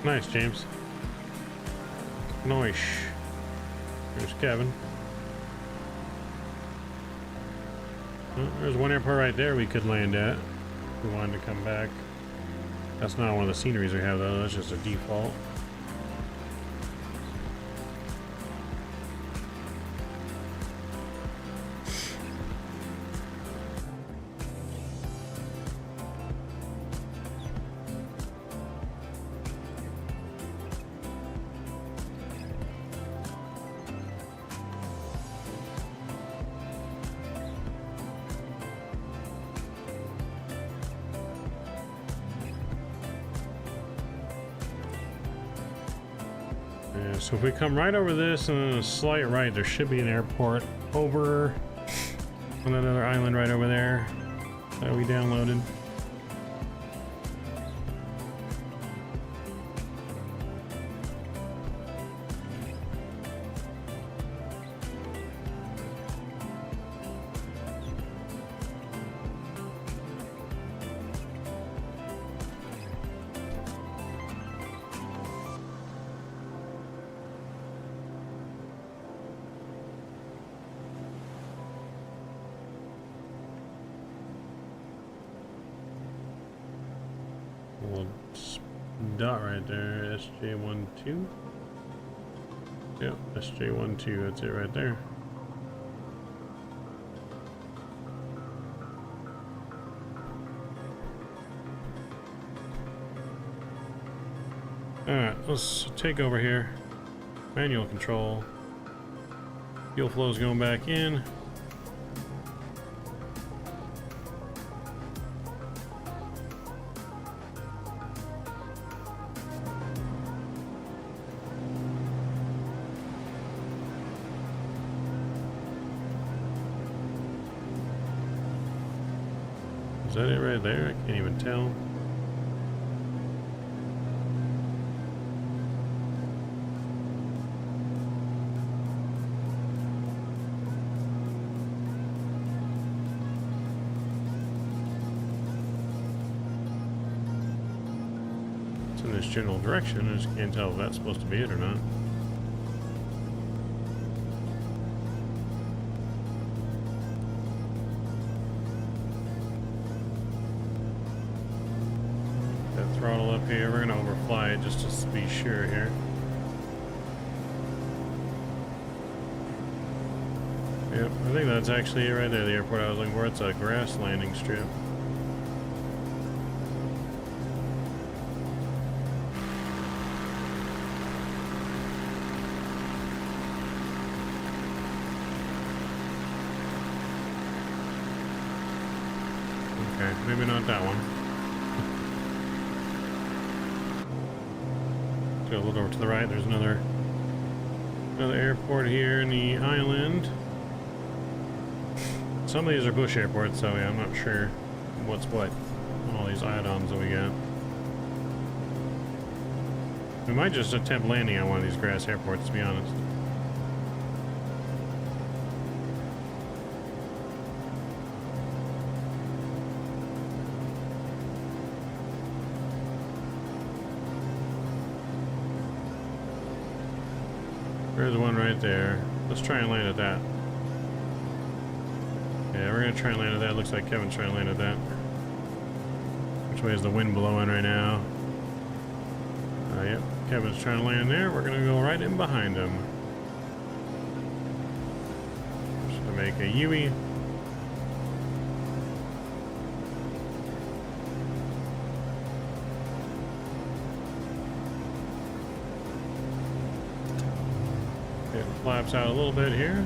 Nice, James. Nice. There's Kevin. Oh, there's one airport right there we could land at if we wanted to come back. That's not one of the sceneries we have though, that's just a default. Yeah, so if we come right over this and then a slight right, there should be an airport over on that other island right over there that we downloaded. Little dot right there, SJ12. Yep, SJ12, that's it right there. Alright, let's take over here. Manual control. Fuel flow's going back in. Is that it right there? I can't even tell. It's in this general direction. I just can't tell if that's supposed to be it or not. Throttle up here. We're going to overfly it just to be sure here. Yep, I think that's actually it right there, the airport I was looking for. It's a grass landing strip. Okay, maybe not that one. Go a little over to the right. There's another airport here in the island. Some of these are bush airports, so yeah, I'm not sure what's what on all these add-ons that we got. We might just attempt landing on one of these grass airports, to be honest. There's one right there. Let's try and land at that. Yeah, we're gonna try and land at that. Looks like Kevin's trying to land at that. Which way is the wind blowing right now? Yep, Kevin's trying to land there. We're gonna go right in behind him. Just gonna make a UE. It flaps out a little bit here.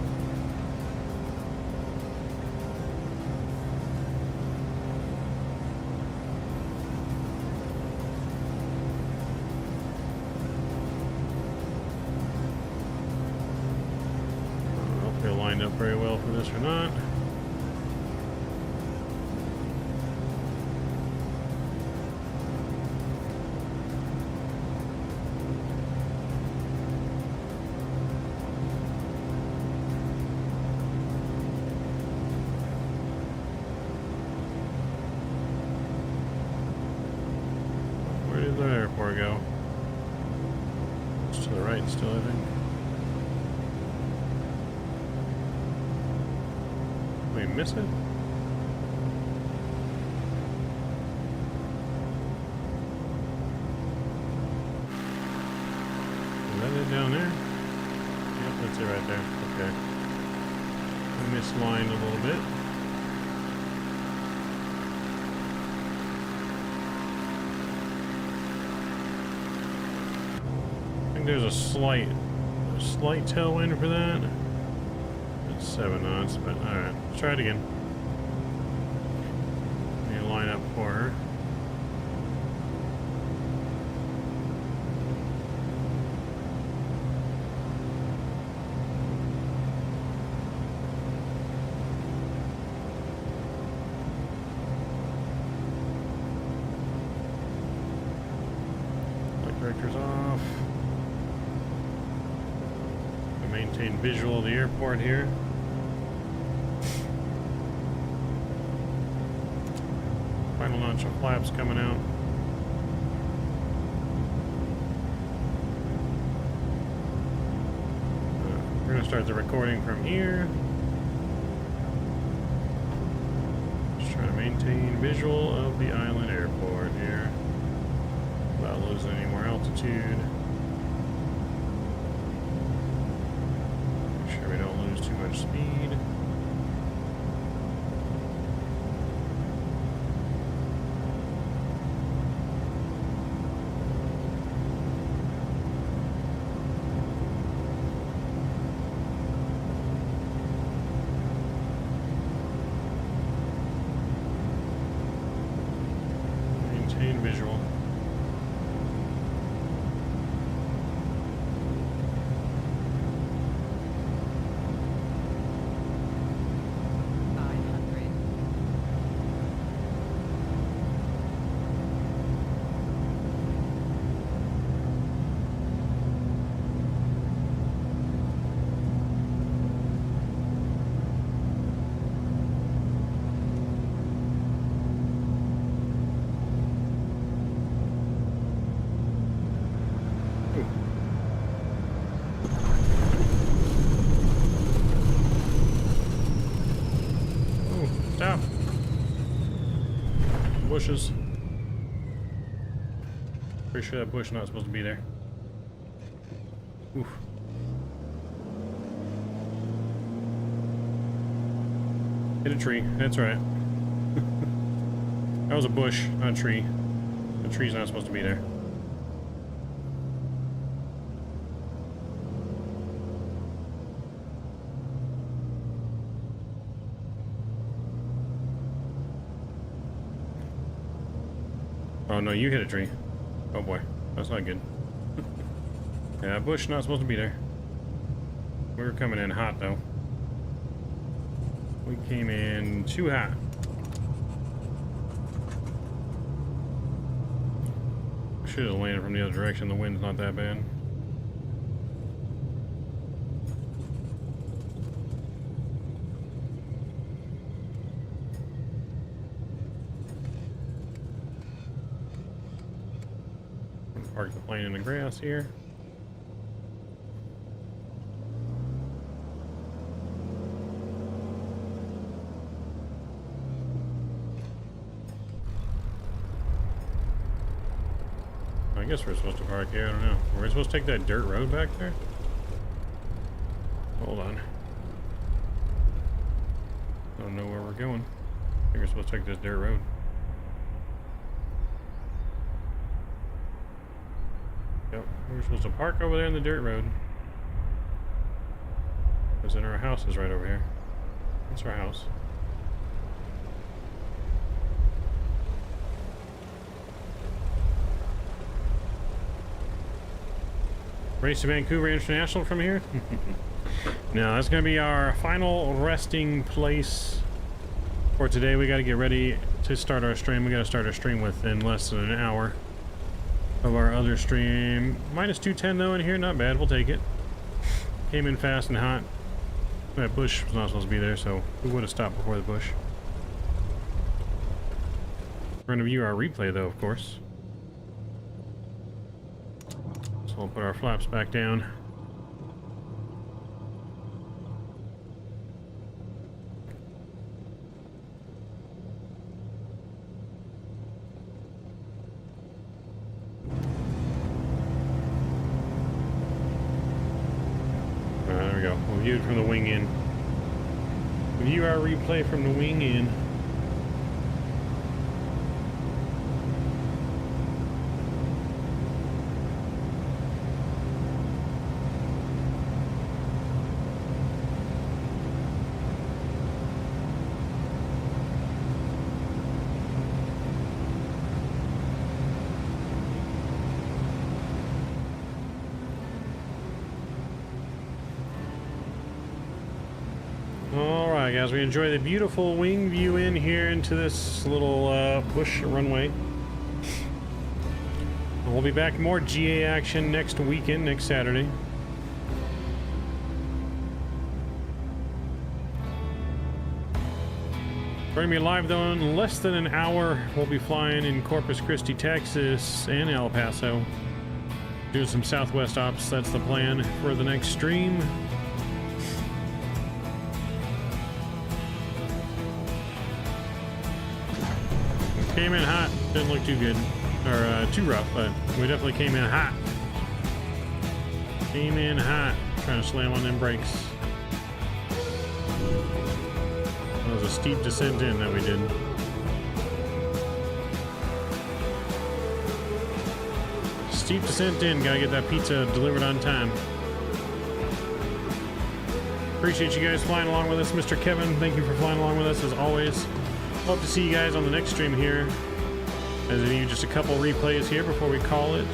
Lined up very well for this or not. Where did the airport go? It's to the right still, I think. We miss it? Is that it down there? Yep, that's it right there. Okay. I mislined a little bit. I think there's a slight tailwind for that. 7 knots, but alright, let's try it again. Need to line up for her. Flight director's off. Maintain visual of the airport here. Final launch of flaps coming out. We're going to start the recording from here. Just trying to maintain visual of the island airport here without losing any more altitude. Make sure we don't lose too much speed. Visual. Stop. Bushes. Pretty sure that bush is not supposed to be there. Oof. Hit a tree. That's right. That was a bush, not a tree. The tree's not supposed to be there. Oh no, you hit a tree. Oh boy, that's not good. Yeah, bush not supposed to be there. We were coming in hot though. We came in too hot. Should have landed from the other direction. The wind's not that bad. Park the plane in the grass here. I guess we're supposed to park here. I don't know. Were we supposed to take that dirt road back there? Hold on. I don't know where we're going. I think we're supposed to take this dirt road. Yep, we're supposed to park over there in the dirt road. Because then our house is right over here. That's our house. Race to Vancouver International from here? Now that's going to be our final resting place for today. We got to get ready to start our stream. We got to start our stream within less than an hour of our other stream. Minus 210 though in here, not bad. We'll take it. Came in fast and hot. That bush was not supposed to be there, so we would have stopped before the bush. We're going to view our replay though, of course. So we'll put our flaps back down. There we go. We'll view it from the wing in. View our replay from the wing in. Guys, we enjoy the beautiful wing view in here into this little bush runway. We'll be back more GA action next weekend, next Saturday. We're going to be live though in less than an hour. We'll be flying in Corpus Christi, Texas and El Paso. Doing some Southwest ops, that's the plan for the next stream. Came in hot, didn't look too good, or too rough, but we definitely came in hot. Came in hot, trying to slam on them brakes. That was a steep descent in that we did. Steep descent in, gotta get that pizza delivered on time. Appreciate you guys flying along with us. Mr. Kevin, thank you for flying along with us as always. Hope to see you guys on the next stream here. As I do just a couple replays here before we call it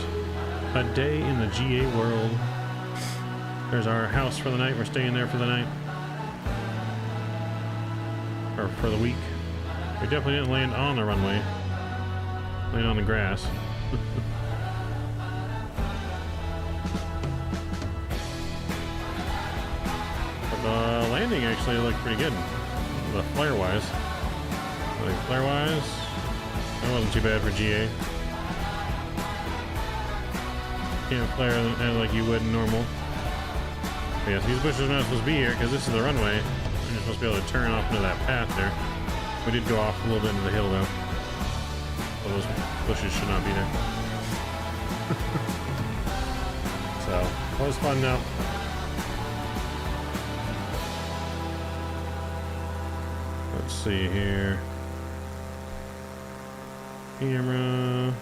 a day in the GA world. There's our house for the night. We're staying there for the night. Or for the week. We definitely didn't land on the runway. Land on the grass. But the landing actually looked pretty good. The flare-wise. Like flare-wise, that wasn't too bad for GA. Can't flare like you would in normal. But yes, these bushes are not supposed to be here because this is the runway. You're supposed to be able to turn off into that path there. We did go off a little bit into the hill though. So those bushes should not be there. So, that was fun though. Let's see here. Camera.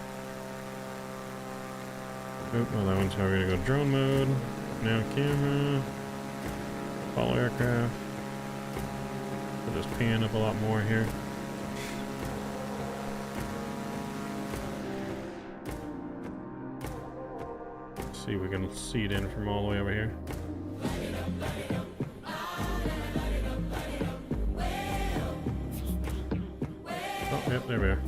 Oh, well, that one's how we're gonna go drone mode. Now camera. Follow aircraft. Put this pan up a lot more here. Let's see if we can see it in from all the way over here. Oh, yep, there we are.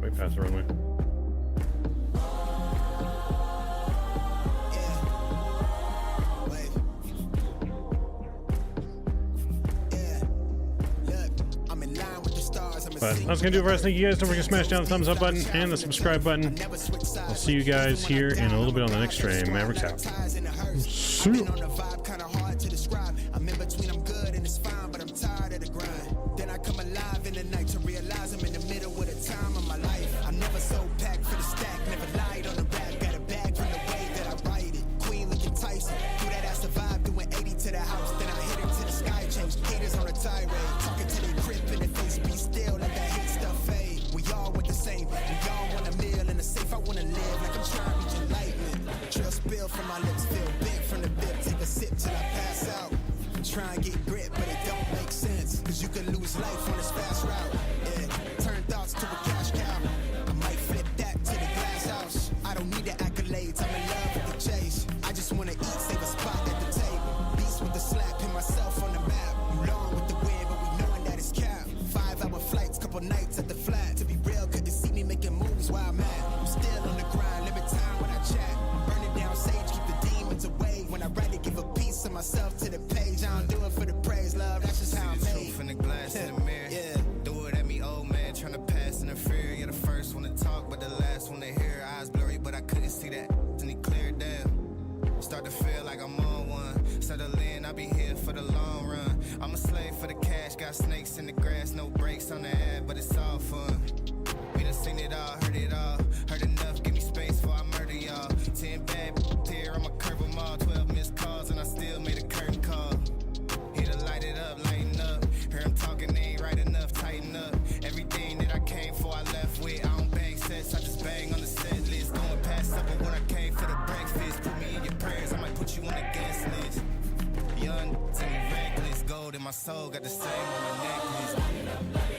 Way past the runway. But that's gonna do it for us. Thank you guys. Don't forget to smash down the thumbs up button and the subscribe button. I'll see you guys here in a little bit on the next stream. Mavericks out. See you. I'm in between, I'm good and it's fine, but I'm tired of the grind. Then I come alive in the night to realize I'm in the middle of the time of my life. I'm never so packed for the stack, never lied on the rap. Got a bag from the way that I write it. Queen looking Tyson, do that ass survive, doing 80 to the house. Then I hit it to the sky, change haters on a tirade. Talking to their crib in the face, be still, let that hate stuff fade. We all want the same, we all want a meal in the safe. I wanna live like I'm trying to reach enlightenment. Trail spill from my lips, feel big from the bib. Take a sip till I pass out. Try and get grit, but it don't make sense. Cause you can lose life on this fast route. Yeah, turn thoughts to a cash cow. I might flip that to the glass house. I don't need the accolades, I'm in love with the chase. I just wanna eat, save a spot at the table. Beast with the slap, pin myself on the map. You long with the wind, but we knowing that it's cap. 5-hour flights, couple nights at the flat. To be real, couldn't see me making moves while I'm at. I'm still on the grind, limit time when I chat. I'm burning down sage, keep the demons away. When I write it, give a piece of myself to the page. I don't do it for the praise, love, that's just how I'm made. Truth in the glass in the mirror. Yeah. Do it at me, old man, trying to pass in the fear. You're the first one to talk, but the last one to hear. Eyes blurry, but I couldn't see that. Then he cleared down. Start to feel like I'm on one. Settle in, I'll be here for the long run. I'm a slave for the cash, got snakes in the grass, no brakes on the ad, but it's all fun. We done seen it all, heard it all. Heard enough, give me space before I murder y'all. 10 bad here, I'ma curve them all. 12 missed calls, and I still made a curtain call. Here to light it up, lighten up. Hear him talking, they ain't right enough, tighten up. Everything that I came for, I left with. I don't bang sets, I just bang on the set list. Going past supper when I came for the breakfast. Put me in your prayers, I might put you on the guest list. Young, to me reckless, gold in my soul, got the same on the necklace.